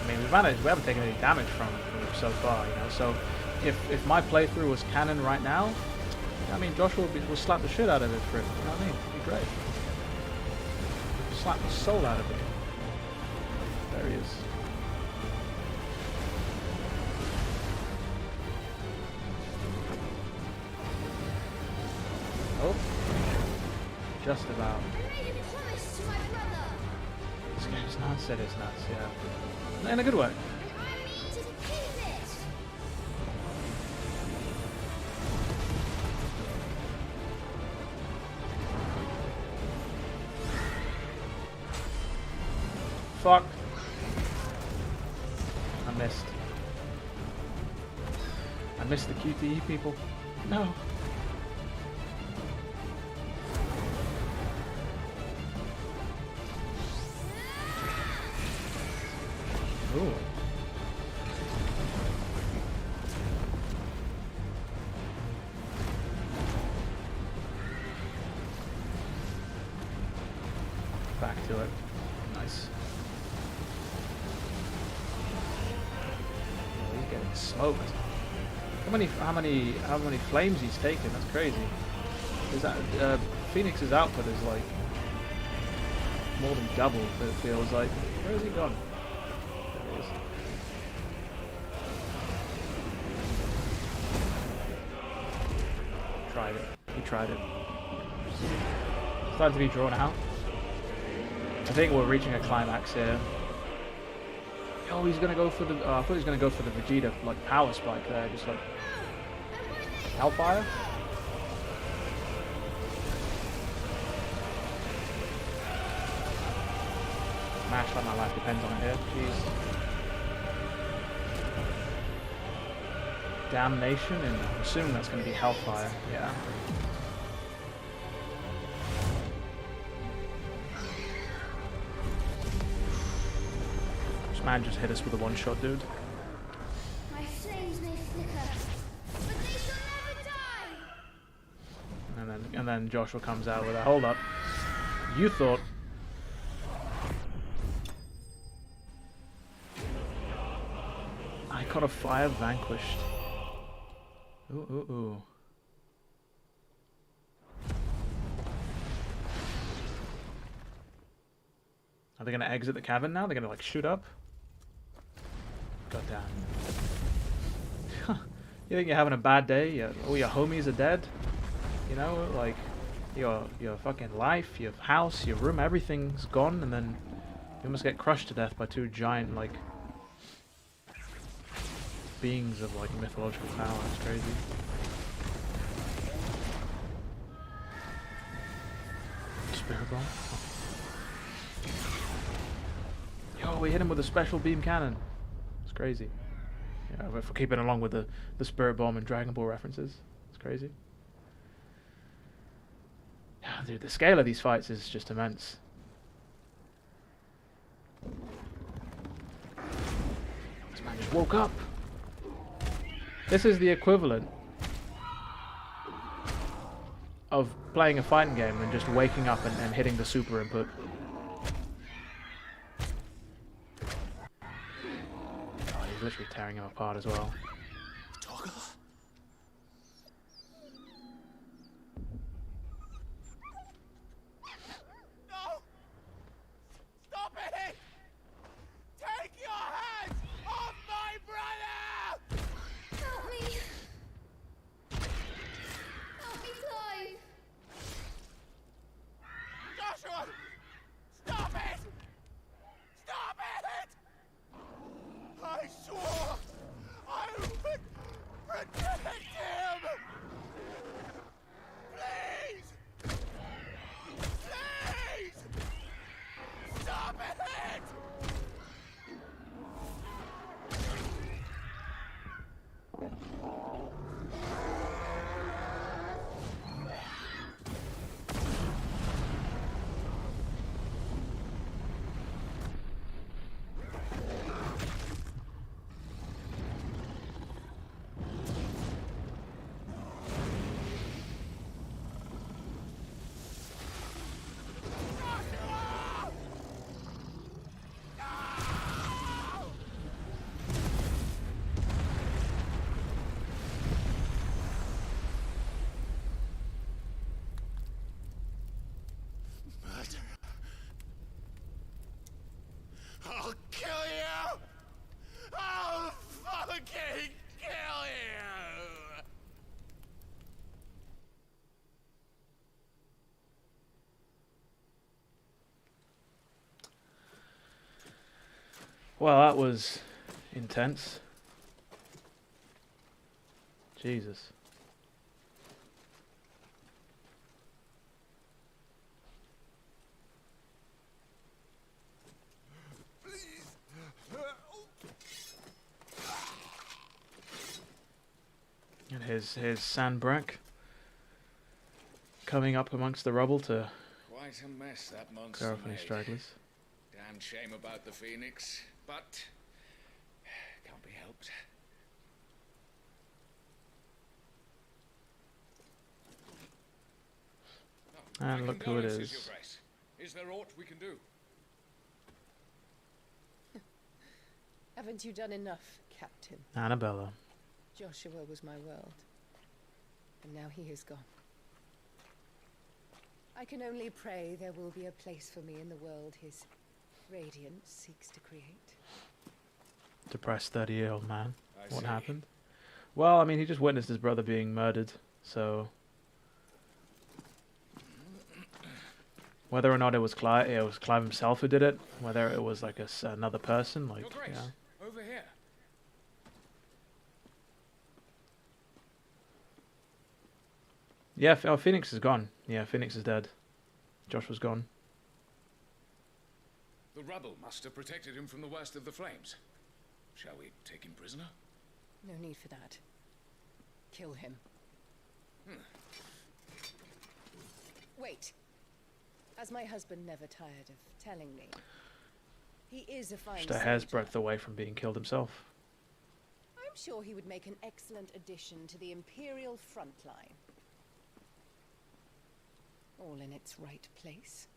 I mean, we haven't taken any damage from him so far, you know. So if my playthrough was canon right now, I mean, Joshua will slap the shit out of Ifrit. You know what I mean? It'd be great. Slap the soul out of it. There he is. Oh, just about. This game's nuts. It is nuts, yeah. In a good way. Fuck. I missed the QTE people. No. Ooh. Back to it. Nice. Oh, he's getting smoked. How many flames he's taken? That's crazy. Is that Phoenix's output is like more than double, but it feels like. Where has he gone? He tried it. Starting to be drawn out. I think we're reaching a climax here. Oh, he's gonna go for the. I thought he was gonna go for the Vegeta like power spike there, just like Hellfire. Smash like my life depends on it here. Jeez. Damnation, and I'm assuming that's going to be Hellfire. Yeah. This man just hit us with a one-shot, dude. My flames may flicker, but they shall never die. And then Joshua comes out with a hold up. You thought. Icon of Fire vanquished. Ooh, ooh, ooh. Are they going to exit the cavern now? They're going to, like, shoot up? God damn. You think you're having a bad day? All your homies are dead? You know, like, your fucking life, your house, your room, everything's gone, and then you almost get crushed to death by two giant, like, beings of, like, mythological power. It's crazy. Spirit bomb? Yo, we hit him with a special beam cannon. It's crazy. Yeah, if we're keeping along with the Spirit Bomb and Dragon Ball references. It's crazy. Yeah, dude, the scale of these fights is just immense. This man just woke up. This is the equivalent of playing a fighting game and just waking up and hitting the super input. Literally tearing him apart as well. Toggle? No! Stop it! Take your hands off my brother! Help me! Help me, Clive! Joshua! Stop it! Stop it! I swore I would protect him! Please! Please! Stop it! I'll kill you! I'll fucking kill you! Well, that was intense. Jesus. And here's Sandbrack coming up amongst the rubble to Quite a mess that monster clarify made. stragglers. Damn shame about the Phoenix, but can't be helped. And look who it is. Your Grace. Is there aught we can do? Haven't you done enough, Captain? Annabella. Joshua was my world, and now he is gone. I can only pray there will be a place for me in the world his radiance seeks to create. Depressed 30-year-old man. I What see. happened? Well, I mean, he just witnessed his brother being murdered, so whether or not it was Clive himself who did it, whether it was like another person, like, Your Grace, yeah. over here. Yeah, Phoenix is gone. Yeah, Phoenix is dead. Josh was gone. The rubble must have protected him from the worst of the flames. Shall we take him prisoner? No need for that. Kill him. Wait. As my husband never tired of telling me, he is a fine Just a hair's soldier. breadth away from being killed himself. I'm sure he would make an excellent addition to the Imperial front line. All in its right place.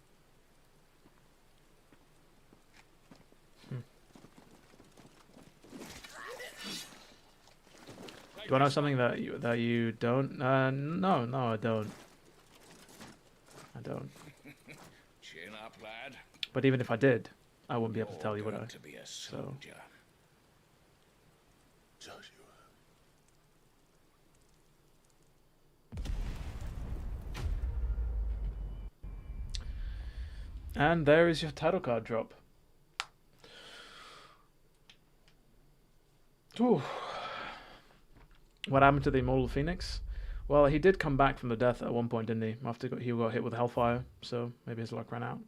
You want to know something that you don't? No, I don't. I don't. Chin up, lad. But even if I did, I wouldn't be able to tell you, would I? To be a soldier. Joshua. And there is your title card drop. Ooh. What happened to the Immortal Phoenix? Well, he did come back from the death at one point, didn't he? After he got hit with Hellfire, so maybe his luck ran out.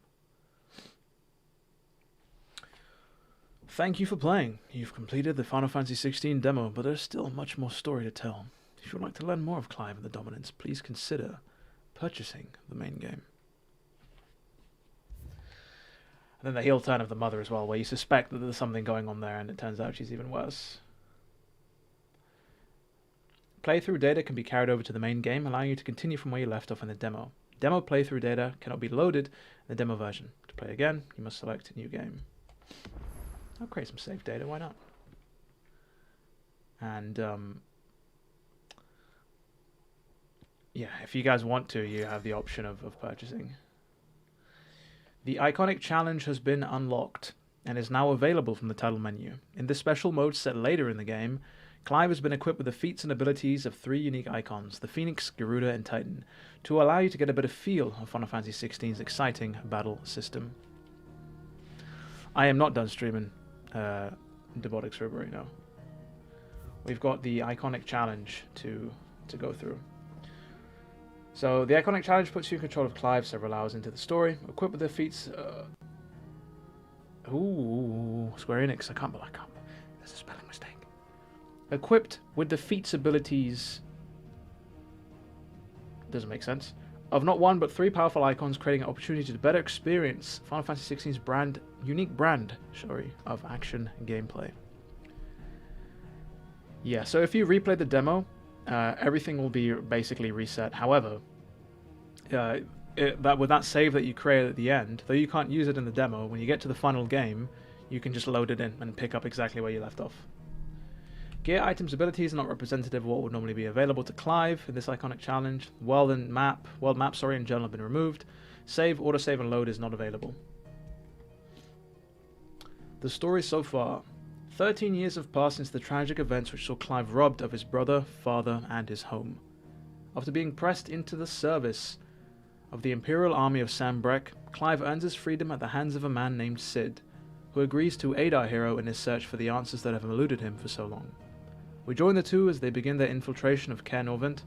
Thank you for playing. You've completed the Final Fantasy XVI demo, but there's still much more story to tell. If you'd like to learn more of Clive and the Dominants, please consider purchasing the main game. And then the heel turn of the mother as well, where you suspect that there's something going on there, and it turns out she's even worse. Playthrough data can be carried over to the main game, allowing you to continue from where you left off in the demo. Demo playthrough data cannot be loaded in the demo version. To play again, you must select a new game. I'll create some save data, why not? And, yeah, if you guys want to, you have the option of purchasing. The Iconic Challenge has been unlocked, and is now available from the title menu. In this special mode set later in the game, Clive has been equipped with the feats and abilities of 3 unique icons, the Phoenix, Garuda, and Titan, to allow you to get a better feel of Final Fantasy XVI's exciting battle system. I am not done streaming Devotics Ribery, no. We've got the Iconic Challenge to go through. So, the Iconic Challenge puts you in control of Clive several hours into the story, equipped with the feats... Ooh, Square Enix, I can't. There's a spelling mistake. Equipped with the feats abilities... Doesn't make sense. Of not 1 but 3 powerful icons, creating an opportunity to better experience Final Fantasy XVI's unique brand of action and gameplay. Yeah, so if you replay the demo, everything will be basically reset. However, with that save that you create at the end, though you can't use it in the demo, when you get to the final game, you can just load it in and pick up exactly where you left off. Gear items abilities are not representative of what would normally be available to Clive in this Iconic Challenge. World map, and journal have been removed. Save, autosave, and load is not available. The story so far. 13 years have passed since the tragic events which saw Clive robbed of his brother, father, and his home. After being pressed into the service of the Imperial Army of Sambrek, Clive earns his freedom at the hands of a man named Sid, who agrees to aid our hero in his search for the answers that have eluded him for so long. We join the two as they begin their infiltration of Caer Norvent,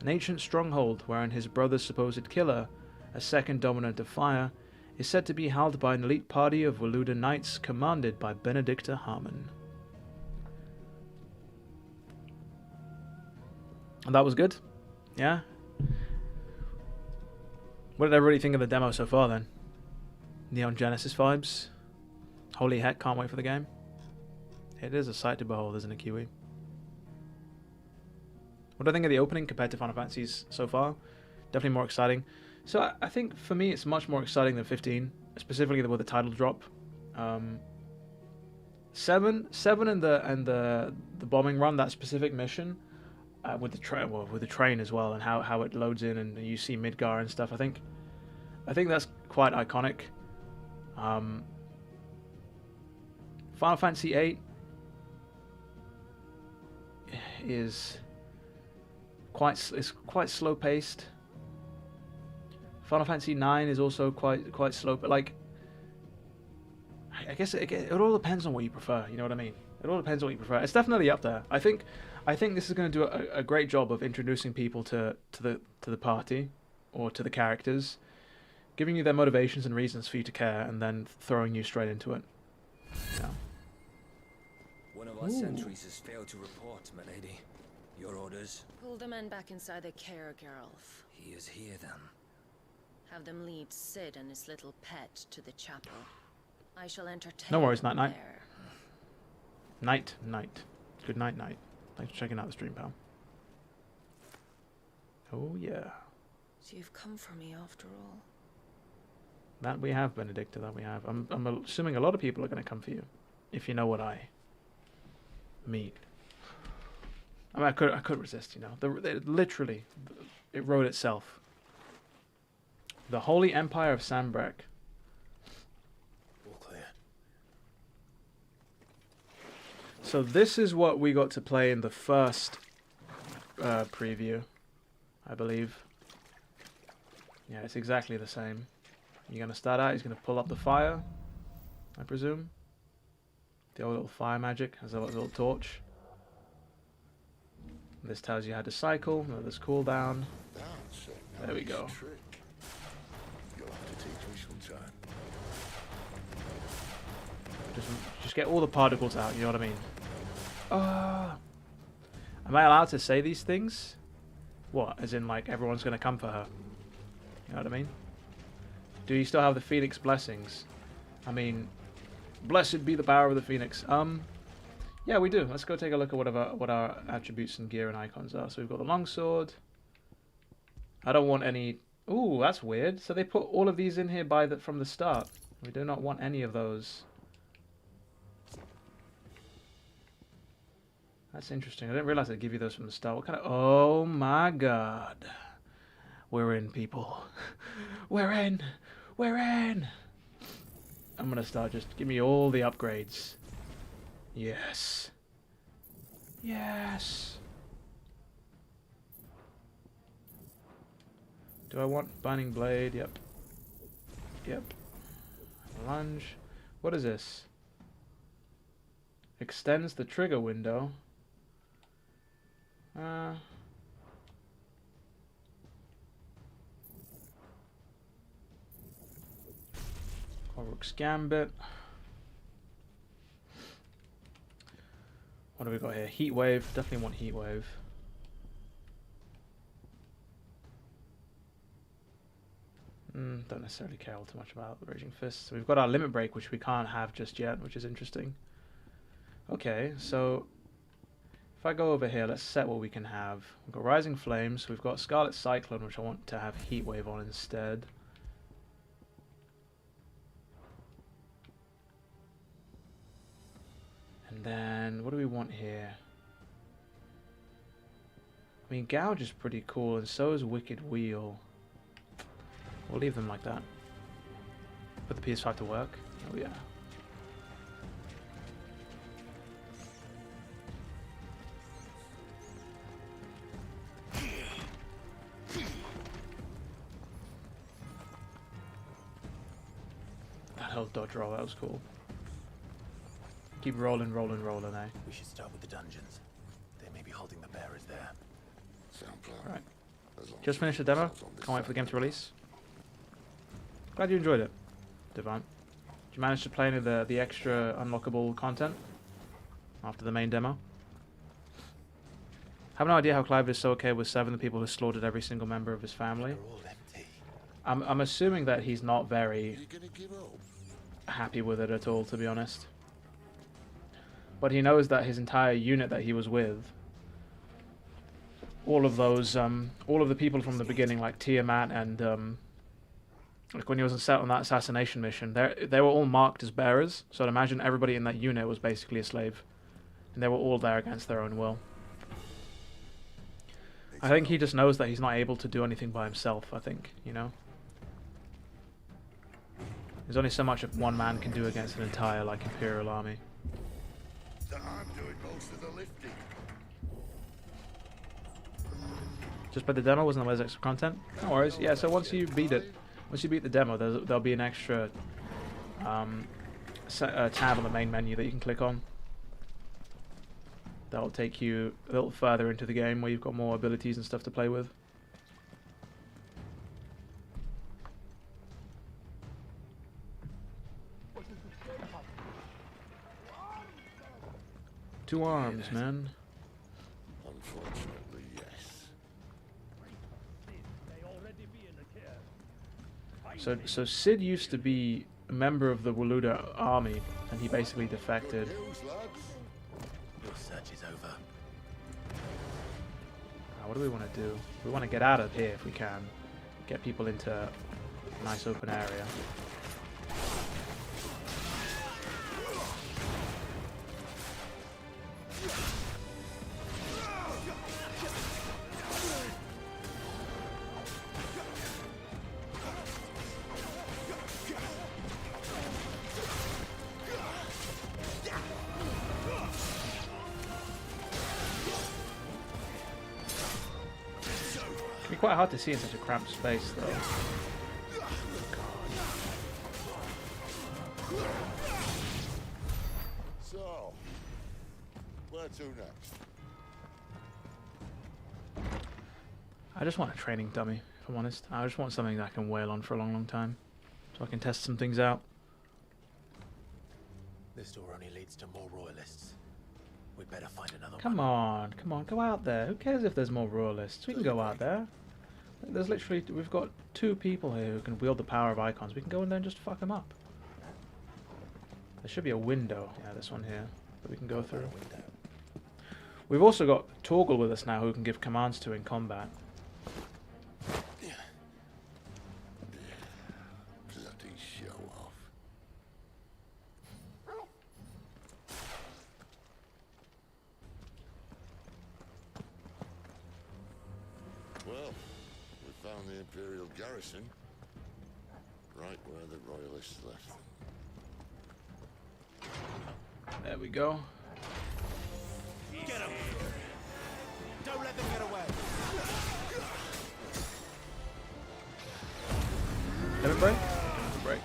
an ancient stronghold wherein his brother's supposed killer, a second dominant of fire, is said to be held by an elite party of Waluda knights commanded by Benedicta Harmon. And that was good? Yeah? What did everybody think of the demo so far then? Neon Genesis vibes? Holy heck, can't wait for the game. It is a sight to behold, isn't it, Kiwi? What do I think of the opening compared to Final Fantasies so far? Definitely more exciting. So I think for me it's much more exciting than 15, specifically with the title drop. 7 and the bombing run, that specific mission with the train as well, and how it loads in and you see Midgar and stuff. I think that's quite iconic. Final Fantasy VIII is quite slow paced. Final Fantasy IX is also quite slow, but like, I guess it all depends on what you prefer. You know what I mean? It all depends on what you prefer. It's definitely up there. I think this is going to do a great job of introducing people to the party or to the characters, giving you their motivations and reasons for you to care, and then throwing you straight into it. Yeah. One of our sentries has failed to report, my lady. Your orders? Pull the men back inside the care, Geralt. He is here, then. Have them lead Sid and his little pet to the chapel. I shall entertain. No worries, them night. there. Night. Good night. Thanks for checking out the stream, pal. Oh yeah. So you've come for me after all. That we have, Benedicta. That we have. I'm assuming a lot of people are going to come for you, if you know what I mean. I mean, I could resist, you know. Literally, it wrote itself. The Holy Empire of Sanbreque. All clear. So this is what we got to play in the first preview, I believe. Yeah, it's exactly the same. You're going to start out, he's going to pull up the fire, I presume. The old little fire magic has a little torch. This tells you how to cycle, there's cooldown. There we go. You'll have to teach me sometime. Just get all the particles out, you know what I mean? Am I allowed to say these things? What? As in, like, everyone's going to come for her? You know what I mean? Do you still have the Phoenix blessings? I mean, blessed be the power of the Phoenix. Yeah, we do. Let's go take a look at what our attributes and gear and icons are. So we've got the longsword. I don't want any... Ooh, that's weird. So they put all of these in here from the start. We do not want any of those. That's interesting. I didn't realize they'd give you those from the start. What kind of... Oh my god. We're in, people. We're in. We're in. I'm going to start just... Give me all the upgrades. Yes. Yes. Do I want Burning Blade? Yep. Yep. Lunge. What is this? Extends the trigger window. Korruk's Gambit. What do we got here? Heat Wave. Definitely want Heat Wave. Don't necessarily care all too much about the Raging Fist. So we've got our Limit Break, which we can't have just yet, which is interesting. Okay, so if I go over here, let's set what we can have. We've got Rising Flames. We've got Scarlet Cyclone, which I want to have Heat Wave on instead. And then, what do we want here? I mean, Gouge is pretty cool, and so is Wicked Wheel. We'll leave them like that. Put the PS5 to work. Oh yeah. That whole dodge roll, that was cool. Keep rolling, rolling, rolling, eh? We should start with the dungeons. They may be holding the bearers there. Sound plan. Right. Just finished the demo. Can't wait for the game to release. Glad you enjoyed it, Devant. Did you manage to play any of the extra unlockable content after the main demo? I have no idea how Clive is so okay with 7 the people who slaughtered every single member of his family. I'm assuming that he's not very happy with it at all, to be honest. But he knows that his entire unit that he was with, all of those, all of the people from the beginning, like Tiamat and like when he was set on that assassination mission, they were all marked as bearers. So I'd imagine everybody in that unit was basically a slave, and they were all there against their own will. I think he just knows that he's not able to do anything by himself. I think, you know, there's only so much one man can do against an entire like Imperial army. I'm doing most of the lifting. Just by the demo, wasn't there extra content? No worries. Yeah, so once you beat it, once you beat the demo, there'll be an extra tab on the main menu that you can click on. That'll take you a little further into the game where you've got more abilities and stuff to play with. Two arms, man. Unfortunately, yes. So Sid used to be a member of the Garuda army, and he basically defected. Your search is over. What do we want to do? We want to get out of here if we can. Get people into a nice open area. quite hard to see in such a cramped space, though. So, where to next? I just want a training dummy, if I'm honest. I just want something that I can wail on for a long, long time, so I can test some things out. This door only leads to more royalists. We'd better find another Come on, go out there. Who cares if there's more royalists? We can go out there. There's literally, we've got 2 people here who can wield the power of icons. We can go in there and just fuck them up. There should be a window. Yeah, this one here that we can go through. We've also got Torgal with us now who can give commands to in combat. Bloody show off. Well, we found the Imperial garrison, right where the Royalists left them. There we go. Get him! Don't let them get away! Limit break? Limit break.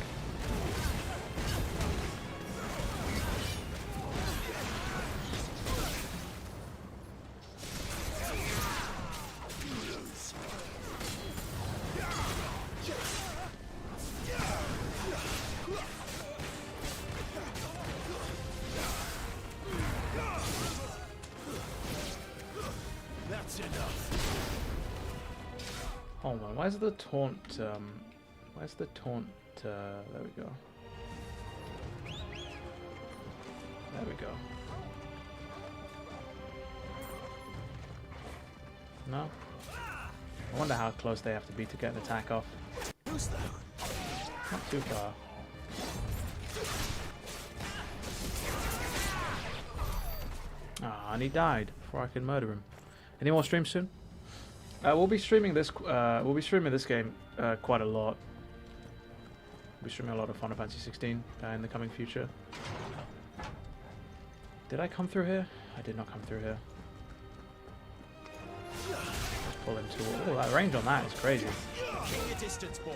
Hold on, where's the taunt, there we go. There we go. No? I wonder how close they have to be to get an attack off. Not too far. Ah, and he died before I could murder him. Any more streams soon? We'll be streaming this. We'll be streaming this game quite a lot. We'll be streaming a lot of Final Fantasy 16 in the coming future. Did I come through here? I did not come through here. Let's pull him to. Oh, that range on that is crazy. Keep your distance, boy.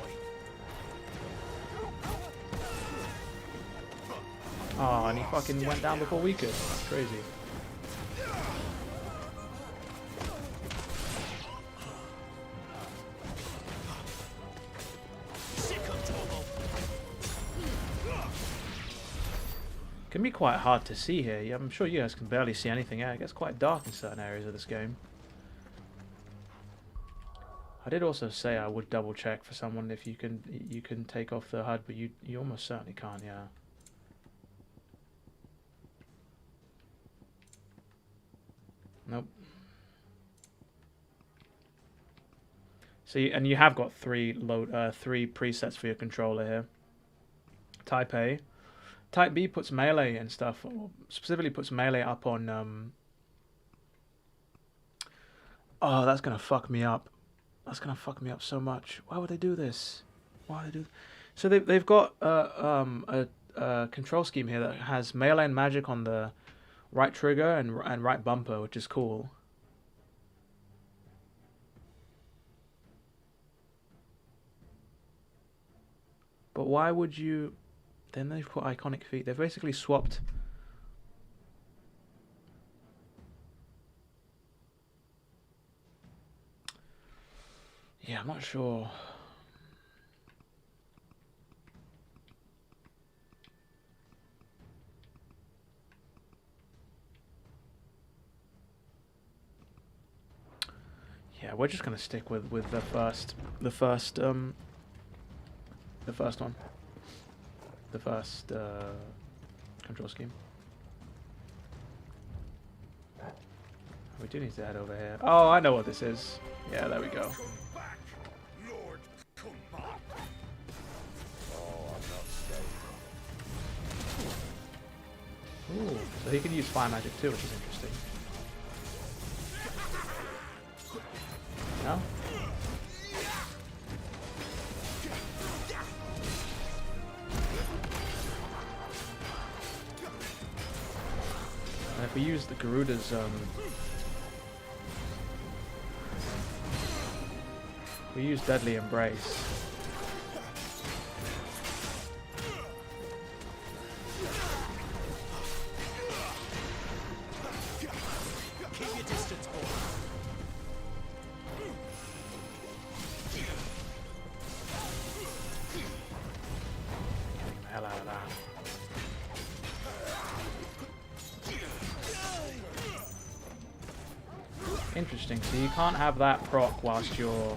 Oh, and he fucking went down before we could. That's crazy. Can be quite hard to see here. Yeah, I'm sure you guys can barely see anything. Yeah, it gets quite dark in certain areas of this game. I did also say I would double check for someone if you can take off the HUD, but you almost certainly can't. Yeah. Nope. See, and you have got three presets for your controller here. Type A. Type B puts melee and stuff, or specifically puts melee up on... Oh, that's going to fuck me up. That's going to fuck me up so much. Why would they do this? Why would they do... So they've got a control scheme here that has melee and magic on the right trigger and right bumper, which is cool. But why would you... Then they've put iconic feet. They've basically swapped... Yeah, I'm not sure. Yeah, we're just gonna stick with the first one. The first control scheme. We do need to head over here. Oh, I know what this is. Yeah, there we go. Ooh, so he can use fire magic too, which is interesting. No? And if we use the Garuda's We use Deadly Embrace. Keep your distance, boy. Getting the hell out of that. Interesting, so you can't have that proc whilst you're...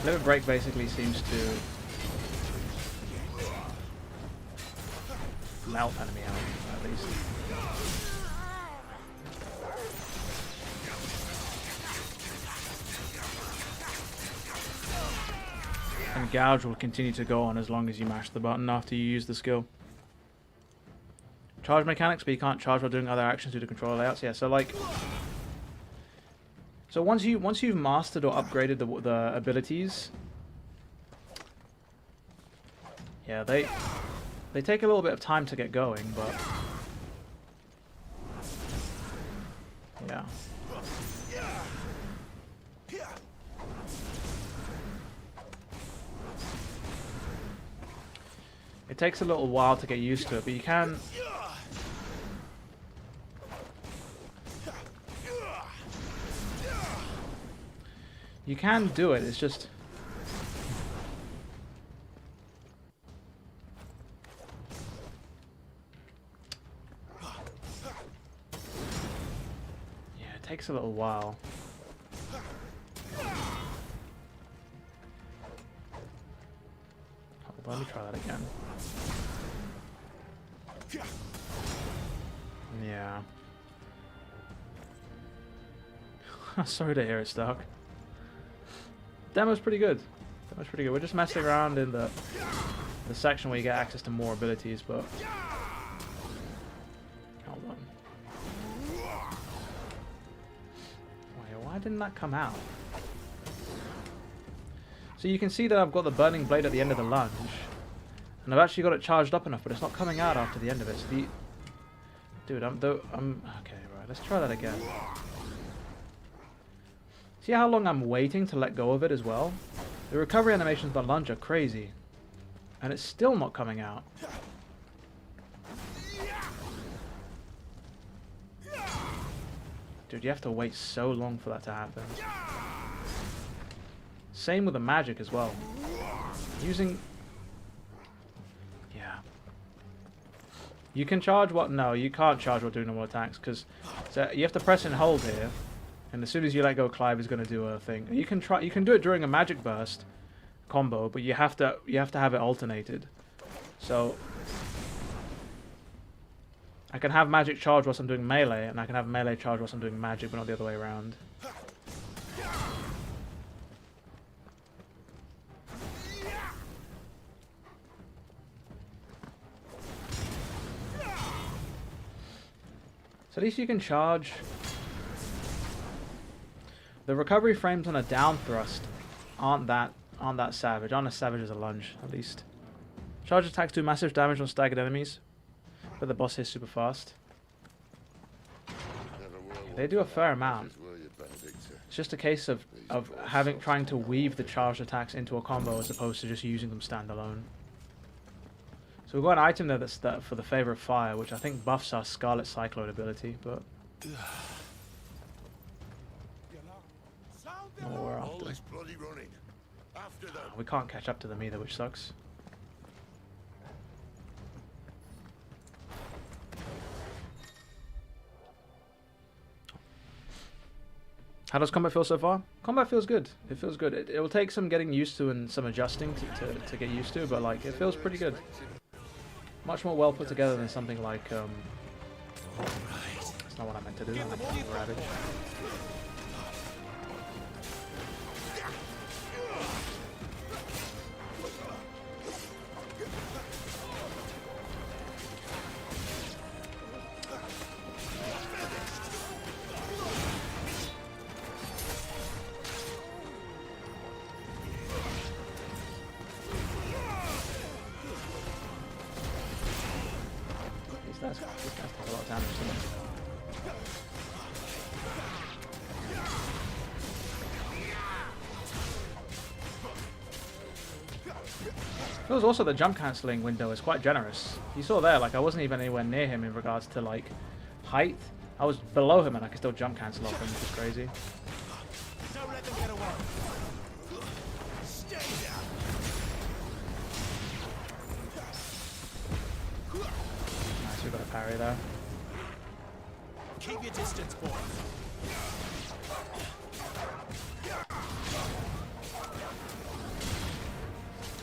Limit Break basically seems to melt enemy out, at least. And Gouge will continue to go on as long as you mash the button after you use the skill. Charge mechanics, but you can't charge while doing other actions due to controller layouts. Yeah, so like... So once you've mastered or upgraded the abilities, yeah, they take a little bit of time to get going, but yeah. It takes a little while to get used to it, but you can... You can do it, it's just... Yeah, it takes a little while. Hold on, let me try that again. Yeah. Sorry to hear it, Stark. Demo's pretty good. Demo's pretty good. We're just messing around in the section where you get access to more abilities, but hold on. Wait, why didn't that come out? So you can see that I've got the burning blade at the end of the lunge, and I've actually got it charged up enough, but it's not coming out after the end of it. So dude, I'm okay. Right, let's try that again. See how long I'm waiting to let go of it as well? The recovery animations of the lunge are crazy. And it's still not coming out. Dude, you have to wait so long for that to happen. Same with the magic as well. Using... Yeah. You can charge what? No, you can't charge while doing normal attacks, because so you have to press and hold here. And as soon as you let go, Clive is going to do a thing. You can do it during a magic burst combo, but you have to have it alternated. So I can have magic charge whilst I'm doing melee, and I can have melee charge whilst I'm doing magic, but not the other way around. So at least you can charge. The recovery frames on a down thrust aren't that savage. Aren't as savage as a lunge, at least. Charge attacks do massive damage on staggered enemies, but the boss hits super fast. They do a fair amount. It's just a case of trying to weave the charged attacks into a combo as opposed to just using them standalone. So we've got an item there that's for the Favor of Fire, which I think buffs our Scarlet Cyclone ability, but not what we're after. We can't catch up to them either, which sucks. How does combat feel so far? Combat feels good. It feels good. It will take some getting used to and some adjusting to get used to, but like it feels pretty good. Much more well put together than something like that's not what I meant to do. I meant to do Ravage. These guys take a lot of damage to them. Feels also the jump cancelling window is quite generous. You saw there, like I wasn't even anywhere near him in regards to like height. I was below him and I could still jump cancel off him, which is crazy. Don't let them get away. Stay down. Nice, we got a parry there. Keep your distance, boy.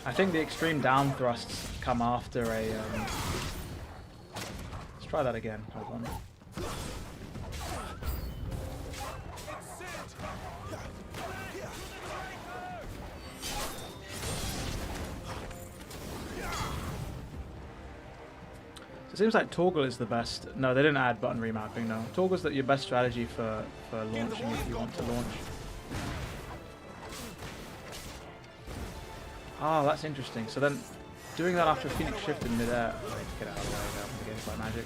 I think the extreme down thrusts come after a. Let's try that again. Hold on. So it seems like toggle is the best. No, they didn't add button remapping. No, toggle's your best strategy for launching if you want to launch. Oh, that's interesting. So then, doing that after Phoenix Shift in midair. Wait, get out of the way now. I'm getting quite magic.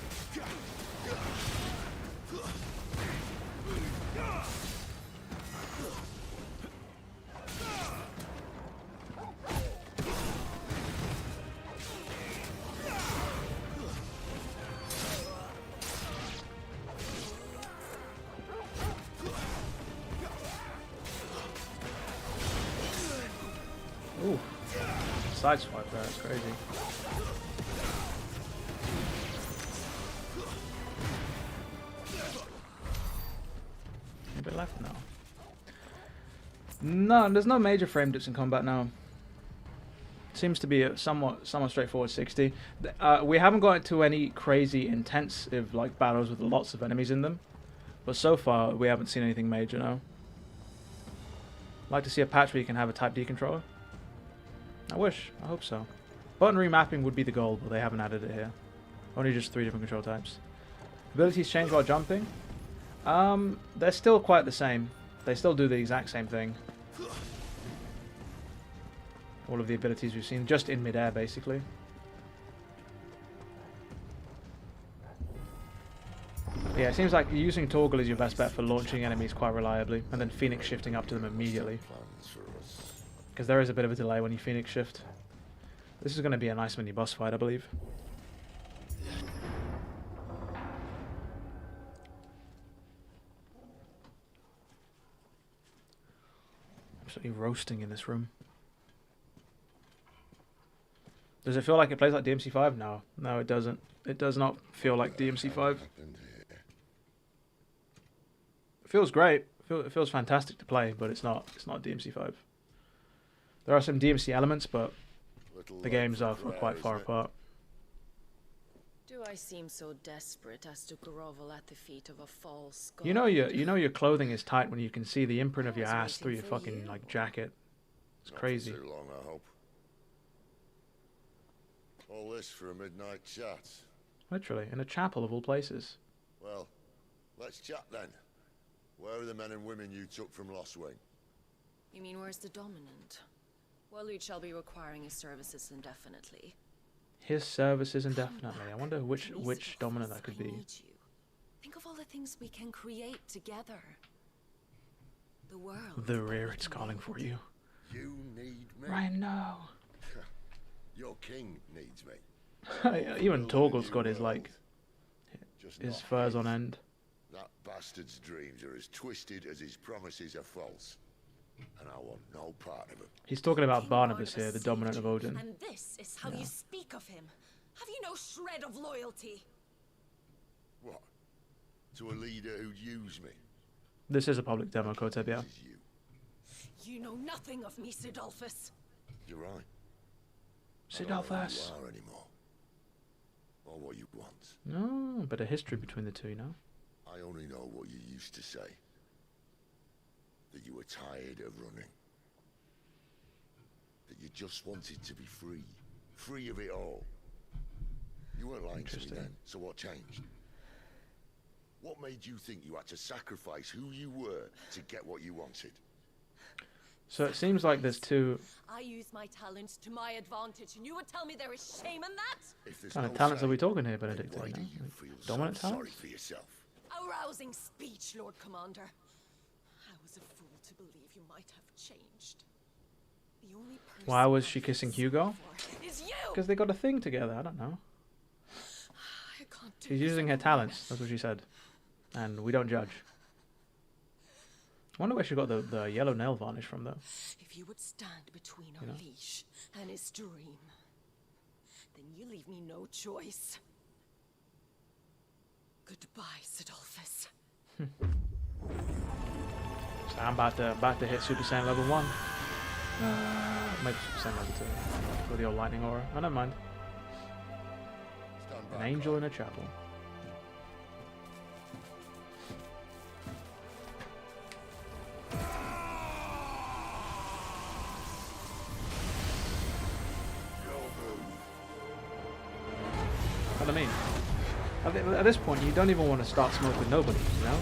Ooh. Side swipe there, that's crazy. A bit left now. No, there's no major frame dips in combat now. Seems to be a somewhat straightforward 60. We haven't got into any crazy intensive like battles with lots of enemies in them, but so far we haven't seen anything major now. I'd like to see a patch where you can have a Type D controller. I wish. I hope so. Button remapping would be the goal, but they haven't added it here. Only just 3 different control types. Abilities change while jumping. They're still quite the same. They still do the exact same thing. All of the abilities we've seen, just in midair, basically. Yeah, it seems like using toggle is your best bet for launching enemies quite reliably, and then Phoenix shifting up to them immediately. Because there is a bit of a delay when you Phoenix shift. This is going to be a nice mini boss fight, I believe. Absolutely roasting in this room. Does it feel like it plays like DMC5? No. No, it doesn't. It does not feel like DMC5. It feels great. It feels fantastic to play, but it's not DMC5. There are some DMC elements, but the games are quite far apart. Do I seem so desperate as to grovel at the feet of a false god? You know your clothing is tight when you can see the imprint of your ass through your fucking like jacket. It's crazy. Not for too long, I hope. All this for a midnight chat. Literally, in a chapel of all places. Well, let's chat then. Where are the men and women you took from Lost Wing? You mean where's the dominant? Well, Luke shall be requiring his services indefinitely. His services indefinitely. I wonder which dominant that could be. Think of all the things we can create together. The world. The rear, it's calling for you. You need me. Right now. Your king needs me. Even Torgal's got his like his furs on end. That bastard's dreams are as twisted as his promises are false. And I want no part of him. He's talking about Barnabas here, the dominant of Odin. And this is how you speak of him. Have you no shred of loyalty? What? To a leader who'd use me? This is a public demo, Kotebia. You know nothing of me, Sidolphus. You're right. Sidolphus. I don't know who you are anymore. Or what you want. No, but a history between the two, you know? I only know what you used to say. That you were tired of running. That you just wanted to be free. Free of it all. You weren't lying to me then, so what changed? What made you think you had to sacrifice who you were to get what you wanted? So it seems like there's two... I use my talents to my advantage, and you would tell me there is shame in that? What kind of talents are we talking here, Benedict? Dominant talents? For yourself. A rousing speech, Lord Commander. I was a fool to believe you might have changed. The only person Why was she kissing Hugo? is you! Because they got a thing together, I don't know. She's using her talents, that's what she said. And we don't judge. I wonder where she got the yellow nail varnish from, though. If you would stand between our leash and his dream, then you leave me no choice. Goodbye, Sidolphus. So I'm about to hit Super Saiyan level 1. Maybe Super Saiyan level 2. For the old lightning aura. I don't mind. An angel in a chapel. What I mean, at this point, you don't even want to start smoke with nobody, you know?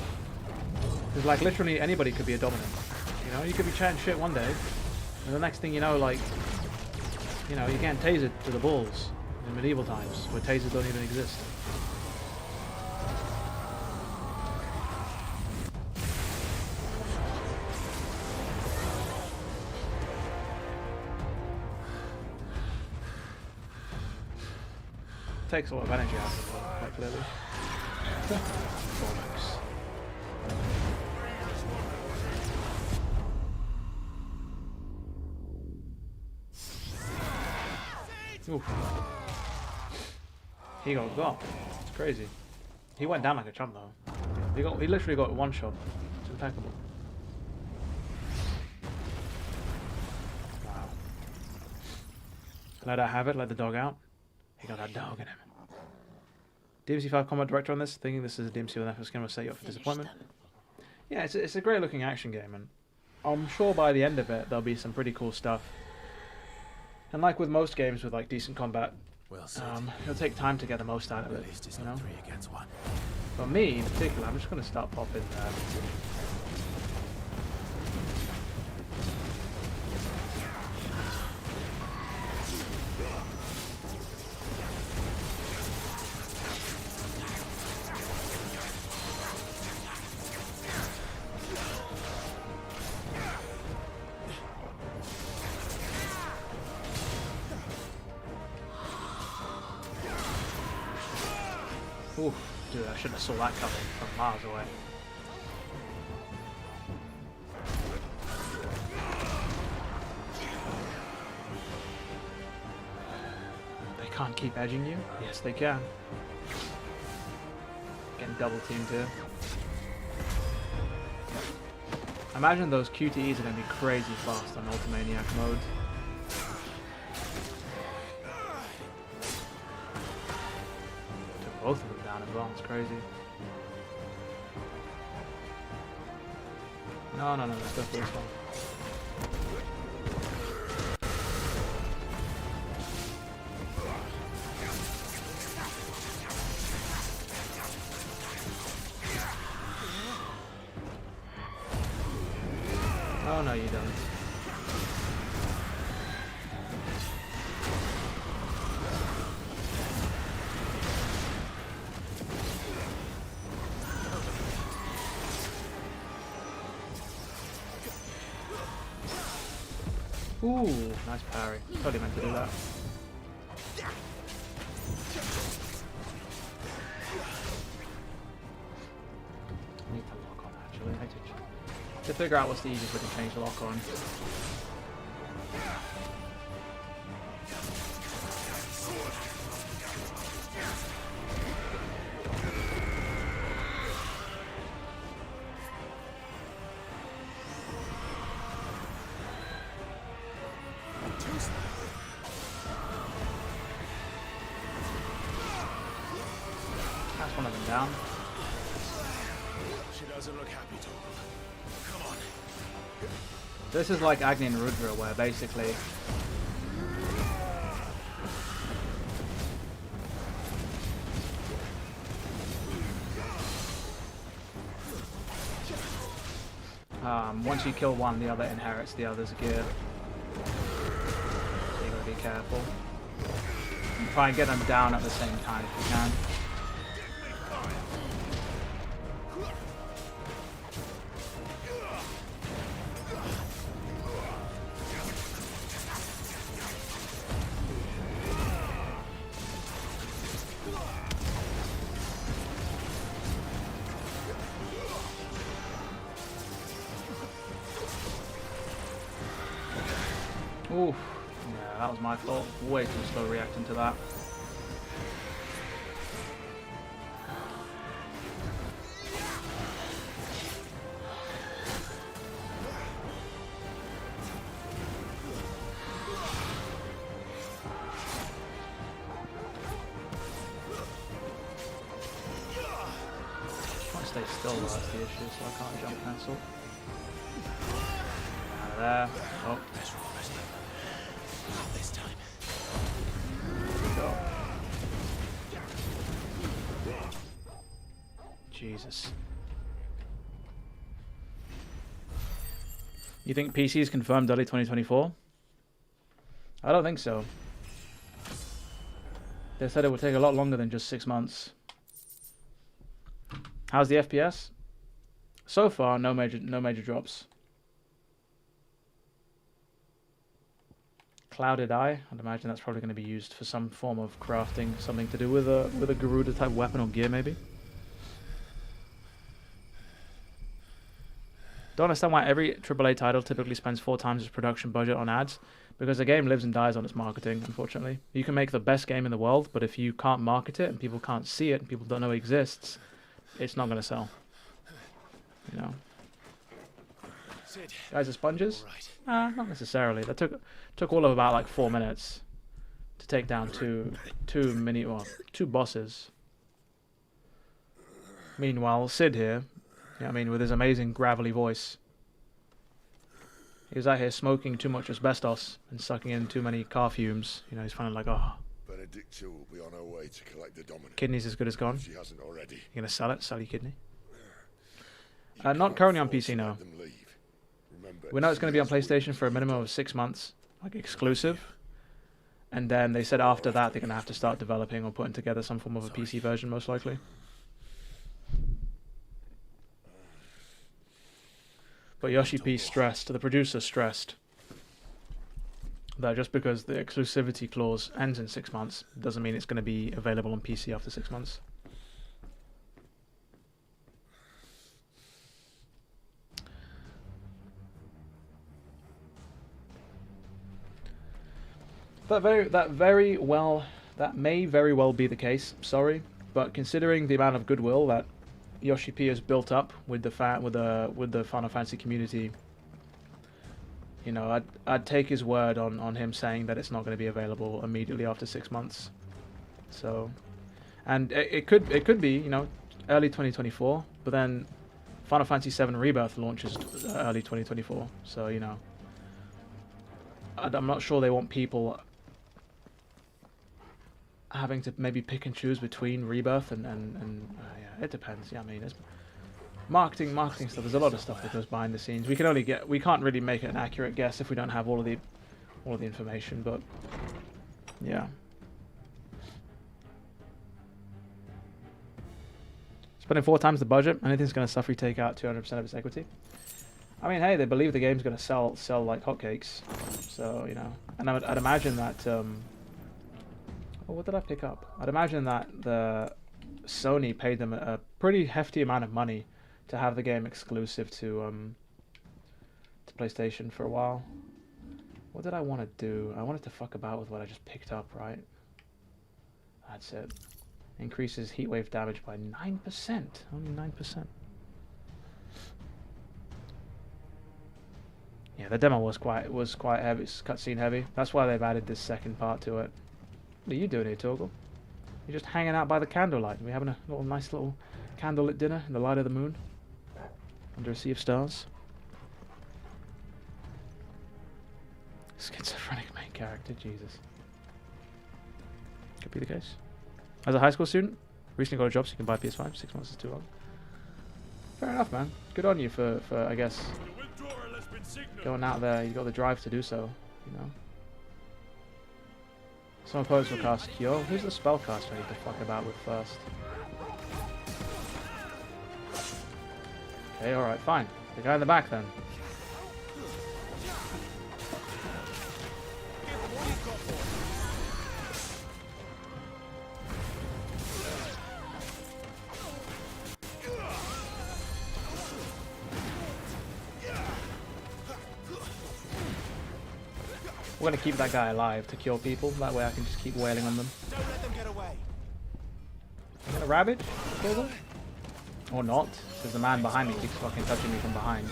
Because, like, literally anybody could be a dominant. You know, you could be chatting shit one day, and the next thing you know, like, you know, you can't tase it to the balls in medieval times, where tasers don't even exist. Takes a lot of energy out of it, quite clearly. Oof. He got got. It's crazy. He went down like a chump though. He literally got one shot. It's impeccable. Wow. Let her have it, let the dog out. He got that dog in him. DMC5 combat director on this, thinking this is a DMC with an FX game will set you up for disappointment. Yeah, it's a great looking action game, and I'm sure by the end of it there'll be some pretty cool stuff. And like with most games with like decent combat, it'll take time to get the most out of it. You know? 3 against 1. But me in particular, I'm just going to start popping. Ooh, dude, I should have saw that coming from miles away. They can't keep edging you? Yes, they can. Getting double teamed here. I imagine those QTEs are going to be crazy fast on Ultimaniac mode. Took both of them down as well, it's crazy. No, let's go for this one. Oh no, you don't. Ooh, nice parry. Totally meant to do that. I need to lock on actually. I need to figure out what's the easiest way to change the lock on. That's one of them down. She doesn't look happy to. Come on. This is like Agni and Rudra, where basically once you kill one, the other inherits the other's gear. So you gotta be careful. And try and get them down at the same time if you can. Oof. Yeah, that was my fault. Way too slow reacting to that. Stay still, that's the issue, so I can't jump cancel. Out of there. Oh. This time. Go. Jesus. You think PC is confirmed early 2024? I don't think so. They said it would take a lot longer than just 6 months. How's the FPS? So far, no major drops. Clouded Eye. I'd imagine that's probably going to be used for some form of crafting, something to do with a Garuda type weapon or gear, maybe. Don't understand why every AAA title typically spends 4 times its production budget on ads, because the game lives and dies on its marketing, unfortunately. You can make the best game in the world, but if you can't market it and people can't see it and people don't know it exists, it's not going to sell. You know. Guys are sponges? Not necessarily. That took all of about like 4 minutes to take down two bosses. Meanwhile, Sid here, you know what I mean, with his amazing gravelly voice, he was out here smoking too much asbestos and sucking in too many car fumes. You know, he's finally like, oh. Benedicta will be on her way to collect the dominant. Kidney's as good as gone. She hasn't already. You gonna sell it? Sell your kidney? Not currently on PC, no. We know it's going to be on PlayStation for a minimum of 6 months, like exclusive. And then they said after that they're going to have to start developing or putting together some form of a PC version, most likely. But Yoshi P stressed, the producer stressed, that just because the exclusivity clause ends in 6 months doesn't mean it's going to be available on PC after 6 months. That may very well be the case. Sorry, but considering the amount of goodwill that Yoshi P has built up with the Final Fantasy community, you know, I'd take his word on him saying that it's not going to be available immediately after 6 months. So, and it could be, you know, early 2024, but then Final Fantasy VII Rebirth launches early 2024. So, you know, I'm not sure they want people having to maybe pick and choose between Rebirth and yeah, it depends. Yeah, I mean, it's marketing stuff. There's a lot of stuff that goes behind the scenes. We can't really make an accurate guess if we don't have all of the information. But yeah, spending 4 times the budget, anything's going to suffer take out 200% of its equity. I mean, hey, they believe the game's going to sell like hotcakes. So, you know, and I'd imagine that. What did I pick up? I'd imagine that the Sony paid them a pretty hefty amount of money to have the game exclusive to PlayStation for a while. What did I want to do? I wanted to fuck about with what I just picked up, right? That's it. Increases heatwave damage by 9%. Only 9%. Yeah, the demo was quite heavy, cutscene heavy. That's why they've added this second part to it. What are you doing here, Torgal? You're just hanging out by the candlelight. We're having a nice little candlelit dinner in the light of the moon, under a sea of stars. Schizophrenic main character, Jesus. Could be the case. As a high school student, recently got a job so you can buy a PS5. 6 months is too long. Fair enough, man. Good on you for I guess, going out there, you got the drive to do so, you know. Some opponents will cast Cure. Who's the spellcaster I need to fuck about with first? Okay, alright, fine. The guy in the back then. We're gonna keep that guy alive to cure people. That way I can just keep wailing on them. Don't let them get away. I'm gonna Ravage? Kill them? Or not, because the man behind me keeps fucking touching me from behind.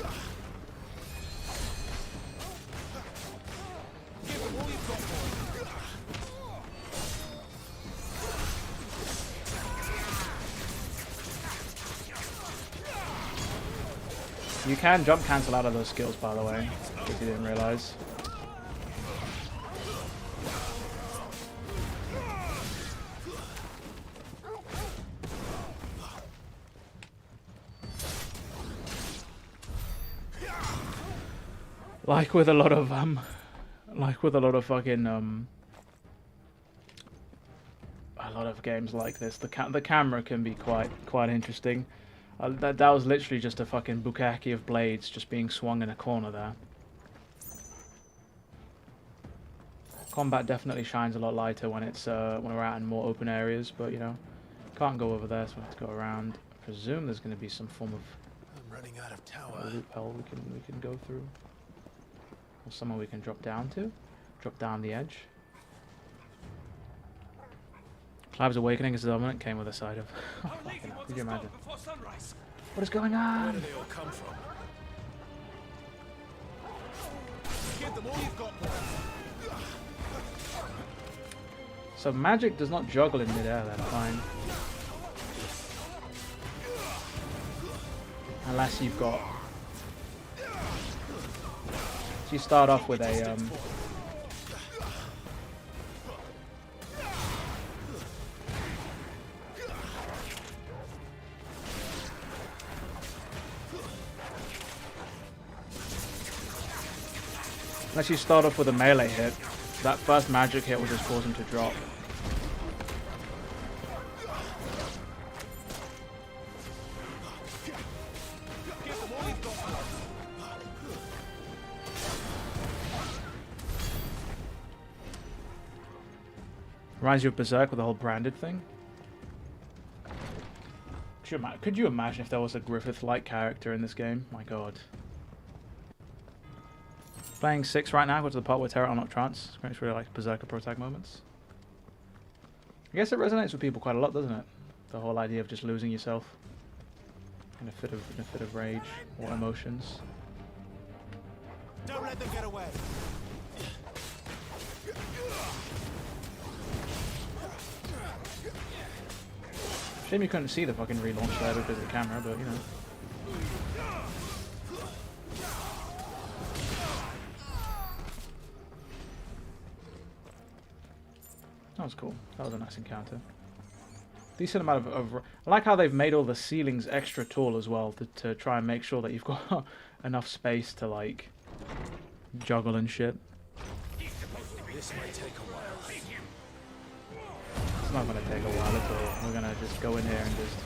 You can jump cancel out of those skills, by the way, if you didn't realize. Like with a lot of fucking a lot of games like this, the camera can be quite interesting. That was literally just a fucking bukkake of blades just being swung in a corner there. Combat definitely shines a lot lighter when it's when we're out in more open areas, but you know, can't go over there, so we have to go around. I presume there's going to be some form of running out of tower. Loophole we can go through. Or somewhere we can drop down to. Drop down the edge. Clive's awakening as dominant came with a side of... Oh, fucking hell. Could you imagine? What is going on? Where do they all come from? Give them all you've got. So magic does not juggle in midair then, fine. Unless you've got... So you start off with a unless you start off with a melee hit, that first magic hit will just cause him to drop. Reminds you of Berserk with the whole branded thing. Could you imagine if there was a Griffith-like character in this game? My god. Playing 6 right now, go to the part where Terra unlocked trance. It's really like Berserker protag moments. I guess it resonates with people quite a lot, doesn't it? The whole idea of just losing yourself in a fit of rage or emotions. Don't let them get away. Shame you couldn't see the fucking relaunch there because of the camera, but you know. That was cool. That was a nice encounter. Decent amount of I like how they've made all the ceilings extra tall as well to try and make sure that you've got enough space to like juggle and shit. This might take a while. It's not going to take a while at all. We're going to just go in here and just...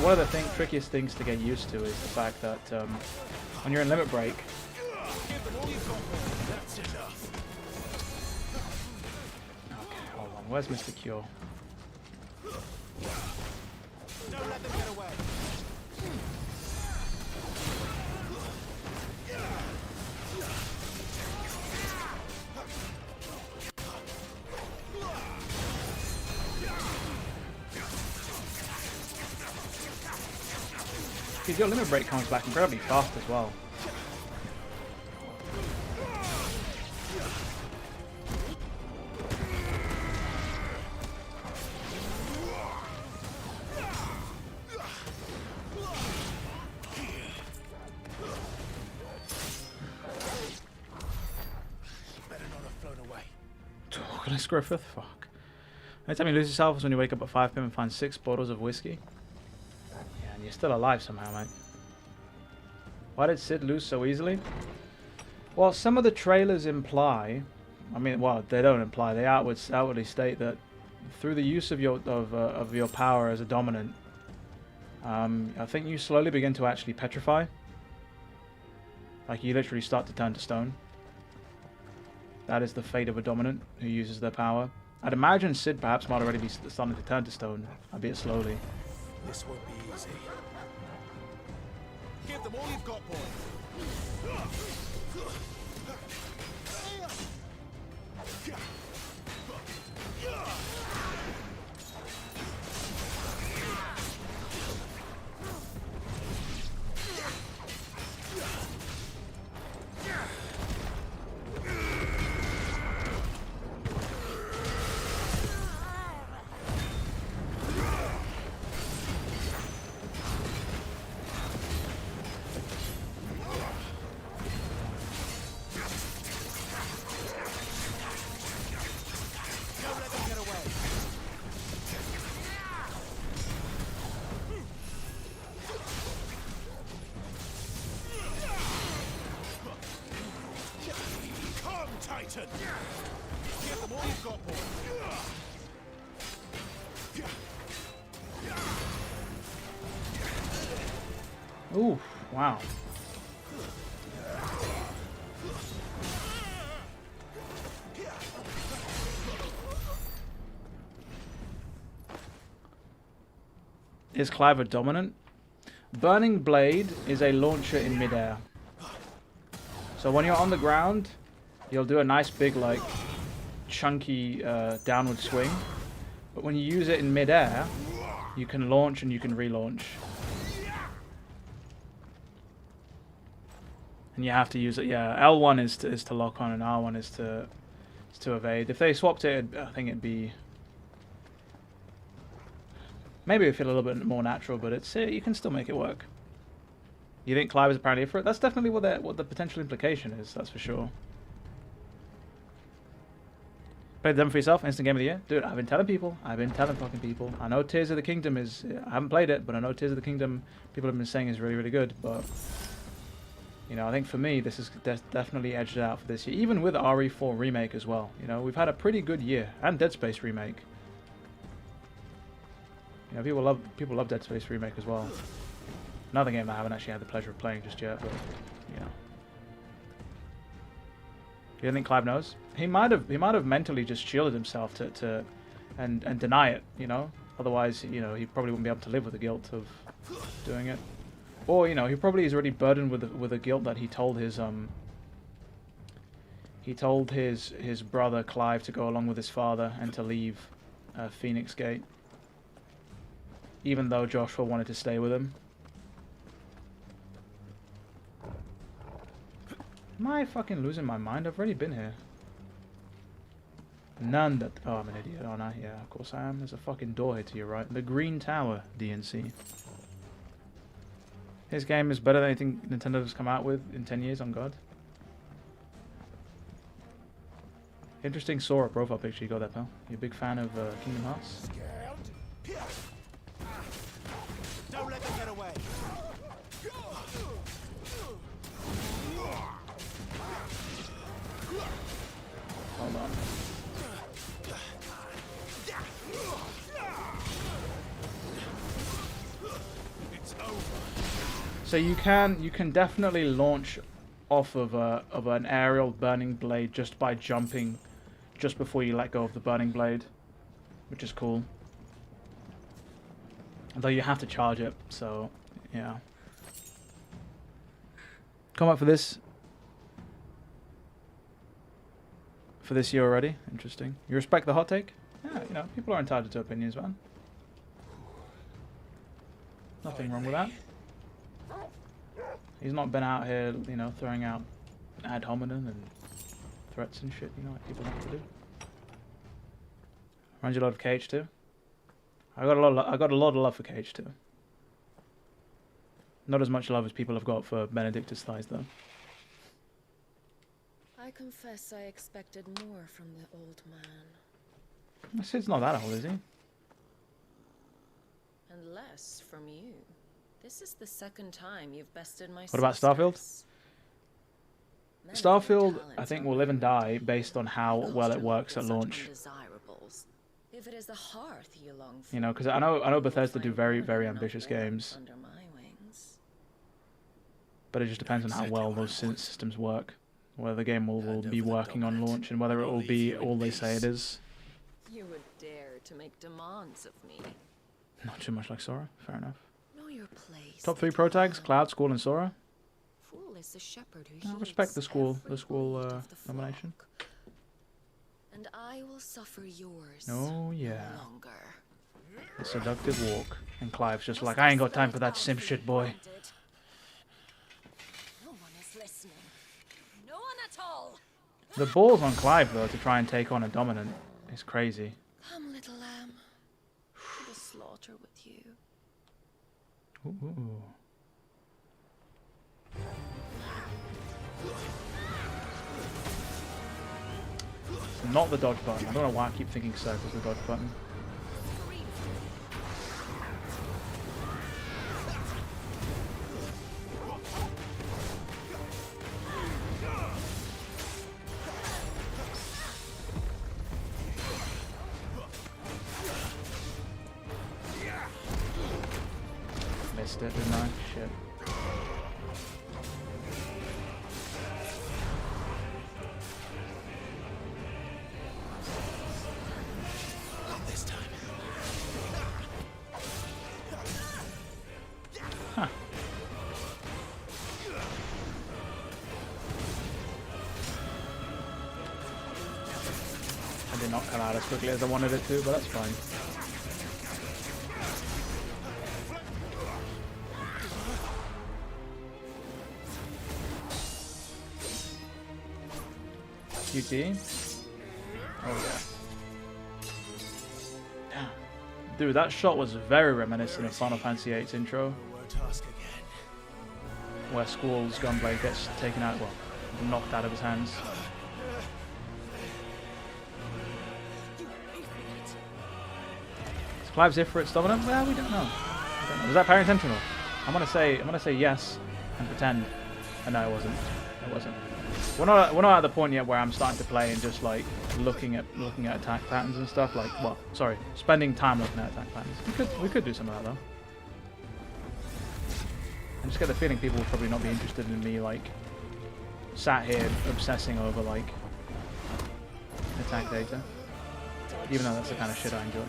One of the trickiest things to get used to is the fact that when you're in limit break... Okay, hold on. Where's Mr. Cure? Don't let them get away. Because your limit break comes back incredibly fast as well. Griffith? Fuck. Anytime you lose yourself is when you wake up at 5 p.m. and find 6 bottles of whiskey. Yeah, and you're still alive somehow, mate. Why did Sid lose so easily? Well, some of the trailers imply, I mean, well, they don't imply, they outwardly state that through the use of your power as a dominant, I think you slowly begin to actually petrify. Like, you literally start to turn to stone. That is the fate of a dominant who uses their power. I'd imagine Sid perhaps might already be starting to turn to stone, albeit slowly. This won't be easy. Give them all you've got, boy. Titan! Give them all you've got, boy. Ooh, wow. Is Clive a dominant? Burning Blade is a launcher in midair. So when you're on the ground, you'll do a nice big, like, chunky downward swing. But when you use it in midair, you can launch and you can relaunch. And you have to use it, yeah. L1 is to lock on and R1 is to evade. If they swapped it, I think it'd be... Maybe it would feel a little bit more natural, but it's you can still make it work. You think Clive is apparently for it? That's definitely what the potential implication is, that's for sure. Played the demo for yourself, instant game of the year? Dude, I've been telling people. I've been telling fucking people. I know Tears of the Kingdom is... I haven't played it, but I know Tears of the Kingdom people have been saying is really, really good. But, you know, I think for me, this is definitely edged out for this year. Even with RE4 Remake as well. You know, we've had a pretty good year. And Dead Space Remake. You know, people love Dead Space Remake as well. Another game I haven't actually had the pleasure of playing just yet, but, you know. You don't think Clive knows? He might have mentally just shielded himself and deny it, you know? Otherwise, you know, he probably wouldn't be able to live with the guilt of doing it. Or, you know, he probably is already burdened with the guilt that he told his brother Clive to go along with his father and to leave Phoenix Gate. Even though Joshua wanted to stay with him. Am I fucking losing my mind? I've already been here. None that... Oh, I'm an idiot, aren't I? Yeah, of course I am. There's a fucking door here to your right. The Green Tower, DNC. His game is better than anything Nintendo has come out with in 10 years, on God. Interesting Sora profile picture you got there, pal. You a big fan of Kingdom Hearts? Don't let them get away. Hold on. It's over. So you can definitely launch off of an aerial burning blade just by jumping just before you let go of the burning blade, which is cool. Although you have to charge it, so yeah. Come up for this year already. Interesting. You respect the hot take? Yeah, you know, people are entitled to opinions, man. Nothing wrong with that. He's not been out here, you know, throwing out ad hominem and threats and shit, you know, like people like to do. Reminds you a lot of KH2. I got a lot of love for KH2. Not as much love as people have got for Benedictus thighs, though. I confess I expected more from the old man. Sid's not that old, is he? And less from you. This is the second time you've bested my What about Starfield? Starfield, I think, will live and die based on how well it works at launch. If it is the hearth you long for, You know, because I know Bethesda do very, very ambitious games. But it just depends on how well those systems work. Whether the game will be working on launch and whether it will be all they say it is. you would dare to make demands of me. Not too much like Sora, fair enough. Know your place. Top 3 pro tags, Cloud, Squall and Sora. Fool is the shepherd who I respect the Squall nomination. And I will suffer yours. Oh yeah. No longer. The seductive walk. And Clive's just like, I ain't got time for that simp shit, boy. No one is listening. No one at all. The balls on Clive, though, to try and take on a dominant is crazy. Come, little lamb. To the slaughter with you. Ooh. Not the dodge button. I don't know why I keep thinking circle's the dodge button. Missed it, didn't I? Shit. Huh. I did not come out as quickly as I wanted it to, but that's fine. QT? Oh yeah. Damn. Dude, that shot was very reminiscent of Final Fantasy VIII's intro. Where Squall's gunblade gets taken out, well, knocked out of his hands. Is Clive's Ifrit's dominant? Well, we don't know. Was that parry intentional? I'm gonna say yes and pretend. No, it wasn't. It wasn't. We're not at the point yet where I'm starting to play and just like looking at attack patterns and stuff. Like, well, sorry, spending time looking at attack patterns. We could do some of that though. I just get the feeling people will probably not be interested in me like sat here obsessing over like attack data, even though that's the kind of shit I enjoy.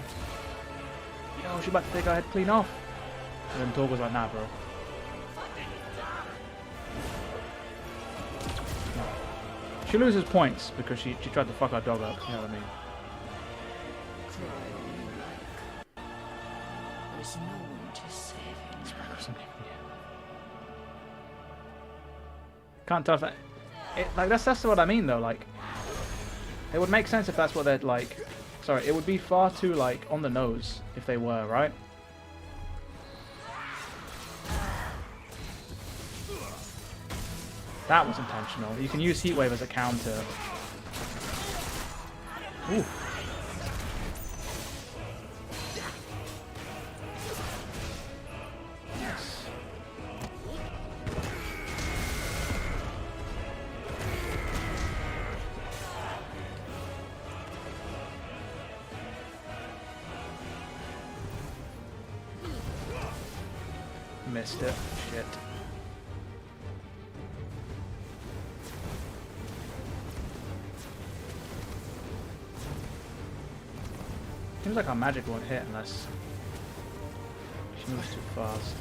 Yo, she's about to take our head clean off. And then Torg was like, nah, bro. No. She loses points because she tried to fuck our dog up. You know what I mean? There's no one to save him. Can't tell if that. Like that's what I mean though. Like, it would make sense if that's what they're like. Sorry, it would be far too like on the nose if they were, right? That was intentional. You can use Heatwave as a counter. Ooh. Yes. Missed it. Shit. Seems like our magic won't hit unless she moves too fast.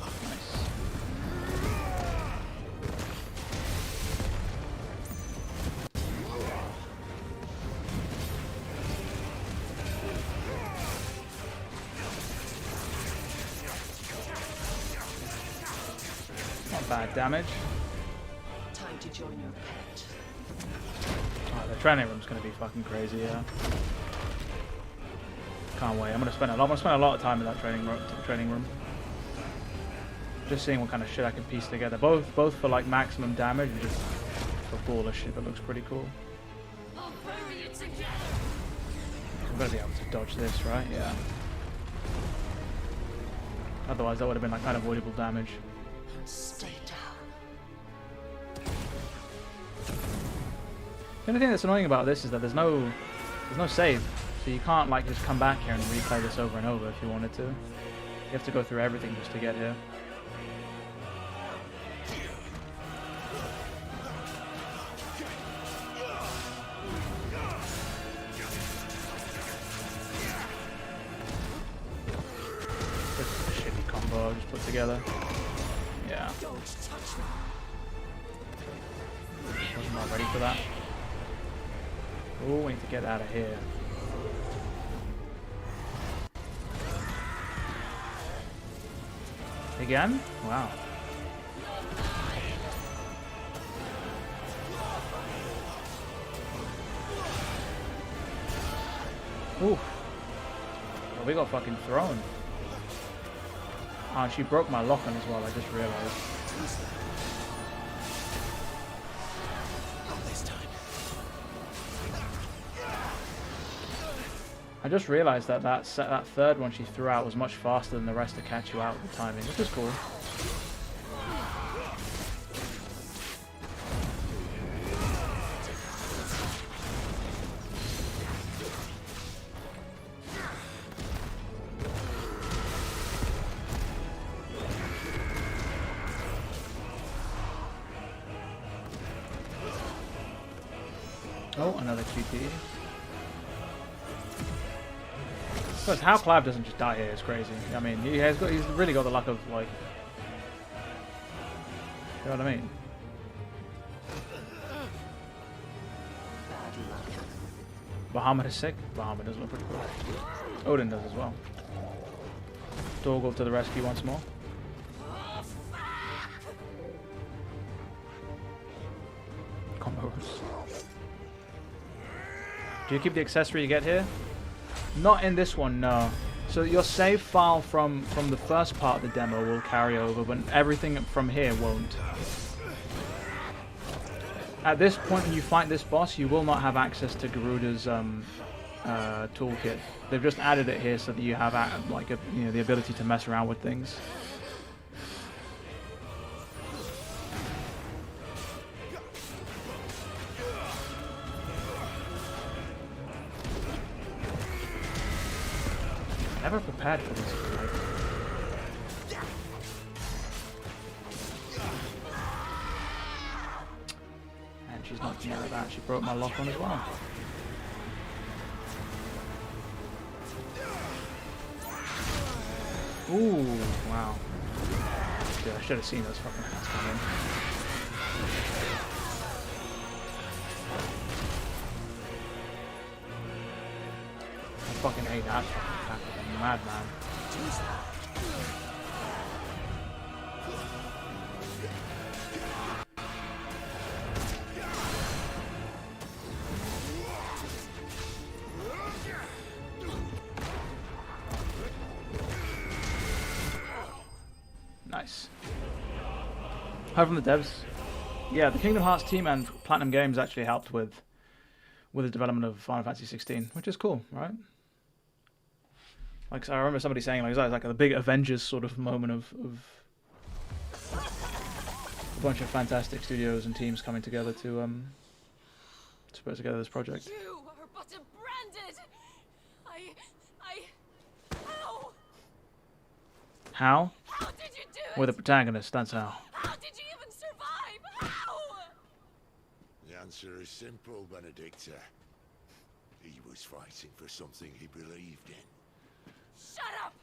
Nice. Not bad damage. Time to join your pet. Oh, the training room's gonna be fucking crazy, yeah. Can't wait. I'm gonna spend a lot of time in that training room. Just seeing what kind of shit I can piece together. Both for like maximum damage and just for baller shit that looks pretty cool. I'll bury it together. I'm gonna be able to dodge this, right? Yeah. Otherwise, that would have been like unavoidable damage. Stay down. The only thing that's annoying about this is that there's no save, so you can't like just come back here and replay this over and over if you wanted to. You have to go through everything just to get here. This is a shitty combo I just put together. Yeah. Wasn't not ready for that. Oh, we need to get out of here. Again? Wow. Ooh. Well, we got fucking thrown. Ah, she broke my lock-on as well, I just realized. I just realized that that third one she threw out was much faster than the rest to catch you out with the timing, which is cool. Oh, another QT. Because how Clive doesn't just die here is crazy. I mean, he's really got the luck of, like... You know what I mean? Bahamut is sick. Bahamut does look pretty cool. Odin does as well. Dorgle to the rescue once more. Combos. Do you keep the accessory you get here? Not in this one, no. So your save file from the first part of the demo will carry over, but everything from here won't. At this point, when you fight this boss, you will not have access to Garuda's toolkit. They've just added it here so that you have like the ability to mess around with things. Never prepared for this. And she's not near that. She broke my lock on as well. Ooh, wow. Dude, I should have seen those fucking hats come in. I fucking hate that fucking attack with a madman. Nice. Hi from the devs. Yeah, the Kingdom Hearts team and Platinum Games actually helped with the development of Final Fantasy 16, which is cool, right? Like, I remember somebody saying, like, it was like a big Avengers sort of moment of a bunch of fantastic studios and teams coming together to put together this project. You are but a branded. How? How did you do it? We're the protagonists, that's how. How did you even survive? How? The answer is simple, Benedicta. He was fighting for something he believed in. Shut up!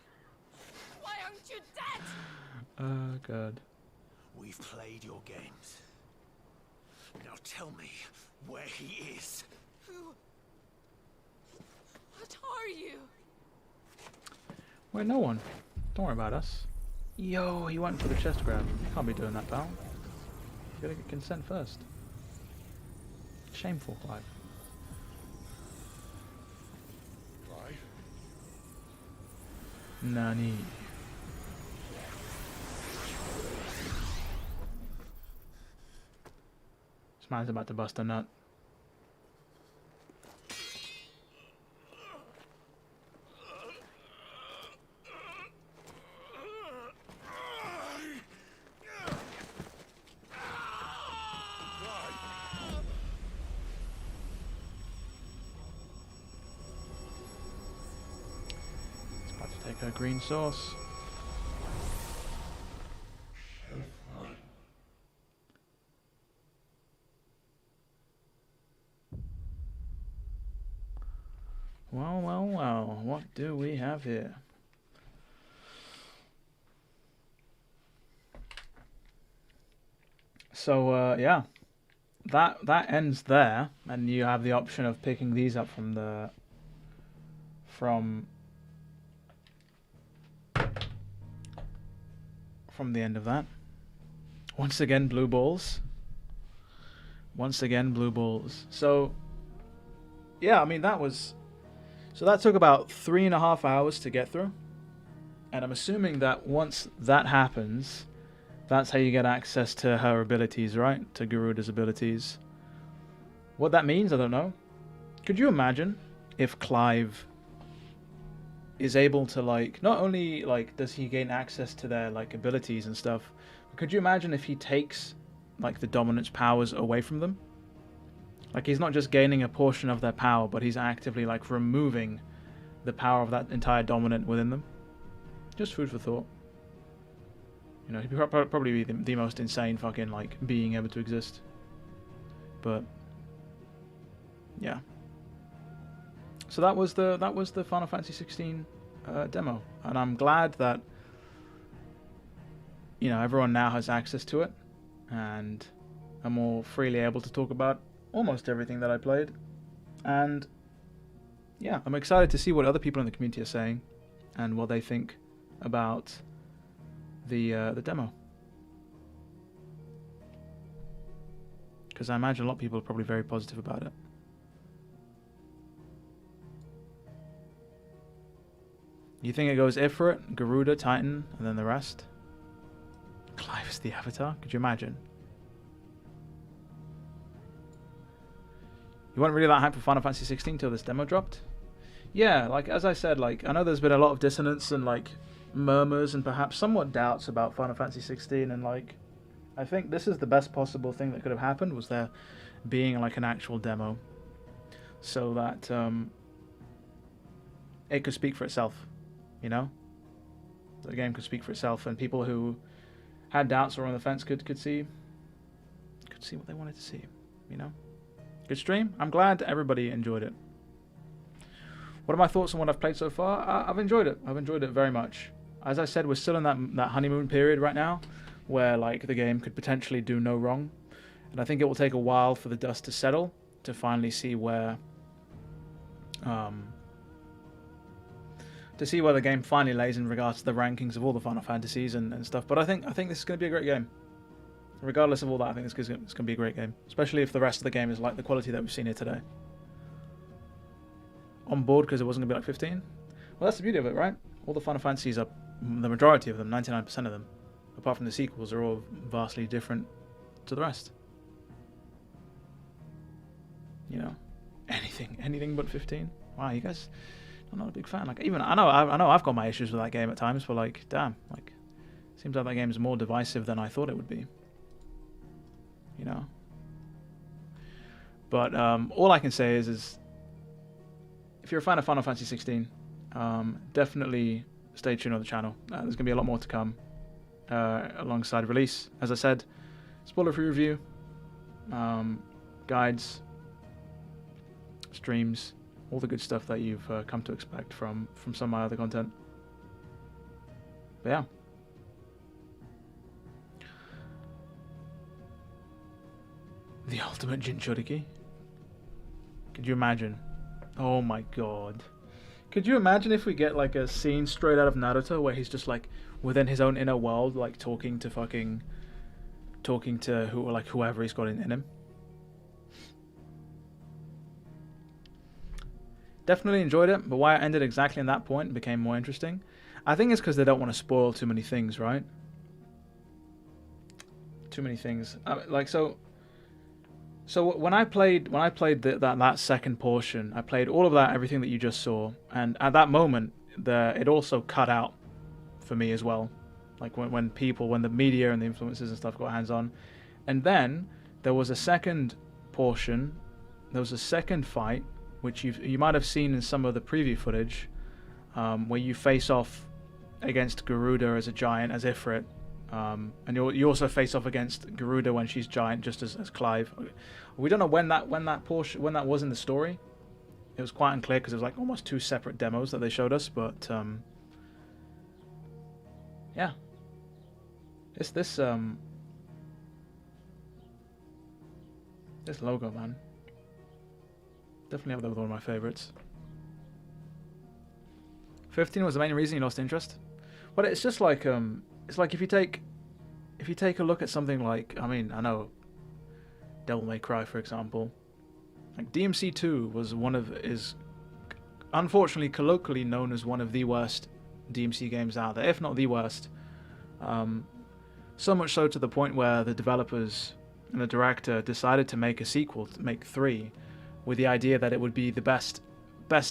Why aren't you dead? Oh, God. We've played your games. Now tell me where he is. Who? What are you? Wait, no one. Don't worry about us. Yo, he went for the chest grab. You can't be doing that, pal. You gotta get consent first. Shameful, Clive. Clive? Nani? This man's about to bust a nut. It's about to take her green sauce. Well, well, well, what do we have here? So, yeah, that ends there, and you have the option of picking these up from the end of that. Once again, blue balls. Once again, blue balls. So, yeah, I mean, that took about 3.5 hours to get through. And I'm assuming that once that happens, that's how you get access to her abilities, right? To Garuda's abilities. What that means, I don't know. Could you imagine if Clive is able to, like, not only, like, does he gain access to their, like, abilities and stuff, but could you imagine if he takes, like, the dominance powers away from them? Like, he's not just gaining a portion of their power, but he's actively, like, removing the power of that entire dominant within them. Just food for thought. You know, he'd probably be the most insane fucking, like, being able to exist. But, yeah. So that was the Final Fantasy 16 demo. And I'm glad that, you know, everyone now has access to it. And I'm more freely able to talk about almost everything that I played. And yeah, I'm excited to see what other people in the community are saying and what they think about the demo. Because I imagine a lot of people are probably very positive about it. You think it goes Ifrit, Garuda, Titan, and then the rest? Clive is the Avatar? Could you imagine? You weren't really that hyped for Final Fantasy 16 till this demo dropped? Yeah, like, as I said, like, I know there's been a lot of dissonance and, like, murmurs and perhaps somewhat doubts about Final Fantasy 16, and, like, I think this is the best possible thing that could have happened, was there being, like, an actual demo. So that, it could speak for itself, you know? The game could speak for itself, and people who had doubts or were on the fence could see what they wanted to see, you know? Good stream. I'm glad everybody enjoyed it. What are my thoughts on what I've played so far? I've enjoyed it. I've enjoyed it very much. As I said, we're still in that honeymoon period right now, where, like, the game could potentially do no wrong, and I think it will take a while for the dust to settle to finally see where, the game finally lays in regards to the rankings of all the Final Fantasies and stuff. But I think this is going to be a great game. Regardless of all that, I think this is going to be a great game, especially if the rest of the game is like the quality that we've seen here today. On board because it wasn't going to be like 15. Well, that's the beauty of it, right? All the Final Fantasies are, the majority of them, 99% of them, apart from the sequels, are all vastly different to the rest. You know, anything but 15. Wow, you guys, I'm not a big fan. Like, even I know I've got my issues with that game at times, but, like, damn, like, seems like that game is more divisive than I thought it would be. You know, but all I can say is if you're a fan of Final Fantasy 16, definitely stay tuned on the channel. There's gonna be a lot more to come alongside release. As I said, spoiler-free review, guides, streams, all the good stuff that you've come to expect from some of my other content. But yeah. The ultimate Jinchuriki. Could you imagine? Oh my god. Could you imagine if we get, like, a scene straight out of Naruto where he's just, like, within his own inner world, like, talking to whoever he's got in him? Definitely enjoyed it, but why it ended exactly in that point became more interesting. I think it's because they don't want to spoil too many things, right? Too many things. So So when I played that second portion, I played all of that, everything that you just saw, and at that moment, it also cut out for me as well. Like when the media and the influencers and stuff got hands on, and then there was a second portion, there was a second fight, which you might have seen in some of the preview footage, where you face off against Garuda as a giant, as Ifrit. And you also face off against Garuda when she's giant, just as Clive. We don't know when that was in the story. It was quite unclear because it was like almost two separate demos that they showed us. But yeah, this logo, man, definitely up there with one of my favorites. 15 was the main reason you lost interest. But it's just like it's like if you take a look at something like, I mean, I know Devil May Cry, for example. Like DMC2 is unfortunately colloquially known as one of the worst DMC games out there, if not the worst. So much so to the point where the developers and the director decided to make a sequel, to make 3, with the idea that it would be the best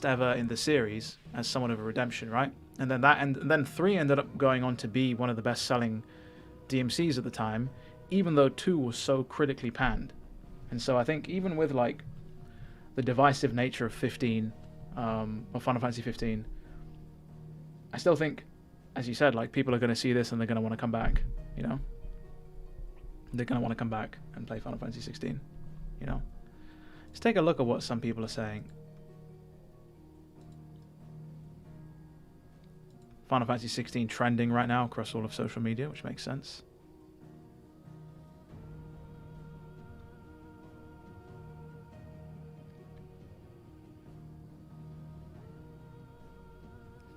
ever in the series as somewhat of a redemption, right? And then 3 ended up going on to be one of the best-selling DMCs at the time, even though 2 was so critically panned. And so I think even with like the divisive nature of 15, or Final Fantasy 15, I still think, as you said, like people are going to see this and they're going to want to come back. You know, they're going to want to come back and play Final Fantasy 16. You know, let's take a look at what some people are saying. Final Fantasy 16 trending right now across all of social media, which makes sense.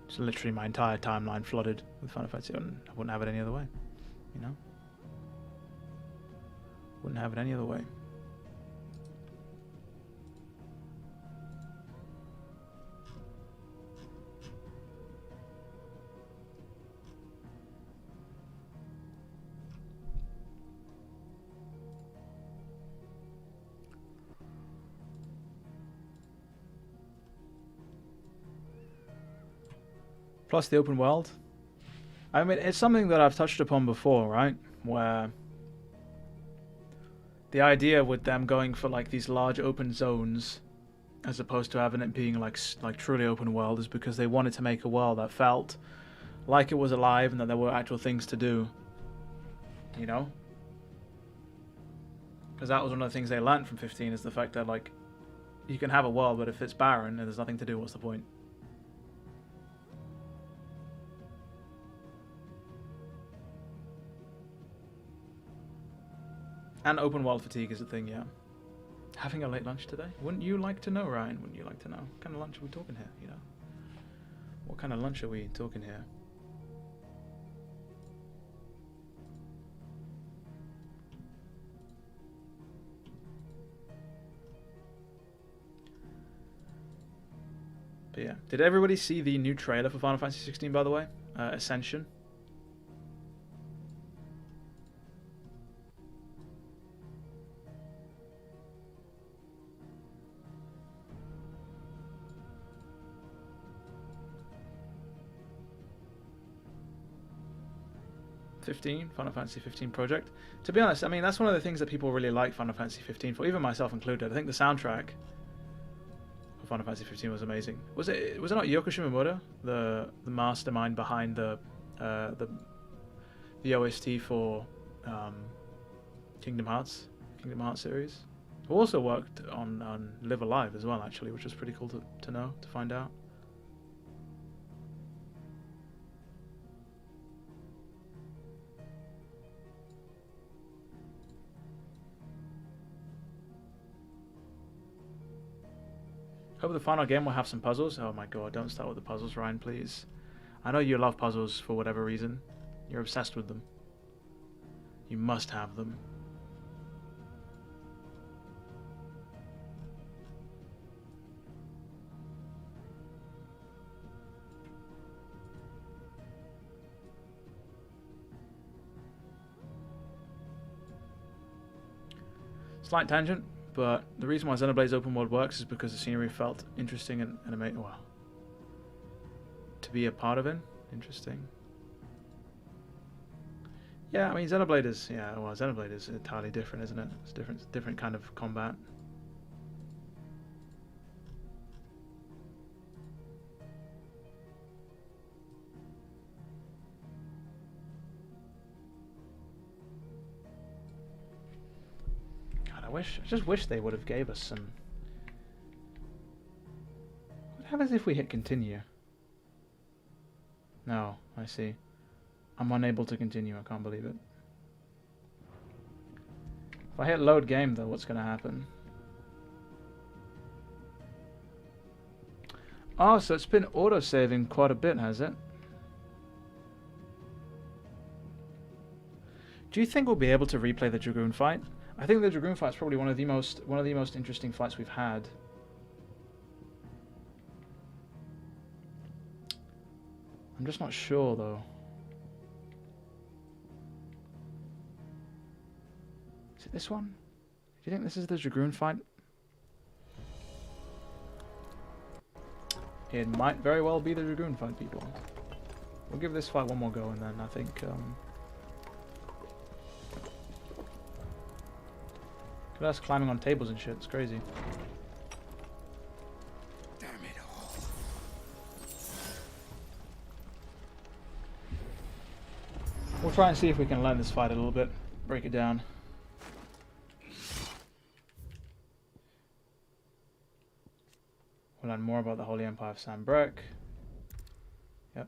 Just literally my entire timeline flooded with Final Fantasy. I wouldn't have it any other way, you know? Wouldn't have it any other way. Plus the open world. I mean, it's something that I've touched upon before, right? Where the idea with them going for like these large open zones as opposed to having it being like truly open world is because they wanted to make a world that felt like it was alive and that there were actual things to do. You know? Because that was one of the things they learned from 15 is the fact that like you can have a world, but if it's barren and there's nothing to do, what's the point? And open world fatigue is a thing, yeah. Having a late lunch today? Wouldn't you like to know, Ryan? Wouldn't you like to know? What kind of lunch are we talking here, you know? What kind of lunch are we talking here? But yeah. Did everybody see the new trailer for Final Fantasy 16, by the way? Ascension? Final Fantasy 15 project. To be honest, I mean, that's one of the things that people really like Final Fantasy 15 for, even myself included. I think the soundtrack for Final Fantasy 15 was amazing. Was it not Yoko Shimomura, the mastermind behind the OST for Kingdom Hearts series? Who also worked on Live Alive as well, actually, which was pretty cool to know, to find out. Hope the final game will have some puzzles. Oh my god, don't start with the puzzles, Ryan, please. I know you love puzzles for whatever reason. You're obsessed with them. You must have them. Slight tangent. But the reason why Xenoblade's open world works is because the scenery felt interesting and amazing. Well, to be a part of it, interesting. Yeah, I mean Xenoblade is Xenoblade is entirely different, isn't it? It's different kind of combat. I just wish they would have gave us some. What happens if we hit continue? No, I see. I'm unable to continue. I can't believe it. If I hit load game, though, what's going to happen? Oh, so it's been auto-saving quite a bit, has it? Do you think we'll be able to replay the Dragoon fight? I think the Dragoon fight is probably one of the most interesting fights we've had. I'm just not sure though. Is it this one? Do you think this is the Dragoon fight? It might very well be the Dragoon fight, people. We'll give this fight one more go and then I think look at us climbing on tables and shit, it's crazy. Damn it all. We'll try and see if we can learn this fight a little bit, break it down. We'll learn more about the Holy Empire of Sanbreque. Yep.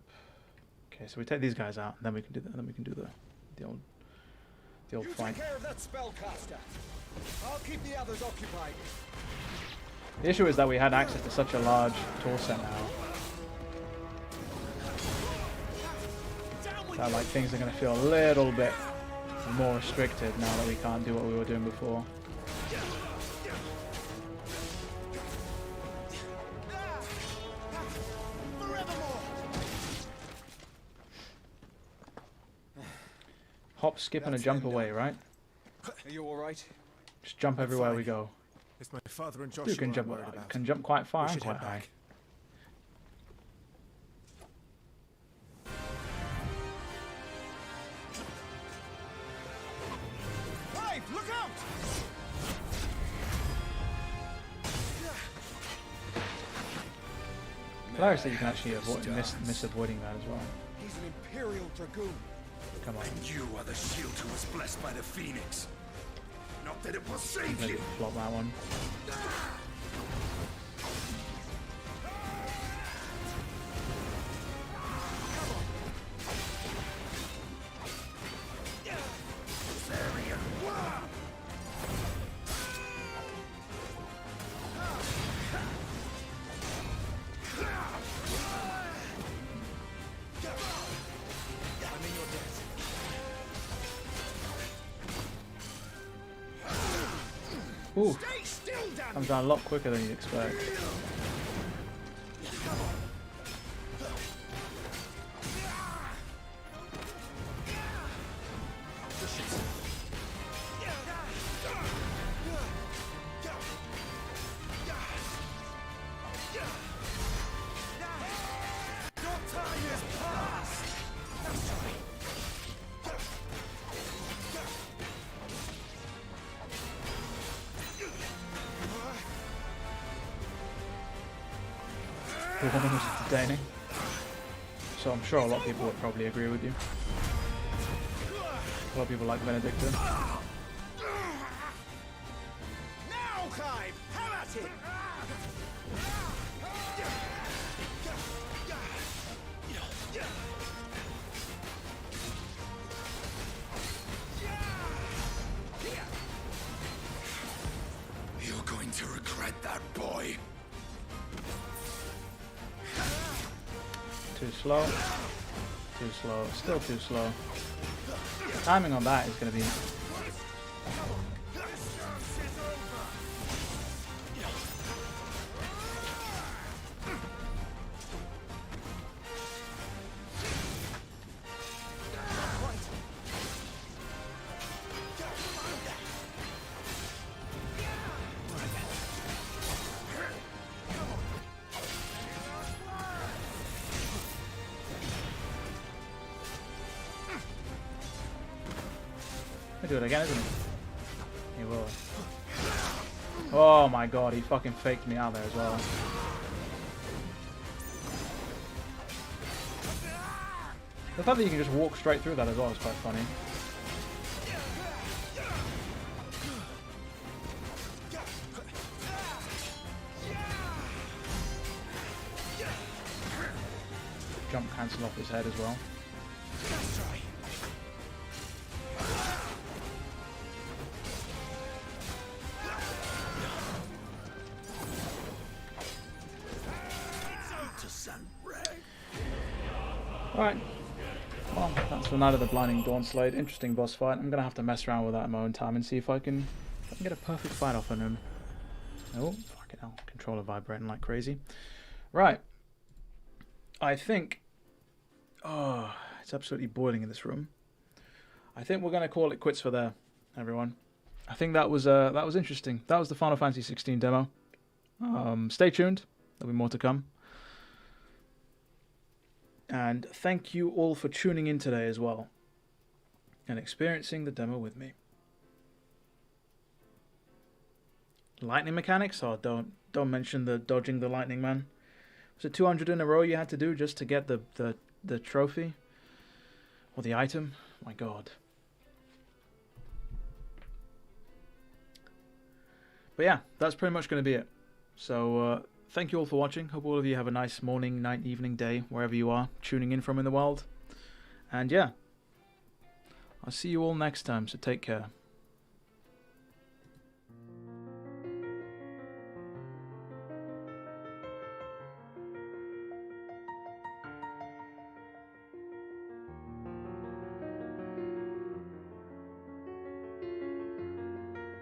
Okay, so we take these guys out, and then we can do the old fight. Take care of that spellcaster. I'll keep the others occupied. The issue is that we had access to such a large tool set now. That like things are going to feel a little bit more restricted now that we can't do what we were doing before. Hop, skip, and a jump away, right? Are you all right? Just jump everywhere we go. It's my father and Joshua. You can jump quite far and quite high. Clive, look out! Hilarious that you can actually miss avoiding that as well. He's an Imperial Dragoon. Come on. And you are the shield who was blessed by the Phoenix. Not that it will save you. Flop that one. Ooh, comes down a lot quicker than you'd expect. Entertaining. So I'm sure a lot of people would probably agree with you. A lot of people like Benedicta. Now, Clive, have at it! You're going to regret that, boy. Too slow. Too slow. Still too slow. The timing on that is going to be... He'll do it again, isn't he? He will. Oh my god, he fucking faked me out there as well. The fact that you can just walk straight through that as well is quite funny. Jump cancel off his head as well. Alright. Well, that's the Night of the Blinding Dawnslade. Interesting boss fight. I'm gonna have to mess around with that in my own time and see if I can get a perfect fight off on him. Oh, fucking hell. Controller vibrating like crazy. Right. I think... Oh, it's absolutely boiling in this room. I think we're going to call it quits for there, everyone. I think that was interesting. That was the Final Fantasy 16 demo. Stay tuned. There'll be more to come. And thank you all for tuning in today as well. And experiencing the demo with me. Lightning mechanics? Oh, don't mention the dodging the lightning, man. Was it 200 in a row you had to do just to get the trophy? Or the item? My god. But yeah, that's pretty much going to be it. So, thank you all for watching. Hope all of you have a nice morning, night, evening, day, wherever you are tuning in from in the world. And yeah, I'll see you all next time, so take care.